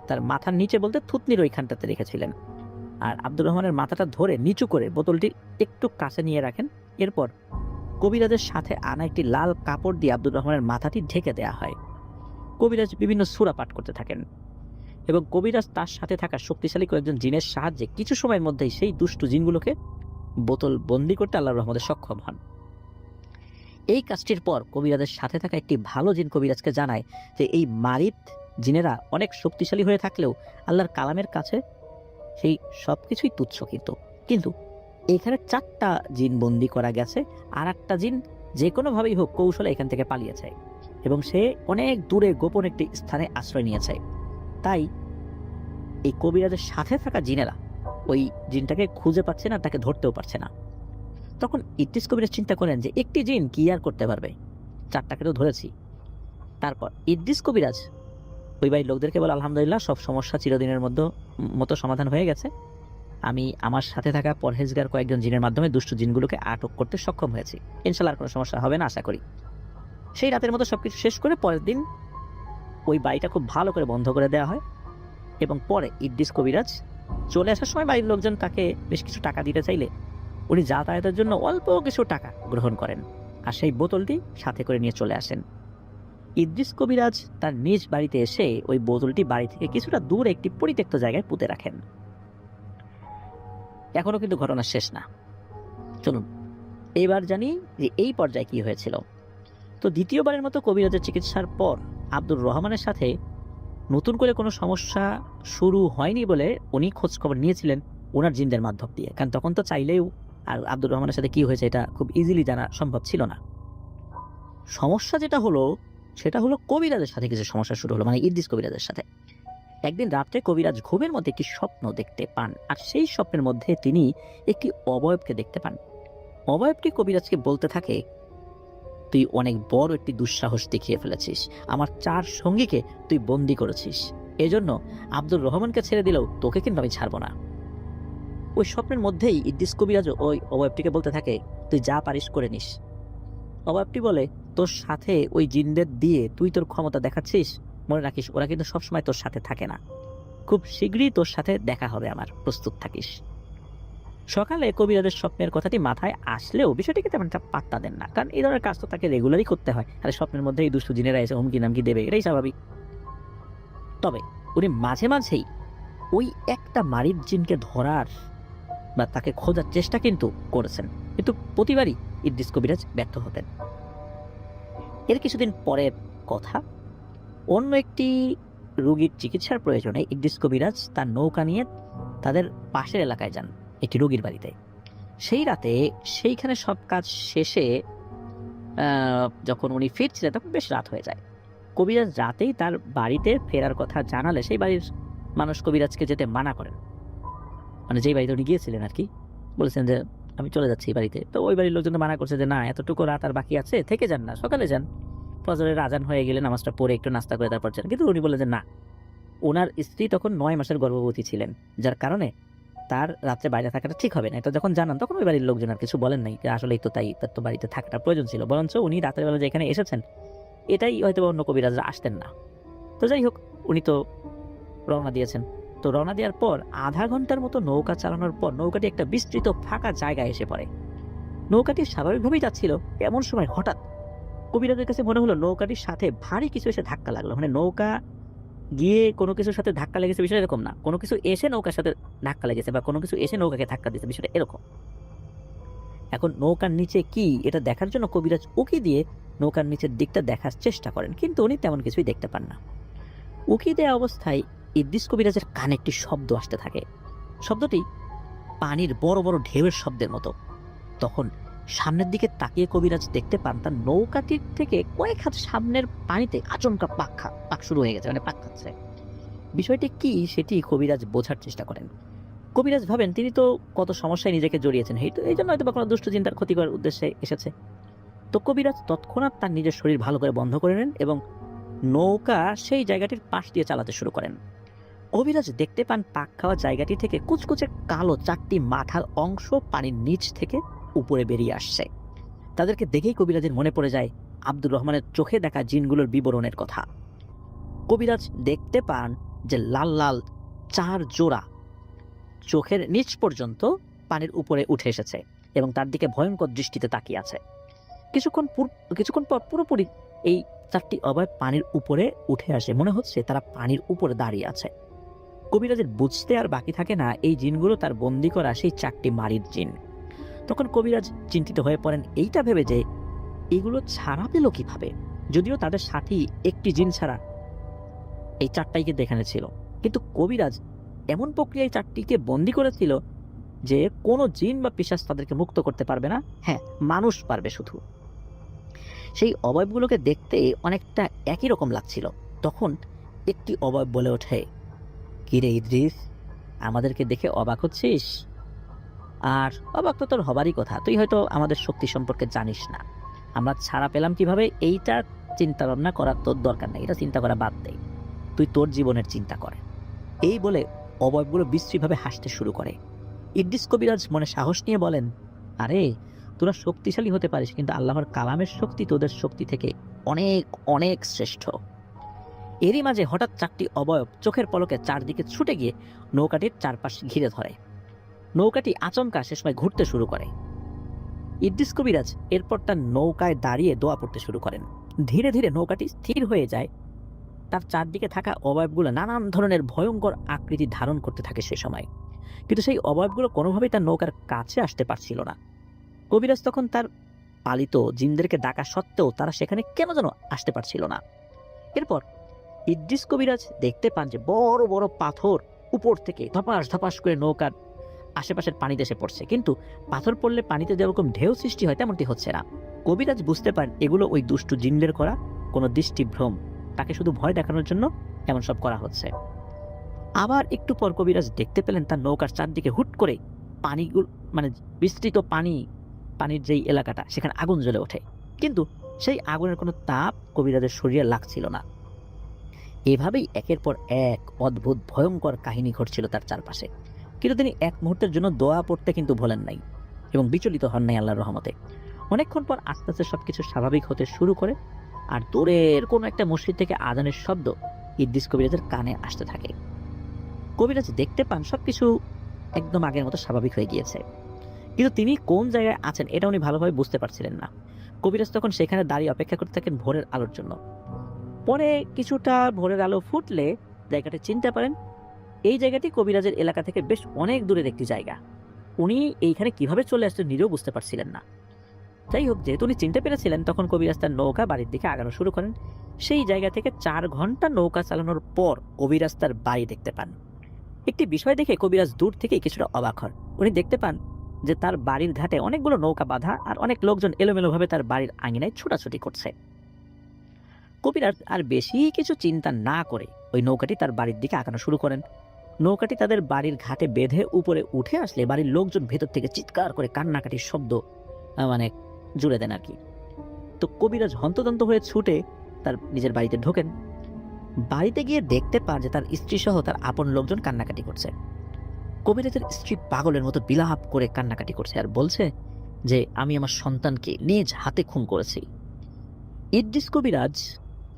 তার মাথার নিচে বলতে থুতনির ওইখানটাতে রেখেছিলেন, আর আব্দুর রহমানের মাথাটা ধরে নিচু করে বোতলটি একটু কাছে নিয়ে রাখেন। এরপর কবিরাজের সাথে আনা একটি লাল কাপড় দিয়ে আব্দুর রহমানের মাথাটি ঢেকে দেয়া হয়। কবিরাজ বিভিন্ন সূরা পাঠ করতে থাকেন এবং কবিরাজ তার সাথে থাকা শক্তিশালী কয়েকজন জিনের সাহায্যে কিছু সময়ের মধ্যেই সেই দুষ্টু জিনগুলোকে বোতল বন্দি করতে আল্লাহর রহমতে সক্ষম হন। এই কাজটির পর কবিরাজের সাথে থাকা একটি ভালো জিন কবিরাজকে জানায় যে এই মারিদ জিনেরা অনেক শক্তিশালী হয়ে থাকলেও আল্লাহর কালামের কাছে সেই সবকিছুই তুচ্ছ। কিন্তু এখানে 4টা জিন বন্দি করা গেছে, আর একটা জিন যে কোনোভাবেই হোক কৌশলে এখান থেকে পালিয়েছে এবং সে অনেক দূরে গোপন একটি স্থানে আশ্রয় নিয়েছে। তাই এই কবিরাজের সাথে থাকা জিনেরা ওই জিনটাকে খুঁজে পাচ্ছে না, তাকে ধরতেও পারছে না। তখন ইদ্রিস কবিরাজ চিন্তা করেন যে একটি জিন কি আর করতে পারবে, 4টাকে তো ধরেছি। তারপর ইদ্রিস কবিরাজ ওই বাড়ির লোকদেরকে বলে, আলহামদুলিল্লাহ, সব সমস্যা চিরদিনের মতো সমাধান হয়ে গেছে। আমি আমার সাথে থাকা পরহেজগার কয়েকজন জিনের মাধ্যমে দুষ্টু জিনগুলোকে আটক করতে সক্ষম হয়েছি, ইনশাল্লাহ আর কোনো সমস্যা হবে না আশা করি। সেই রাতের মতো সবকিছু শেষ করে পরের দিন ওই বাড়িটা খুব ভালো করে বন্ধ করে দেওয়া হয় এবং পরে ইদ্রিস কবিরাজ চলে আসার সময় বাড়ির লোকজন তাকে বেশ কিছু টাকা দিতে চাইলে উনি যাতায়াতের জন্য অল্প কিছু টাকা গ্রহণ করেন আর সেই বোতলটি সাথে করে নিয়ে চলে আসেন। ইদ্রিস কবিরাজ তার নিজ বাড়িতে এসে ওই বোতলটি বাড়ি থেকে কিছুটা দূরে একটি পরিত্যক্ত জায়গায় পুঁতে রাখেন। এখনো কিন্তু ঘটনা শেষ না, চলুন এবার জানি যে এই পর্যায়ে কি হয়েছিল। তো দ্বিতীয়বারের মতো কবিরাজের চিকিৎসার পর আব্দুর রহমানের সাথে নতুন করে কোনো সমস্যা শুরু হয়নি বলে উনি খোঁজ খবর নিয়েছিলেন ওনার জিনদের মাধ্যম দিয়ে, কারণ তখন তো চাইলেও আর আব্দুর রহমানের সাথে কি হয়েছে এটা খুব ইজিলি জানা সম্ভব ছিল না। সমস্যা যেটা হলো সেটা হলো কবিরাজের সাথে কিছু সমস্যা শুরু হলো, মানে ইদ্রিস কবিরাজের সাথে। একদিন রাত্রে কবিরাজ ঘুমের মধ্যে একটি স্বপ্ন দেখতে পান, আর সেই স্বপ্নের মধ্যে তিনি একটি অবয়বকে দেখতে পান। অবয়বটি কবিরাজকে বলতে থাকে, তুই অনেক বড় একটি দুঃসাহস দেখিয়ে ফেলেছিস, আমার 4 সঙ্গীকে তুই বন্দি করেছিস, এজন্য আব্দুর রহমানকে ছেড়ে দিলেও তোকে কিন্তু আমি ছাড়বো না। ওই স্বপ্নের মধ্যেই ইদ্রিস কবিরাজ ওই অবয়বটিকে বলতে থাকে, তুই যা পারিস করে নিস। অবয়বটি বলে, তোর সাথে ওই জিনদের দিয়ে তুই তোর ক্ষমতা দেখাচ্ছিস, মনে রাখিস ওরা কিন্তু সবসময় তোর সাথে থাকে না, খুব শীঘ্রই তোর সাথে দেখা হবে আমার, প্রস্তুত থাকিস। সকালে কবিরাজের স্বপ্নের কথাটি মাথায় আসলেও বিষয়টিকে তেমন একটা পাত্তা দেন না, কারণ এই ধরনের কাজ তো তাকে রেগুলারই করতে হয়, আর স্বপ্নের মধ্যে এই দুষ্টু জিনেরা এসে হুমকি নামকি দেবে, এটাই স্বাভাবিক। তবে উনি মাঝে মাঝেই ওই একটা মারিদ জিনকে ধরার বা তাকে খোঁজার চেষ্টা কিন্তু করেছেন, কিন্তু প্রতিবারই ইদ্রিস কবিরাজ ব্যর্থ হতেন। এর কিছুদিন পরের কথা, অন্য একটি রোগীর চিকিৎসার প্রয়োজনে ইদ্রিস কবিরাজ তার নৌকা নিয়ে তাদের পাশের এলাকায় যান, একটি রোগীর বাড়িতে। সেই রাতে সেইখানে সব কাজ শেষে যখন উনি ফিরছিলেন তখন বেশ রাত হয়ে যায়। কবিরাজ রাতেই তার বাড়িতে ফেরার কথা জানালে সেই বাড়ির মানুষ কবিরাজকে যেতে মানা করেন, মানে যেই বাড়িতে উনি গিয়েছিলেন আর কি, বলেছেন যে আমি চলে যাচ্ছি এই বাড়িতে। তো ওই বাড়ির লোকজন মানা করছে যে না, এতটুকু রাত আর বাকি আছে, থেকে যান না, সকালে যান। ফজরের আজান হয়ে গেলে নামাজটা পড়ে একটু নাস্তা করে তারপর যান, কিন্তু উনি বললেন যে না, ওনার স্ত্রী তখন 9 মাসের গর্ভবতী ছিলেন, যার কারণে তার রাত্রে বাইরে থাকাটা ঠিক হবে না। এটা যখন জানান তখন ওই বাড়ির লোকজন আর কিছু বলেন নাই, যে আসলেই তো তাই, তার তো বাড়িতে থাকাটা প্রয়োজন ছিল, বরঞ্চ উনি রাতের বেলা যে এখানে এসেছেন এটাই হয়তো অন্য কবিরাজরা আসতেন না। তো যাই হোক, উনি তো রওনা দিয়েছেন। তো রওনা দেওয়ার পর আধা ঘন্টার মতো নৌকা চালানোর পর নৌকাটি একটা বিস্তৃত ফাঁকা জায়গায় এসে পড়ে। নৌকাটি স্বাভাবিকভাবেই যাচ্ছিল, এমন সময় হঠাৎ কবিরাজের কাছে মনে হলো নৌকাটির সাথে ভারী কিছু এসে ধাক্কা লাগলো। মানে নৌকা গিয়ে কোনো কিছুর সাথে ধাক্কা লেগেছে বিষয় এরকম না, কোনো কিছু এসে নৌকার সাথে ধাক্কা লেগেছে বা কোনো কিছু এসে নৌকাকে ধাক্কা দিয়েছে, বিষয়টা এরকম। এখন নৌকার নিচে কি এটা দেখার জন্য কবিরাজ উকি দিয়ে নৌকার নিচের দিকটা দেখার চেষ্টা করেন, কিন্তু উনি তেমন কিছুই দেখতে পান না। উকি দেয়া অবস্থায় ইদ্রিস কবিরাজের কানে একটি শব্দ আসতে থাকে। শব্দটি পানির বড় বড় ঢেউয়ের শব্দের মতো। তখন সামনের দিকে তাকিয়ে কবিরাজ দেখতে পান তার নৌকাটির থেকে কয়েক হাত সামনের পানিতে আচমকা পাক শুরু হয়ে গেছে, মানে পাক খাচ্ছে। বিষয়টি কি সেটি কবিরাজ বোঝার চেষ্টা করেন। কবিরাজ ভাবেন তিনি তো কত সমস্যায় নিজেকে জড়িয়েছেন, এই জন্য হয়তো বা কোনো দুষ্ট চিন্তার ক্ষতি করার উদ্দেশ্যে এসেছে। তো কবিরাজ তৎক্ষণাৎ তার নিজের শরীর ভালো করে বন্ধ করে নেন এবং নৌকা সেই জায়গাটির পাশ দিয়ে চালাতে শুরু করেন। কবিরাজ দেখতে পান পাক খাওয়া জায়গাটি থেকে কুচকুচে কালো 4টি মাথার অংশ পানির নিচ থেকে উপরে বেরিয়ে আসছে। তাদেরকে দেখেই কবিরাজের মনে পড়ে যায় আব্দুর রহমানের চোখে দেখা জিনগুলোর বিবরণের কথা। কবিরাজ দেখতে পান যে লাল লাল 4 জোড়া চোখের নিচ পর্যন্ত পানির উপরে উঠে এসেছে এবং তার দিকে ভয়ঙ্কর দৃষ্টিতে তাকিয়ে আছে। কিছুক্ষণ পর পুরোপুরি এই 4টি অবয়ব পানির উপরে উঠে আসে, মনে হচ্ছে তারা পানির উপরে দাঁড়িয়ে আছে। কবিরাজের বুঝতে আর বাকি থাকে না এই জিনগুলো তার বন্দি করা সেই 4টি মারির জিন। তখন কবিরাজ চিন্তিত হয়ে পড়েন এইটা ভেবে যে এগুলো ছাড়া পেল কিভাবে, যদিও তাদের সাথী একটি জিন ছাড়া এই 4টাইকে দেখানো ছিল, কিন্তু কবিরাজ এমন প্রক্রিয়ায় 4টিকে বন্দি করেছিল যে কোনো জিন বা পিশাচ তাদেরকে মুক্ত করতে পারবে না, হ্যাঁ মানুষ পারবে শুধু। সেই অবয়বগুলোকে দেখতে অনেকটা একই রকম লাগছিল। তখন একটি অবয়ব বলে ওঠে, কিরে ইদ্রিস, আমাদেরকে দেখে অবাক হচ্ছিস? আর অবাক তো তোর হবারই কথা, তুই হয়তো আমাদের শক্তি সম্পর্কে জানিস না। আমরা ছাড়া পেলাম কিভাবে এইটা চিন্তা ভাবনা করার তোর দরকার নেই, এটা চিন্তা করা বাদ দে, তুই তোর জীবনের চিন্তা করে। এই বলে অবয়বগুলো বিশ্রীভাবে হাসতে শুরু করে। ইদ্রিস কবিরাজ মনে সাহস নিয়ে বলেন, আরে তোরা শক্তিশালী হতে পারিস, কিন্তু আল্লাহর কালামের শক্তি তোদের শক্তি থেকে অনেক অনেক শ্রেষ্ঠ। এরই মাঝে হঠাৎ 4টি অবয়ব চোখের পলকে চারদিকে ছুটে গিয়ে নৌকাটির চারপাশ ঘিরে ধরে। নৌকাটি আচমকা সে সময় ঘুরতে শুরু করে। ইদ্রিস কবিরাজ এরপর তার নৌকায় দাঁড়িয়ে দোয়া পড়তে শুরু করেন। ধীরে ধীরে নৌকাটি স্থির হয়ে যায়। তার চারদিকে থাকা অবয়বগুলো নানান ধরনের ভয়ঙ্কর আকৃতি ধারণ করতে থাকে সে সময়, কিন্তু সেই অবয়বগুলো কোনোভাবেই তার নৌকার কাছে আসতে পারছিল না। কবিরাজ তখন তার পালিত জিনদেরকে ডাকা সত্ত্বেও তারা সেখানে কেন যেন আসতে পারছিল না। এরপর ইদ্রিস কবিরাজ দেখতে পান যে বড় বড় পাথর উপর থেকে ধপাস ধপাস করে নৌকার আশেপাশের পানিতে এসে পড়ছে, কিন্তু পাথর পড়লে পানিতে যেরকম ঢেউ সৃষ্টি হয় তেমনটি হচ্ছে না। কবিরাজ বুঝতে পারেন এগুলো ওই দুষ্টু জিনদের করা কোনো দৃষ্টিভ্রম, তাকে শুধু ভয় দেখানোর জন্য এমন সব করা হচ্ছে। আবার একটু পর কবিরাজ দেখতে পেলেন তার নৌকার চারদিকে হুট করে পানিগুলো, মানে বিস্তৃত পানির যেই এলাকাটা সেখানে আগুন জ্বলে ওঠে, কিন্তু সেই আগুনের কোনো তাপ কবিরাজের শরীরে লাগছিল না। এভাবেই একের পর এক অদ্ভুত ভয়ঙ্কর কাহিনী ঘটছিল তার চারপাশে, কিন্তু তিনি এক মুহূর্তের জন্য দোয়া পড়তে কিন্তু ভোলেন নাই এবং বিচলিত হন নাই আল্লাহর রহমতে। অনেকক্ষণ পর আস্তে আস্তে সবকিছু স্বাভাবিক হতে শুরু করে, আর দূরের কোনো একটা মসজিদ থেকে আজানের শব্দ ইদ্রিস কবিরাজের কানে আসতে থাকে। কবিরাজ দেখতে পান সবকিছু একদম আগের মতো স্বাভাবিক হয়ে গিয়েছে, কিন্তু তিনি কোন জায়গায় আছেন এটা উনি ভালোভাবে বুঝতে পারছিলেন না। কবিরাজ তখন সেখানে দাঁড়িয়ে অপেক্ষা করতে থাকেন ভোরের আলোর জন্য। পরে কিছুটা ভোরের আলো ফুটলে জায়গাটা চিনতে পারেন এই জায়গাটি কবিরাজের এলাকা থেকে বেশ অনেক দূরের একটি জায়গা। উনি এইখানে কিভাবে চলে আসছেন নিজেও বুঝতে পারছিলেন না। যাই হোক, যেহেতু উনি চিনতে পেরেছিলেন তখন কবিরাজ তার নৌকা বাড়ির দিকে আগানো শুরু করেন। সেই জায়গা থেকে 4 ঘন্টা নৌকা চালানোর পর কবিরাজ তার বাড়ি দেখতে পান। একটি বিষয় দেখে কবিরাজ দূর থেকেই কিছুটা অবাক হন। উনি দেখতে পান যে তার বাড়ির ঘাটে অনেকগুলো নৌকা বাঁধা আর অনেক লোকজন এলোমেলোভাবে তার বাড়ির আঙিনায় ছোটাছুটি করছে। কবিরাজ আর বেশি কিছু চিন্তা না করে ওই নৌকাটি তার বাড়ির দিকে আগানো শুরু করেন। নৌকাটি তাদের বাড়ির ঘাটে বেঁধে উপরে উঠে আসলে বাড়ির লোকজন ভেতর থেকে চিৎকার করে কান্নাকাটির শব্দ মানে জুড়ে দেন আর কি। তো কবিরাজ হন্তদন্ত হয়ে ছুটে তার নিজের বাড়িতে ঢোকেন। বাড়িতে গিয়ে দেখতে পান যে তার স্ত্রী সহ তার আপন লোকজন কান্নাকাটি করছে। কবিরাজের স্ত্রী পাগলের মতো বিলাপ করে কান্নাকাটি করছে আর বলছে যে আমি আমার সন্তানকে নিজ হাতে খুন করেছি। ইদ্রিস কবিরাজ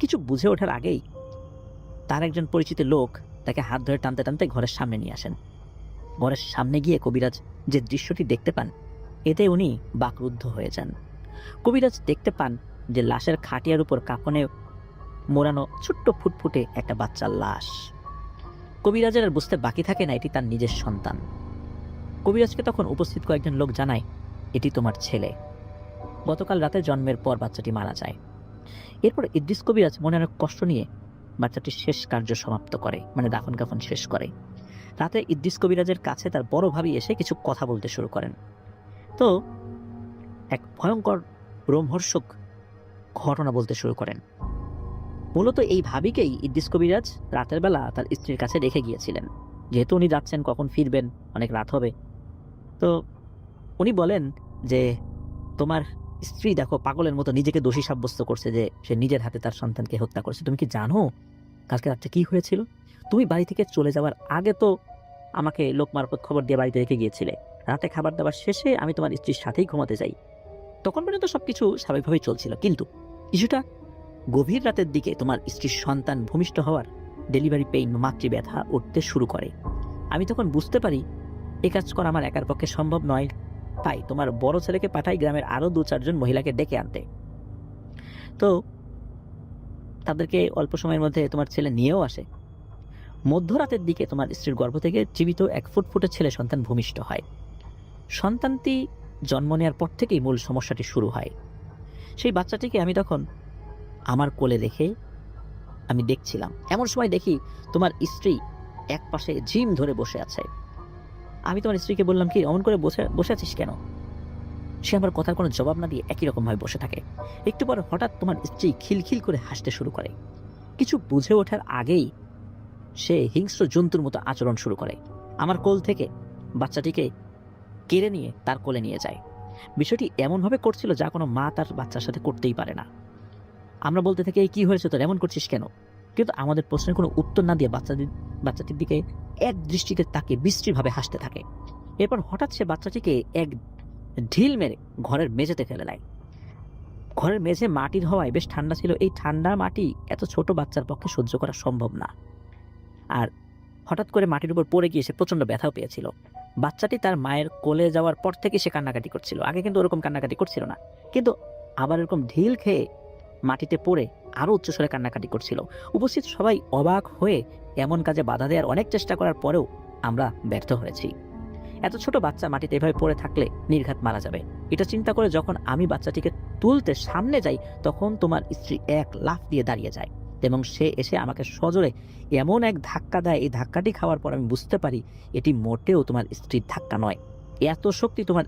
কিছু বুঝে ওঠার আগেই তার একজন পরিচিত লোক তাকে হাত ধরে টানতে টানতে ঘরের সামনে নিয়ে আসেন। ঘরের সামনে গিয়ে কবিরাজ যে দৃশ্যটি দেখতে পান এতে উনি বাকরুদ্ধ হয়ে যান। কবিরাজ দেখতে পান যে লাশের খাটিয়ার উপর কাফনে মোড়ানো ছোট্ট ফুটফুটে একটা বাচ্চার লাশ। কবিরাজের আর বুঝতে বাকি থাকে না এটি তার নিজের সন্তান। কবিরাজকে তখন উপস্থিত কয়েকজন লোক জানায়, এটি তোমার ছেলে, গতকাল রাতে জন্মের পর বাচ্চাটি মারা যায়। এরপর ইদ্রিস কবিরাজ মনে অনেক কষ্ট নিয়ে বাচ্চাটির শেষ কার্য সমাপ্ত করে, মানে দাফন কাফন শেষ করে। রাতে ইদ্রিস কবিরাজের কাছে তার বড় ভাবি এসে কিছু কথা বলতে শুরু করেন। তো এক ভয়ঙ্কর রোমহর্ষক ঘটনা বলতে শুরু করেন। মূলত এই ভাবিকেই ইদ্রিস কবিরাজ রাতের বেলা তার স্ত্রীর কাছে রেখে গিয়েছিলেন, যেহেতু উনি যাচ্ছেন, কখন ফিরবেন, অনেক রাত হবে। তো উনি বলেন যে তোমার স্ত্রী দেখো পাগলের মতো নিজেকে দোষী সাব্যস্ত করছে যে সে নিজের হাতে তার সন্তানকে হত্যা করছে। তুমি কি জানো কালকে রাত্রে কি হয়েছিল? তুমি বাড়ি থেকে চলে যাওয়ার আগে তো আমাকে লোক মারফত খবর দিয়ে বাড়িতে রেখে গিয়েছিলে। রাতে খাবার দাবার শেষে আমি তোমার স্ত্রীর সাথেই ঘুমাতে যাই। তখন পর্যন্ত সবকিছু স্বাভাবিকভাবেই চলছিল, কিন্তু কিছুটা গভীর রাতের দিকে তোমার স্ত্রীর সন্তান ভূমিষ্ঠ হওয়ার ডেলিভারি পেইন, মাতৃব্যথা উঠতে শুরু করে। আমি তখন বুঝতে পারি এ কাজ করা আমার একার পক্ষে সম্ভব নয়, তাই তোমার বড় ছেলেকে পাঠাই গ্রামের আরো 2-4 জন মহিলাকে ডেকে আনতে। তো তাদেরকে অল্প সময়ের মধ্যে তোমার ছেলে নিয়েও আসে। মধ্যরাতের দিকে তোমার স্ত্রীর গর্ভ থেকে জীবিত এক ফুটফুটে ছেলে সন্তান ভূমিষ্ঠ হয়। সন্তানটি জন্ম নেওয়ার পর থেকেই মূল সমস্যাটি শুরু হয়। সেই বাচ্চাটিকে আমি তখন আমার কোলে রেখে আমি দেখছিলাম। এমন সময় দেখি তোমার স্ত্রী এক পাশে ঝিম ধরে বসে আছে। আমি তোমার স্ত্রীকে বললাম, কি অমন করে বসে আছিস কেন? সে আমার কথার কোনো জবাব না দিয়ে একই রকম ভাবে বসে থাকে। একটু পর হঠাৎ তোমার স্ত্রী খিলখিল করে হাসতে শুরু করে। কিছু বুঝে ওঠার আগেই সে হিংস্র জন্তুর মতো আচরণ শুরু করে। আমার কোল থেকে বাচ্চাটিকে কেড়ে নিয়ে তার কোলে নিয়ে যায়। বিষয়টি এমনভাবে করছিল যা কোনো মা তার বাচ্চার সাথে করতেই পারে না। আমরা বলতে থাকি, এই কি হয়েছে তোর, এমন করছিস কেন? কিন্তু আমাদের প্রশ্নের কোনো উত্তর না দিয়ে বাচ্চাটির দিকে এক দৃষ্টিতে তাকে বিশ্রীভাবে হাসতে থাকে। এরপর হঠাৎ সে বাচ্চাটিকে এক ঢিল মেরে ঘরের মেঝেতে ফেলে দেয়। ঘরের মেঝে মাটির হওয়ায় বেশ ঠান্ডা ছিল। এই ঠান্ডা মাটি এত ছোট বাচ্চার পক্ষে সহ্য করা সম্ভব না। আর হঠাৎ করে মাটির উপর পড়ে গিয়ে সে প্রচন্ড ব্যথাও পেয়েছিল। বাচ্চাটি তার মায়ের কোলে যাওয়ার পর থেকে সে কান্নাকাটি করছিল। আগে কিন্তু ওরকম কান্নাকাটি করছিল না, কিন্তু আবার এরকম ঢিল খেয়ে মাটিতে পড়ে আরো উচ্চস্বরে কান্নাকাটি করছিল। উপস্থিত সবাই অবাক হয়ে এমন কাজে বাধা দেওয়ার অনেক চেষ্টা করার পরেও আমরা ব্যর্থ হয়েছি। এত ছোট বাচ্চা মাটিতে এভাবে পড়ে থাকলে নির্ঘাত মারা যাবে। এটা চিন্তা করে যখন আমি বাচ্চাটিকে তুলতে সামনে যাই, তখন তোমার স্ত্রী এক লাফ দিয়ে দাঁড়িয়ে যায় এবং সে এসে আমাকে সজোরে এমন এক ধাক্কা দেয়। এই ধাক্কাটি খাওয়ার পর আমি বুঝতে পারি এটি মোটেও তোমার স্ত্রীর ধাক্কা নয়। এত শক্তি তোমার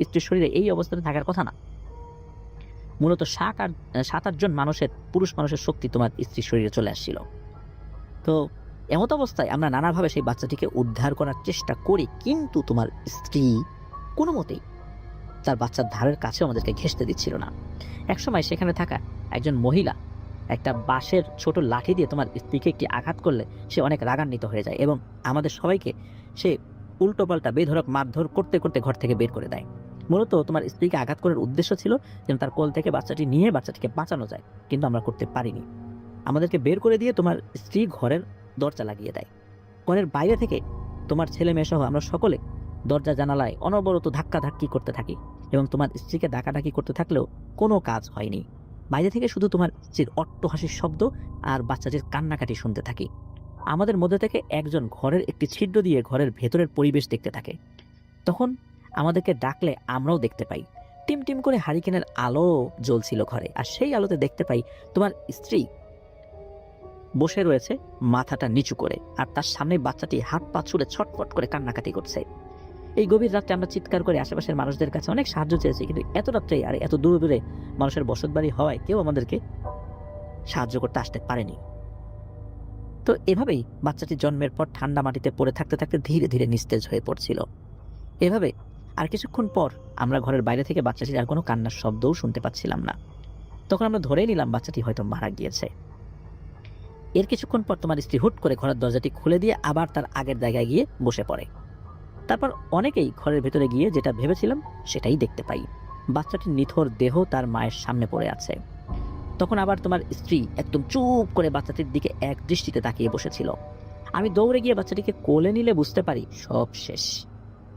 স্ত্রীর শরীরে এই অবস্থানে থাকার কথা না। মূলত 7-8 জন পুরুষ মানুষের শক্তি তোমার স্ত্রীর শরীরে চলে আসছিল। তো এমত অবস্থায় আমরা নানাভাবে সেই বাচ্চাটিকে উদ্ধার করার চেষ্টা করি, কিন্তু তোমার স্ত্রী কোনো মতেই তার বাচ্চার ধারের কাছেও আমাদেরকে ঘেঁষতে দিচ্ছিল না। একসময় সেখানে থাকা একজন মহিলা একটা বাঁশের ছোট লাঠি দিয়ে তোমার স্ত্রীকে একটি আঘাত করলে সে অনেক রাগান্বিত হয়ে যায় এবং আমাদের সবাইকে সে উল্টোপাল্টা বেধড়ক মারধর করতে করতে ঘর থেকে বের করে দেয়। মূলত তোমার স্ত্রীকে আঘাত করার উদ্দেশ্য ছিল যেন তার কোল থেকে বাচ্চাটি নিয়ে বাচ্চাটিকে বাঁচানো যায়, কিন্তু আমরা করতে পারিনি। আমাদেরকে বের করে দিয়ে তোমার স্ত্রী ঘরের দরজা লাগিয়ে দেয়। ঘরের বাইরে থেকে তোমার ছেলে মেয়ে সহ আমরা সকলে দরজা জানালায় অনবরত ধাক্কাধাক্কি করতে থাকি এবং তোমার স্ত্রীকে ডাকাডাকি করতে থাকলেও কোনো কাজ হয়নি। বাইরে থেকে শুধু তোমার স্ত্রীর অট্টহাসির শব্দ আর বাচ্চাটির কান্নাকাটি শুনতে থাকি। আমাদের মধ্যে থেকে একজন ঘরের একটি ছিদ্র দিয়ে ঘরের ভেতরের পরিবেশ দেখতে থাকে। তখন আমাদেরকে ডাকলে আমরাও দেখতে পাই টিম টিম করে হারিকেনের আলো জ্বলছিল ঘরে, আর সেই আলোতে দেখতে পাই তোমার স্ত্রী বসে রয়েছে মাথাটা নিচু করে, আর তার সামনে বাচ্চাটি হাত পা ছুড়ে ছটফট করে কান্নাকাটি করছে। এই গভীর রাত্রে আমরা চিৎকার করে আশেপাশের মানুষদের কাছে অনেক সাহায্য চেয়েছি, কিন্তু এত রাত্রে আর এত দূরে দূরে মানুষের বসতবাড়ি হওয়ায় কেউ আমাদেরকে সাহায্য করতে আসতে পারেনি। তো এভাবেই বাচ্চাটি জন্মের পর ঠান্ডা মাটিতে পড়ে থাকতে থাকতে ধীরে ধীরে নিস্তেজ হয়ে পড়ছিল। এভাবে আর কিছুক্ষণ পর আমরা ঘরের বাইরে থেকে বাচ্চাটির আর কোনো কান্নার শব্দও শুনতে পাচ্ছিলাম না। তখন আমরা ধরেই নিলাম বাচ্চাটি হয়তো মারা গিয়েছে। এর কিছুক্ষণ পর তোমার স্ত্রী হুট করে ঘরের দরজাটি খুলে দিয়ে আবার তার আগের জায়গায় গিয়ে বসে পড়ে। তারপর অনেকেই ঘরের ভেতরে গিয়ে যেটা ভেবেছিলাম সেটাই দেখতে পাই, বাচ্চাটির নিথর দেহ তার মায়ের সামনে পড়ে আছে। তখন আবার তোমার স্ত্রী একদম চুপ করে বাচ্চাটির দিকে এক দৃষ্টিতে তাকিয়ে বসেছিল। আমি দৌড়ে গিয়ে বাচ্চাটিকে কোলে নিলে বুঝতে পারি সব শেষ।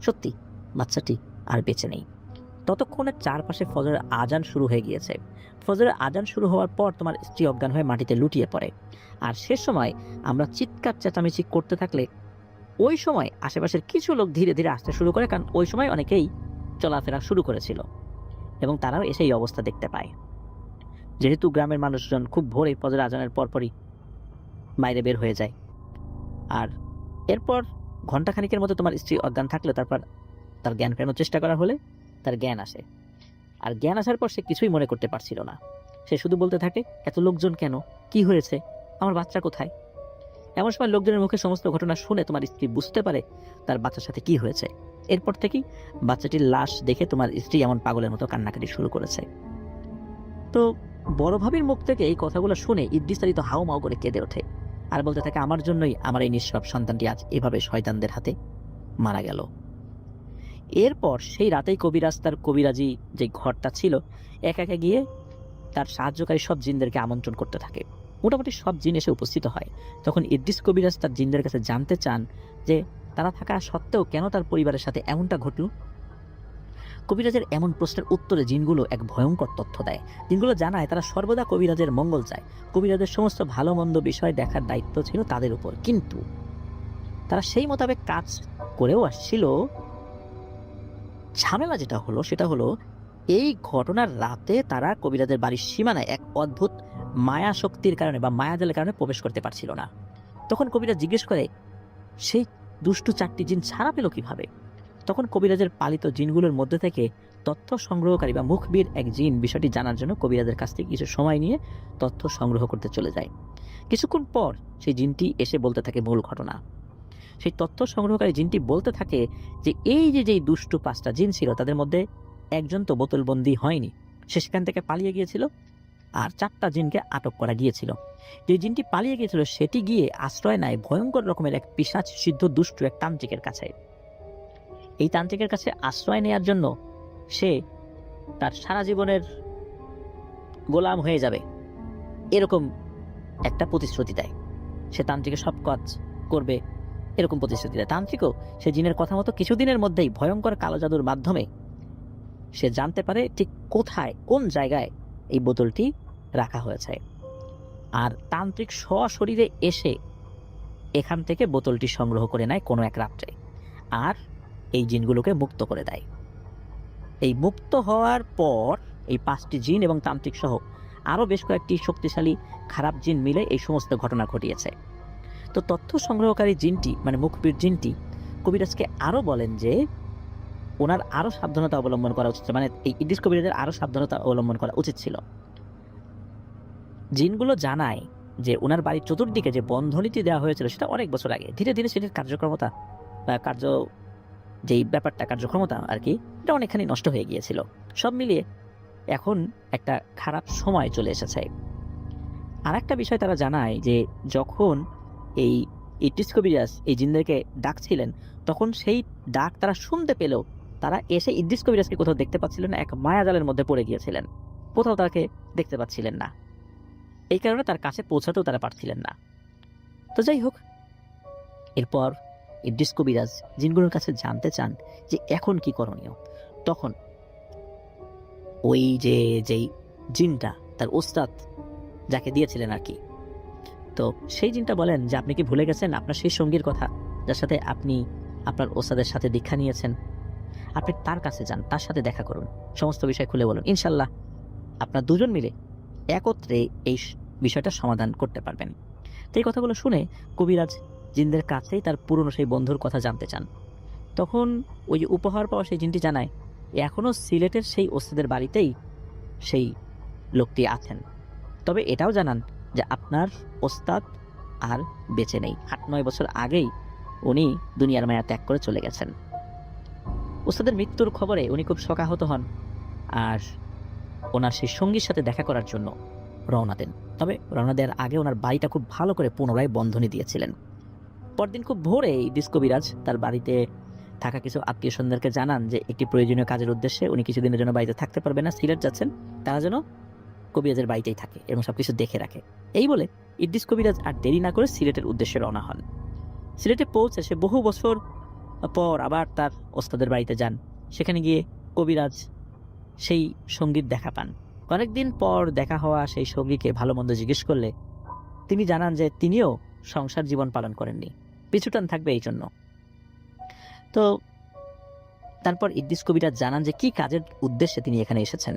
সত্যি বাচ্চাটি আর বেঁচে নেই। ততক্ষণে চারপাশে ফজরের আজান শুরু হয়ে গিয়েছে। ফজরের আজান শুরু হওয়ার পর তোমার স্ত্রী অজ্ঞান হয়ে মাটিতে লুটিয়ে পড়ে। আর সে সময় আমরা চিৎকার চেঁচামেচি করতে থাকলে ওই সময় আশেপাশের কিছু লোক ধীরে ধীরে আসতে শুরু করে, কারণ ওই সময় অনেকেই চলাফেরা শুরু করেছিল এবং তারাও এসে এই অবস্থা দেখতে পায়। যেহেতু গ্রামের মানুষজন খুব ভোরে ফজরের আজানের পরপরই বাইরে বের হয়ে যায়। আর এরপর ঘণ্টাখানিকের মতো তোমার স্ত্রী অজ্ঞান থাকলে তারপর তার জ্ঞান ফেরানোর চেষ্টা করা হলে তার জ্ঞান আসে। আর জ্ঞান আসার পর সে কিছুই মনে করতে পারছিল না। সে শুধু বলতে থাকে, এত লোকজন কেন, কি হয়েছে, আমার বাচ্চা কোথায়? এমন সময় লোকজনের মুখে সমস্ত ঘটনা শুনে তোমার স্ত্রী বুঝতে পারে তার বাচ্চার সাথে কি হয়েছে। এরপর থেকেই বাচ্চাটির লাশ দেখে তোমার স্ত্রী এমন পাগলের মতো কান্নাকাটি শুরু করেছে। তো বড় ভাবির মুখ থেকে এই কথাগুলো শুনে ইদ্রিস আলী তো হাউমাউ করে কেঁদে ওঠে আর বলতে থাকে, আমার জন্যই আমার এই নিষ্পাপ সন্তানটি আজ এভাবে শয়তানদের হাতে মারা গেল। এরপর সেই রাতেই কবিরাজ তার কবিরাজি যে ঘরটা ছিল একা একা গিয়ে তার সাহায্যকারী সব জিনদেরকে আমন্ত্রণ করতে থাকে। মোটামুটি সব জিন এসে উপস্থিত হয়। তখন ইদ্রিস কবিরাজ তার জিনদের কাছে জানতে চান যে তারা থাকা সত্ত্বেও কেন তার পরিবারের সাথে এমনটা ঘটল। কবিরাজের এমন প্রশ্নের উত্তরে জিনগুলো এক ভয়ঙ্কর তথ্য দেয়। জিনগুলো জানায় তারা সর্বদা কবিরাজের মঙ্গল চায়, কবিরাজের সমস্ত ভালো মন্দ বিষয় দেখার দায়িত্ব ছিল তাদের উপর, কিন্তু তারা সেই মোতাবেক কাজ করেও আসছিল। ঝামেলা যেটা হলো সেটা হলো এই ঘটনার রাতে তারা কবিরাজের বাড়ির সীমানায় এক অদ্ভুত মায়া শক্তির কারণে বা মায়াজালের কারণে প্রবেশ করতে পারছিল না। তখন কবিরাজ জিজ্ঞেস করে, সেই দুষ্টু চারটি জিন ছাড়া পেল কিভাবে? তখন কবিরাজের পালিত জিনগুলোর মধ্যে থেকে তথ্য সংগ্রহকারী বা মুখবির এক জিন বিষয়টি জানার জন্য কবিরাজের কাছ থেকে কিছু সময় নিয়ে তথ্য সংগ্রহ করতে চলে যায়। কিছুক্ষণ পর সেই জিনটি এসে বলতে থাকে মূল ঘটনা। সেই তথ্য সংগ্রহকারী জিনটি বলতে থাকে যে এই যেই দুষ্টু পাঁচটা জিন ছিল তাদের মধ্যে একজন তো বোতলবন্দি হয়নি, সে সেখান থেকে পালিয়ে গিয়েছিল, আর চারটা জিনকে আটক করা গিয়েছিল। যে জিনটি পালিয়ে গিয়েছিল সেটি গিয়ে আশ্রয় নেয় ভয়ঙ্কর রকমের এক পিশাচ সিদ্ধ দুষ্টু এক তান্ত্রিকের কাছে। এই তান্ত্রিকের কাছে আশ্রয় নেওয়ার জন্য সে তার সারা জীবনের গোলাম হয়ে যাবে এরকম একটা প্রতিশ্রুতি দেয়। সে তান্ত্রিকের সব কাজ করবে এরকম প্রতিশ্রুতি দেয়। তান্ত্রিকও সে জিনের কথা মতো কিছুদিনের মধ্যেই ভয়ঙ্কর কালো জাদুর মাধ্যমে সে জানতে পারে ঠিক কোথায় কোন জায়গায় এই বোতলটি রাখা হয়েছে। আর তান্ত্রিক সশরীরে এসে এখান থেকে বোতলটি সংগ্রহ করে নেয় কোনো এক রাত্রে, আর এই জিনগুলোকে মুক্ত করে দেয়। এই মুক্ত হওয়ার পর এই পাঁচটি জিন এবং তান্ত্রিক সহ আরও বেশ কয়েকটি শক্তিশালী খারাপ জিন মিলে এই সমস্ত ঘটনা ঘটিয়েছে। তো তথ্য সংগ্রহকারী জিনটি মানে মুখবির জিনটি কবিরাজকে আরও বলেন যে ওনার আরও সাবধানতা অবলম্বন করা উচিত, মানে এই ইদ্রিস কবিরাজের আরও সাবধানতা অবলম্বন করা উচিত ছিল। জিনগুলো জানায় যে ওনার বাড়ির চতুর্দিকে যে বন্ধনীতি দেওয়া হয়েছিল সেটা অনেক বছর আগে ধীরে ধীরে সেটির কার্যক্ষমতা বা যেই ব্যাপারটা কার্যক্ষমতা আর কি, এটা অনেকখানি নষ্ট হয়ে গিয়েছিল। সব মিলিয়ে এখন একটা খারাপ সময় চলে এসেছে। আর একটা বিষয় তারা জানায় যে যখন এই ইদ্রিস কবিরাজ এই জিনদেরকে ডাকছিলেন তখন সেই ডাক তারা শুনতে পেলেও তারা এসে ইদ্রিস কবিরাজকে কোথাও দেখতে পাচ্ছিলেন না, এক মায়াজালের মধ্যে পড়ে গিয়েছিলেন, কোথাও তাকে দেখতে পাচ্ছিলেন না। এই কারণে তার কাছে পৌঁছাতেও তারা পারছিলেন না। তো যাই হোক, এরপর ইদ্রিস কবিরাজ জিনগুলোর কাছে জানতে চান যে এখন কি করণীয়। তখন ওই যেই জিনটা তার ওস্তাদ যাকে দিয়েছিলেন আর কি, তো সেই জিনটা বলেন যে আপনি কি ভুলে গেছেন আপনার সেই সঙ্গীর কথা যার সাথে আপনি আপনার ওস্তাদের সাথে দীক্ষা নিয়েছেন? আপনি তার কাছে যান, তার সাথে দেখা করুন, সমস্ত বিষয় খুলে বলুন, ইনশাল্লাহ আপনার দুজন মিলে একত্রে এই বিষয়টা সমাধান করতে পারবেন। তো এই কথাগুলো শুনে কবিরাজ জিনদের কাছেই তার পুরনো সেই বন্ধুর কথা জানতে চান। তখন ওই যে উপহার পাওয়া সেই জিনটি জানায় এখনও সিলেটের সেই ওস্তাদের বাড়িতেই সেই লোকটি আছেন, তবে এটাও জানান যে আপনার ওস্তাদ আর বেঁচে নেই, 8-9 বছর আগেই উনি দুনিয়ার মায়া ত্যাগ করে চলে গেছেন। ওস্তাদের মৃত্যুর খবরে উনি খুব শোকাহত হন আর ওনার সেই সঙ্গীর সাথে দেখা করার জন্য রওনা দেন। তবে রওনা দেওয়ার আগে ওনার বাড়িটা খুব ভালো করে পুনরায় বন্ধনী দিয়েছিলেন। পরদিন খুব ভোরে ইদ্রিস কবিরাজ তার বাড়িতে থাকা কিছু আত্মীয় স্বজনদেরকে জানান যে একটি প্রয়োজনীয় কাজের উদ্দেশ্যে উনি কিছুদিনের জন্য বাড়িতে থাকতে পারবে না, সিলেট যাচ্ছেন, তারা যেন কবিরাজের বাড়িতেই থাকে এবং সবকিছু দেখে রাখে। এই বলে ইদ্রিস কবিরাজ আর দেরি না করে সিলেটের উদ্দেশ্যে রওনা হন। সিলেটে পৌঁছে সে বহু বছর পর আবার তার ওস্তাদের বাড়িতে যান। সেখানে গিয়ে কবিরাজ সেই সঙ্গীর দেখা পান। অনেকদিন পর দেখা হওয়া সেই সঙ্গীকে ভালো মন্দ জিজ্ঞেস করলে তিনি জানান যে তিনিও সংসার জীবন পালন করেননি, পিছুটান থাকবে এই জন্য। তো তারপর ইদ্রিস কবিরাজ জানান যে কি কাজের উদ্দেশ্যে তিনি এখানে এসেছেন।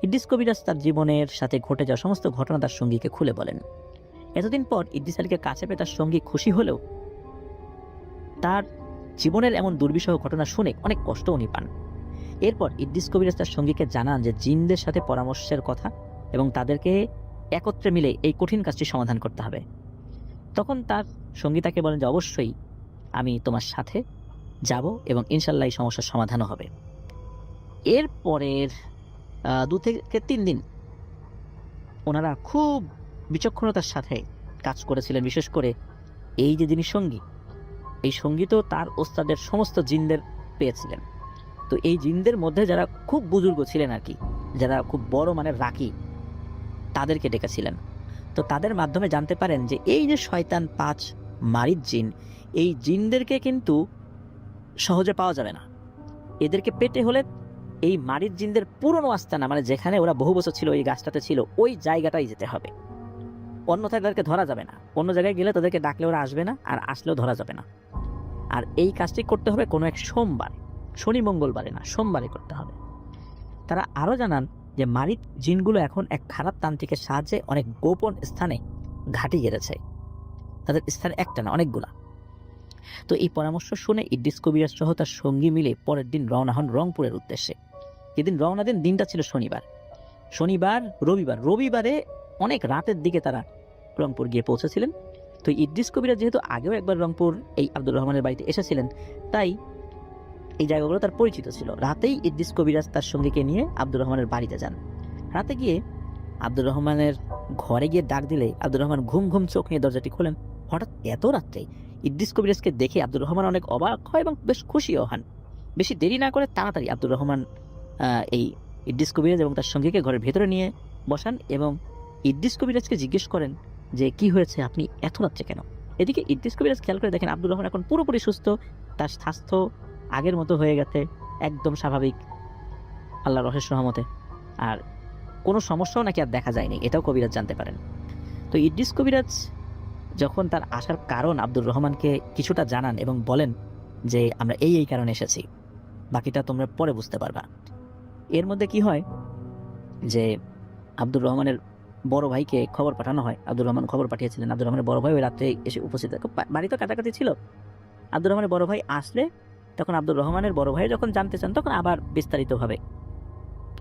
ইদ্রিস কবিরাজ তার জীবনের সাথে ঘটে যাওয়া সমস্ত ঘটনা তার সঙ্গীকে খুলে বলেন। এতদিন পর ইদ্রিস আলীকে কাছে পেয়ে তার সঙ্গী খুশি হলেও তার জীবনের এমন দুর্বিষহ ঘটনা শুনে অনেক কষ্ট উনি পান। এরপর ইদ্রিস কবিরাজ তার সঙ্গীকে জানান যে জিনদের সাথে পরামর্শের কথা এবং তাদেরকে একত্রে মিলে এই কঠিন কাজটি সমাধান করতে হবে। তখন তার সঙ্গী তাকে বলেন যে অবশ্যই আমি তোমার সাথে যাব এবং ইনশাল্লাহ এই সমস্যার সমাধানও হবে। এরপরের 2 থেকে 3 দিন ওনারা খুব বিচক্ষণতার সাথে কাজ করেছিলেন। বিশেষ করে এই যে যিনি সঙ্গী, এই সঙ্গী তো তার ওস্তাদের সমস্ত জিনদের পেয়েছিলেন। তো এই জিনদের মধ্যে যারা খুব বুজুর্গ ছিলেন আর কি, যারা খুব বড় মানের রাকি, তাদেরকে ডেকেছিলেন। তো তাদের মাধ্যমে জানতে পারেন যে এই যে শয়তান 5 মারিদ জিন, এই জিনদেরকে কিন্তু সহজে পাওয়া যাবে না। এদেরকে পেতে হলে এই মারিদ জিনদের পুরনো আস্তানা, মানে যেখানে ওরা বহু বছর ছিল, এই গাছটাতে ছিল, ওই জায়গাটাই যেতে হবে। অন্যথায় তাদেরকে ধরা যাবে না। অন্য জায়গায় গেলে তাদেরকে ডাকলে ওরা আসবে না, আর আসলেও ধরা যাবে না। আর এই কাজটি করতে হবে কোনো এক সোমবার, শনি মঙ্গলবারে না, সোমবারে করতে হবে। তারা আরও জানান যে মারিদ জিনগুলো এখন এক খারাপ তান্ত্রিকের সাহায্যে অনেক গোপন স্থানে ঘাঁটি গেড়েছে। তাদের স্থান একটা না, অনেকগুলা। তো এই পরামর্শ শুনে ইদ্রিস কবিরাজ সহ তার সঙ্গী মিলে পরের দিন রওনা হন রংপুরের উদ্দেশ্যে। যেদিন রওনা দেন দিনটা ছিল শনিবার রবিবারে অনেক রাতের দিকে তারা রংপুর গিয়ে পৌঁছেছিলেন। তো ইদ্রিস কবিরাজ যেহেতু আগেও একবার রংপুর এই আব্দুর রহমানের বাড়িতে এসেছিলেন, তাই এই জায়গাগুলো তার পরিচিত ছিল। রাতেই ইদ্রিস কবিরাজ তার সঙ্গীকে নিয়ে আব্দুর রহমানের বাড়িতে যান। রাতে গিয়ে আব্দুর রহমানের ঘরে গিয়ে ডাক দিলে আব্দুর রহমান ঘুম ঘুম চোখ নিয়ে দরজাটি খোলেন। হঠাৎ এত রাত্রে ইদ্রিস কবিরাজকে দেখে আব্দুর রহমান অনেক অবাক হয় এবং বেশ খুশিও হন। বেশি দেরি না করে তাড়াতাড়ি আব্দুর রহমান এই ইদ্রিস কবিরাজ এবং তার সঙ্গীকে ঘরের ভেতরে নিয়ে বসান এবং ইদ্রিস কবিরাজকে জিজ্ঞেস করেন যে কি হয়েছে, আপনি এত রাত্রে কেন? এদিকে ইদ্রিস কবিরাজ খেয়াল করে দেখেন আব্দুর রহমান এখন পুরোপুরি সুস্থ, তার স্বাস্থ্য আগের মতো হয়ে গেছে, একদম স্বাভাবিক আল্লাহর অশেষ রহমতে, আর কোনো সমস্যাও নাকি আর দেখা যায়নি, এটাও কবিরাজ জানতে পারেন। তো ইদ্রিস কবিরাজ যখন তার আসার কারণ আব্দুর রহমানকে কিছুটা জানান এবং বলেন যে আমরা এই কারণে এসেছি, বাকিটা তোমরা পরে বুঝতে পারবা। এর মধ্যে কি হয় যে আব্দুর রহমানের বড় ভাইকে খবর পাঠানো হয়। আব্দুর রহমান খবর পাঠিয়েছিলেন। আব্দুর রহমানের বড় ভাই ওই রাত্রে এসে উপস্থিত, বাড়ি তো কাছাকাছি ছিল। আব্দুর রহমানের বড় ভাই আসলে তখন আব্দুর রহমানের বড় ভাই যখন জানতে চান তখন আবার বিস্তারিতভাবে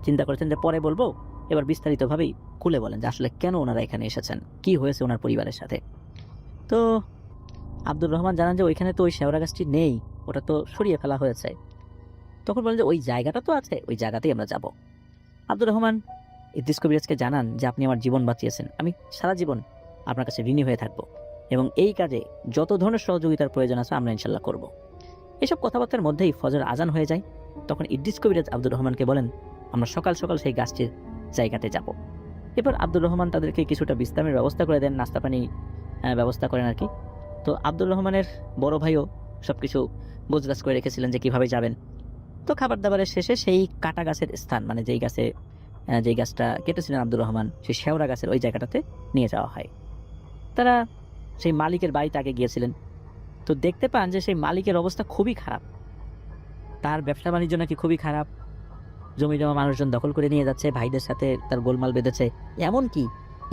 চিন্তা করেছেন যে পরে বলবো, এবার বিস্তারিতভাবেই খুলে বলেন যে আসলে কেন ওনারা এখানে এসেছেন, কি হয়েছে ওনার পরিবারের সাথে। তো আব্দুর রহমান জানান যে ওইখানে তো ওই শেওড়া গাছটি নেই, ওটা তো সরিয়ে ফেলা হয়েছে। তখন বলেন যে ওই জায়গাটা তো আছে, ওই জায়গাতেই আমরা যাব। আব্দুর রহমান ইদ্রিস কবিরাজকে জানান যে আপনি আমার জীবন বাঁচিয়েছেন, আমি সারা জীবন আপনার কাছে ঋণী হয়ে থাকবো এবং এই কাজে যত ধরনের সহযোগিতার প্রয়োজন আছে আমরা ইনশাল্লাহ করব। এসব কথাবার্তার মধ্যেই ফজর আজান হয়ে যায়। তখন ইদ্রিস কবিরাজ আব্দুর রহমানকে বলেন আমরা সকাল সকাল সেই গাছটির জায়গাতে যাব। এরপর আব্দুর রহমান তাদেরকে কিছুটা বিশ্রামের ব্যবস্থা করে দেন, নাস্তা পানি ব্যবস্থা করেন আর কি। তো আব্দুর রহমানের বড় ভাইও সব কিছু গোছগাছ করে রেখেছিলেন যে কীভাবে যাবেন। তো খাবার দাবারের শেষে সেই কাটা গাছের স্থান, মানে যেই গাছটা কেটেছিলেন আব্দুর রহমান, সেই শেওড়া গাছের ওই জায়গাটাতে নিয়ে যাওয়া হয়। তারা সেই মালিকের বাড়িতে আগে গিয়েছিলেন। তো দেখতে পান যে সেই মালিকের অবস্থা খুবই খারাপ, তার ব্যবসা বাণিজ্য নাকি খুবই খারাপ, জমি জমা মানুষজন দখল করে নিয়ে যাচ্ছে, ভাইদের সাথে তার গোলমাল বেঁধেছে। এমনকি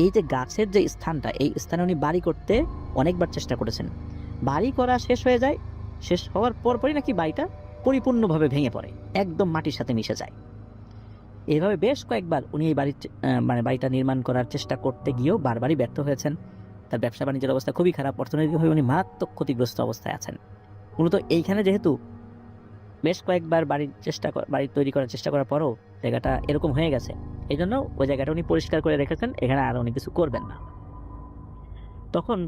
এই যে গাছের যে স্থানটা, এই স্থানে উনি বাড়ি করতে অনেকবার চেষ্টা করেছেন। বাড়ি করা শেষ হয়ে যায়, শেষ হওয়ার পরপরই নাকি বাড়িটা পরিপূর্ণভাবে ভেঙে পড়ে, একদম মাটির সাথে মিশে যায়। এইভাবে বেশ কয়েকবার উনি এই বাড়িটা নির্মাণ করার চেষ্টা করতে গিয়েও বারবারই ব্যর্থ হয়েছেন। তার ব্যবসা বাণিজ্যের অবস্থা খুবই খারাপ, অর্থনৈতিকভাবে উনি মারাত্মক ক্ষতিগ্রস্ত অবস্থায় আছেন। মূলত এইখানে যেহেতু বেশ কয়েকবার বাড়ি তৈরি করার চেষ্টা করার পরও জায়গাটা এরকম হয়ে গেছে। এই জন্য ওই জায়গাটা উনি পরিষ্কার করে রেখেছেন, এখানে আর উনি কিছু করবেন না। তখন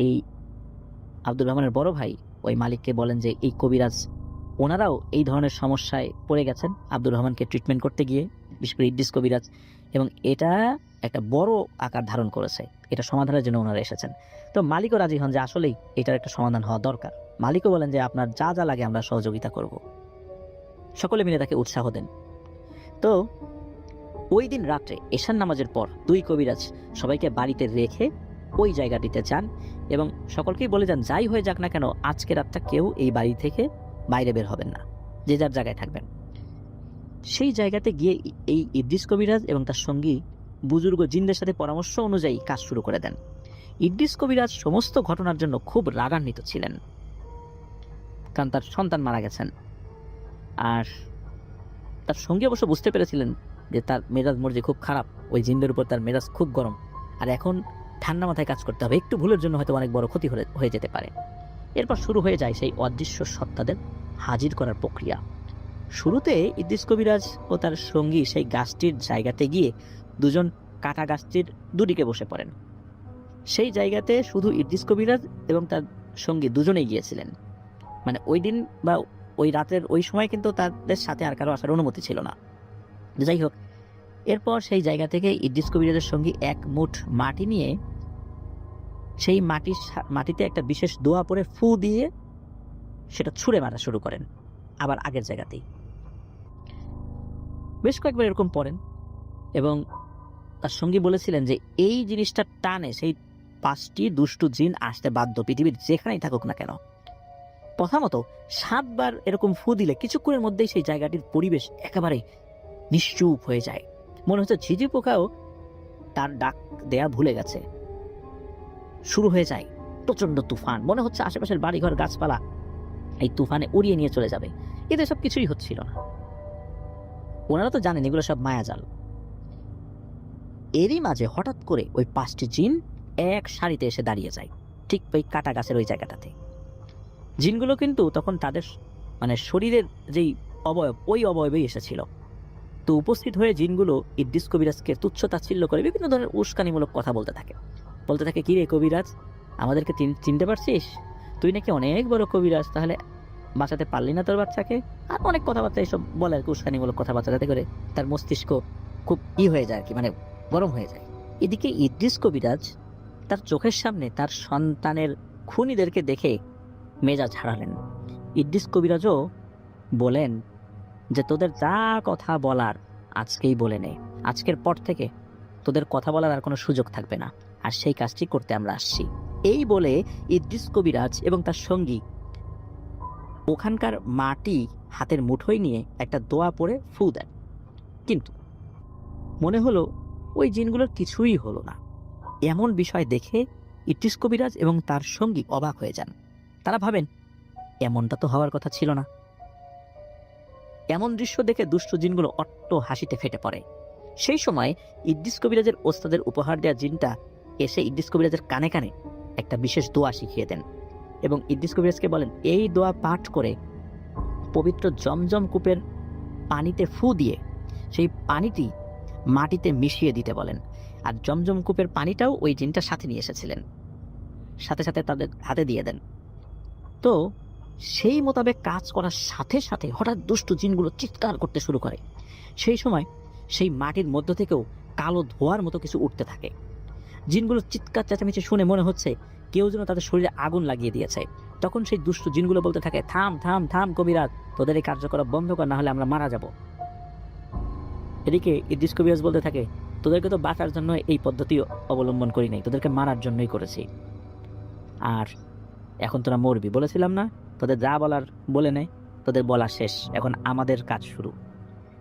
এই আব্দুর রহমানের বড় ভাই ওই মালিককে বলেন যে এই কবিরাজ ওনারাও এই ধরনের সমস্যায় পড়ে গেছেন আব্দুর রহমানকে ট্রিটমেন্ট করতে গিয়ে, বিশেষ করে ইদ্রিস কবিরাজ, এবং এটা একটা বড় আকার ধারণ করেছে। এটা সমাধানের জন্য ওনারা এসেছেন। তো মালিকও রাজি হন যে আসলেই এটার একটা সমাধান হওয়া দরকার। মালিকও বলেন যে আপনার যা যা লাগে আমরা সহযোগিতা করব। সকলে মিলে তাকে উৎসাহ দেন। তো ওই দিন রাত্রে এশার নামাজের পর দুই কবিরাজ সবাইকে বাড়িতে রেখে ওই জায়গাটিতে যান এবং সকলকেই বলে যান যাই হয়ে যাক না কেন আজকে রাতটা কেউ এই বাড়ি থেকে বাইরে বের হবেন না, যে যার জায়গায় থাকবেন। সেই জায়গাতে গিয়ে এই ইদ্রিস কবিরাজ এবং তার সঙ্গী বুজুর্গ জিনদের সাথে পরামর্শ অনুযায়ী কাজ শুরু করে দেন। ইদ্রিস কবিরাজ সমস্ত ঘটনার জন্য খুব রাগান্বিত ছিলেন, কারণ তার সন্তান মারা গেছেন। আর তার সঙ্গী অবশ্য বুঝতে পেরেছিলেন যে তার মেজাজ মর্জি খুব খারাপ, ওই জিনদের উপর তার মেজাজ খুব গরম, আর এখন ঠান্ডা মাথায় কাজ করতে হবে, একটু ভুলের জন্য হয়তো অনেক বড় ক্ষতি হয়ে যেতে পারে। এরপর শুরু হয়ে যায় সেই অদৃশ্য সত্তাদের হাজির করার প্রক্রিয়া। শুরুতে ইদ্রিস কবিরাজ ও তার সঙ্গী সেই গাছটির জায়গাতে গিয়ে দুজন কাটা গাছটির দুদিকে বসে পড়েন। সেই জায়গাতে শুধু ইদ্রিস কবিরাজ এবং তার সঙ্গী দুজনেই গিয়েছিলেন। মানে ওই দিন বা ওই রাতের ওই সময় কিন্তু তাদের সাথে আর কারো আসার অনুমতি ছিল না। যাই হোক, এরপর সেই জায়গা থেকে ইদ্রিস কবিরাজের সঙ্গী এক মুঠ মাটি নিয়ে সেই মাটিতে একটা বিশেষ দোয়া পরে ফু দিয়ে সেটা ছুঁড়ে মারা শুরু করেন, আবার আগের জায়গাতেই। বেশ কয়েকবার এরকম পড়েন এবং তার সঙ্গী বলেছিলেন যে এই জিনিসটা টানে সেই 5টি দুষ্টু জিন আসতে বাধ্য, পৃথিবীর যেখানেই থাকুক না কেন। প্রথমত 7 বার এরকম ফু দিলে কিছুক্ষণের মধ্যেই সেই জায়গাটির পরিবেশ একেবারে নিশ্চুপ হয়ে যায়। মনে হচ্ছে ঝিঝি পোকাও তার ডাক দেয়া ভুলে গেছে। শুরু হয়ে যায় প্রচন্ড তুফান, মনে হচ্ছে আশেপাশের বাড়িঘর গাছপালা এই তুফানে উড়িয়ে নিয়ে চলে যাবে। এতে সব কিছুই হচ্ছিল না। ওনারা তো জানেন এগুলো সব মায়াজাল। এরই মাঝে হঠাৎ করে ওই 5টি জিন এক সারিতে এসে দাঁড়িয়ে যায় ঠিক ওই কাটা গাছের ওই জায়গাটাতে। জিনগুলো কিন্তু তখন তাদের মানে শরীরের যেই অবয়ব ওই অবয়বেই এসেছিল। তো উপস্থিত হয়ে জিনগুলো ইদ্রিস কবিরাজকে তুচ্ছ তাচ্ছিল্য করে বিভিন্ন ধরনের উস্কানিমূলক কথা বলতে থাকে কি রে কবিরাজ, আমাদেরকে চিনতে পারছিস? তুই নাকি অনেক বড় কবিরাজ, তাহলে বাঁচাতে পারলি না তোর বাচ্চাকে? আর অনেক কথাবার্তা এসব বলে আর কি, উস্কানিমূলক কথাবার্তা, যাতে করে তার মস্তিষ্ক খুব হয়ে যায় আর কি, মানে গরম হয়ে যায়। এদিকে ইদ্রিস কবিরাজ তার চোখের সামনে তার সন্তানের খুনিদেরকে দেখে মেজাজ হারালেন। ইদ্রিস কবিরাজও বলেন যে তোদের যা কথা বলার আজকেই বলে নে, আজকের পর থেকে তোদের কথা বলার আর কোনো সুযোগ থাকবে না, আর সেই কাজটি করতে আমরা আসছি। এই বলে ইদ্রিস কবিরাজ এবং তার সঙ্গী ওখানকার মাটি হাতের মুঠোয় নিয়ে একটা দোয়া পড়ে ফু দেন। কিন্তু মনে হলো ওই জিনগুলোর কিছুই হলো না। এমন বিষয় দেখে ইদ্রিস কবিরাজ এবং তার সঙ্গী অবাক হয়ে যান। তারা ভাবেন এমনটা তো হওয়ার কথা ছিল না। এমন দৃশ্য দেখে দুষ্ট জিনগুলো অট্ট হাসিতে ফেটে পড়ে। সেই সময় ইদ্রিস কবিরাজের ওস্তাদের উপহার দেওয়া জিনটা এসে ইদ্রিস কবিরাজের কানে কানে একটা বিশেষ দোয়া শিখিয়ে দেন এবং ইদ্রিস কবিরাজকে বলেন এই দোয়া পাঠ করে পবিত্র জমজম কূপের পানিতে ফু দিয়ে সেই পানিটি মাটিতে মিশিয়ে দিতে বলেন। আর জমজম কূপের পানিটাও ওই জিনটা সাথে নিয়ে এসেছিলেন, সাথে সাথে তাদের হাতে দিয়ে দেন। তো সেই মোতাবেক কাজ করার সাথে সাথে হঠাৎ দুষ্টু জিনগুলো চিৎকার করতে শুরু করে। সেই সময় সেই মাটির মধ্য থেকেও কালো ধোঁয়ার মতো কিছু উঠতে থাকে। জিনগুলো চিৎকার চেঁচামেচি শুনে মনে হচ্ছে কেউ যেন তাদের শরীরে আগুন লাগিয়ে দিয়েছে। তখন সেই দুষ্টু জিনগুলো বলতে থাকে থাম থাম থাম কবিরাজ, তোদের এই কার্যকলাপ বন্ধ কর, না হলে আমরা মারা যাব। এদিকে ইদ্রিস কবিরাজ বলতে থাকে তোদেরকে তো বাঁচার জন্য এই পদ্ধতি অবলম্বন করি নাই, তোদেরকে মারার জন্যই করেছি। আর এখন তোরা মরবি, বলেছিলাম না? তোদের যা বলার বলে নেয়, তোদের বলা শেষ, এখন আমাদের কাজ শুরু।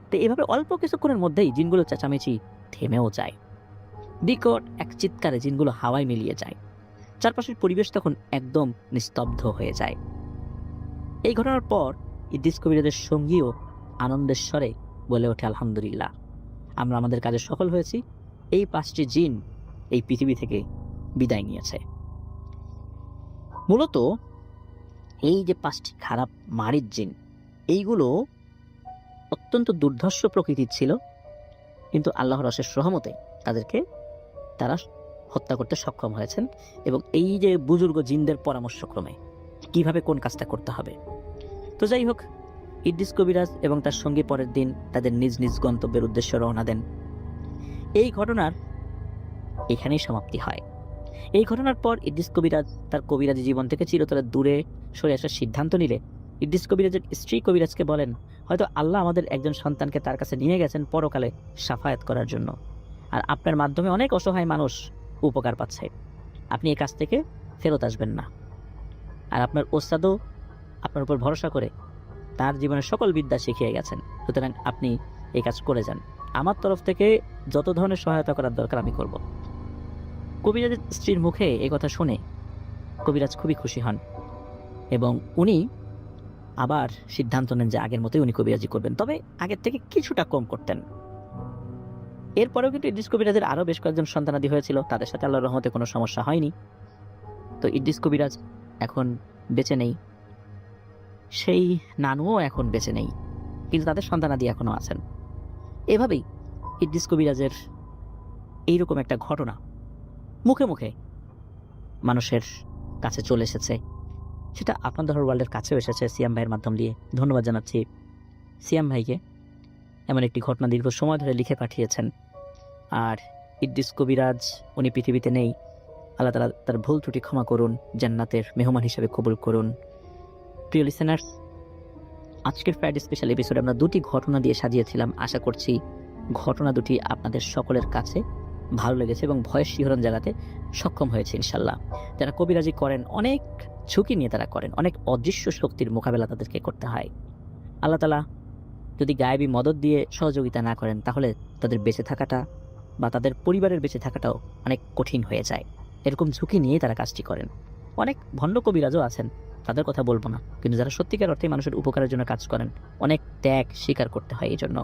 তো এভাবে অল্প কিছুক্ষণের মধ্যেই জিনগুলো চেঁচামেচি থেমেও যায়। বিকট এক চিৎকারে জিনগুলো হাওয়ায় মিলিয়ে যায়। চারপাশের পরিবেশ তখন একদম নিস্তব্ধ হয়ে যায়। এই ঘটনার পর ইদ্রিস কবিরাজের সঙ্গীও আনন্দের স্বরে বলে ওঠে আলহামদুলিল্লাহ, আমরা আমাদের কাজে সফল হয়েছি। এই 5টি জিন এই পৃথিবী থেকে বিদায় নিয়েছে। মূলত এই যে 5টি খারাপ মারিদ জিন, এইগুলো অত্যন্ত দুর্ধর্ষ প্রকৃতির ছিল, কিন্তু আল্লাহর অশেষ রহমতে তারা হত্যা করতে সক্ষম হয়েছেন। এবং এই যে বুজুর্গ জিনদের পরামর্শক্রমে কিভাবে কোন কাজটা করতে হবে। তো যাই হোক, ইদ্রিস কবিরাজ এবং তার সঙ্গী পরের দিন তাদের নিজ নিজ গন্তব্যের উদ্দেশ্যে রওনা দেন। এই ঘটনার এখানেই সমাপ্তি হয়। এই ঘটনার পর ইদ্রিস কবিরাজ তার কবিরাজি জীবন থেকে চিরতরে দূরে সরে আসার সিদ্ধান্ত নিলে ইদ্রিস কবিরাজের স্ত্রী কবিরাজকে বলেন, হয়তো আল্লাহ আমাদের একজন সন্তানকে তার কাছে নিয়ে গেছেন পরকালে সাফায়াত করার জন্য, আর আপনার মাধ্যমে অনেক অসহায় মানুষ উপকার পাচ্ছে। আপনি এই কাজ থেকে ফেরত আসবেন না, আর আপনার ওস্তাদও আপনার উপর ভরসা করে তার জীবনের সকল বিদ্যা শিখিয়ে গেছেন, সুতরাং আপনি এই কাজ করে যান। আমার তরফ থেকে যত ধরনের সহায়তা করার দরকার আমি করব। কবিরাজের স্ত্রীর মুখে এই কথা শুনে কবিরাজ খুবই খুশি হন এবং উনি আবার সিদ্ধান্ত নেন যে আগের মতোই উনি কবিরাজি করবেন, তবে আগের থেকে কিছুটা কম করতেন। এরপরেও কিন্তু ইদ্রিস কবিরাজের আরও বেশ কয়েকজন সন্তানাদি হয়েছিল, তাদের সাথে আল্লাহর রহমতে কোনো সমস্যা হয়নি। তো ইদ্রিস কবিরাজ এখন বেঁচে নেই, সেই নানুও এখন বেঁচে নেই, কিন্তু তাদের সন্তানাদি এখনও আছেন। এভাবেই ইদ্রিস কবিরাজের এইরকম একটা ঘটনা মুখে মুখে মানুষের কাছে চলে এসেছে, সেটা আপনাদের ওয়ার্ল্ডের কাছেও এসেছে সিয়াম ভাইয়ের মাধ্যম দিয়ে। ধন্যবাদ জানাচ্ছি সিয়াম ভাইকে, এমন একটি ঘটনা দীর্ঘ সময় ধরে লিখে পাঠিয়েছেন। আর ইদ্রিস কবিরাজ উনি পৃথিবীতে নেই, আল্লাহ তাআলা তার ভুল ত্রুটি ক্ষমা করুন, জান্নাতের মেহমান হিসেবে কবুল করুন। প্রিয় লিসেনার্স, আজকের ফ্রাইডে স্পেশাল এপিসোডে আমরা দুটি ঘটনা দিয়ে সাজিয়েছিলাম। আশা করছি ঘটনা দুটি আপনাদের সকলের কাছে ভালো লেগেছে এবং ভয়ের শিহরণ জাগাতে সক্ষম হয়েছে ইনশাল্লাহ। যারা কবিরাজি করেন অনেক ঝুঁকি নিয়ে তারা করেন, অনেক অদৃশ্য শক্তির মোকাবেলা তাদেরকে করতে হয়। আল্লাহ তাআলা যদি গায়েবী মদত দিয়ে সহযোগিতা না করেন, তাহলে তাদের বেঁচে থাকাটা বা তাদের পরিবারের বেঁচে থাকাটাও অনেক কঠিন হয়ে যায়। এরকম ঝুঁকি নিয়েই তারা কাজটি করেন। অনেক ভণ্ড কবিরাজও আছেন, তাদের কথা বলবো না, কিন্তু যারা সত্যিকার অর্থে মানুষের উপকারের জন্য কাজ করেন, অনেক ত্যাগ স্বীকার করতে হয় এই জন্য।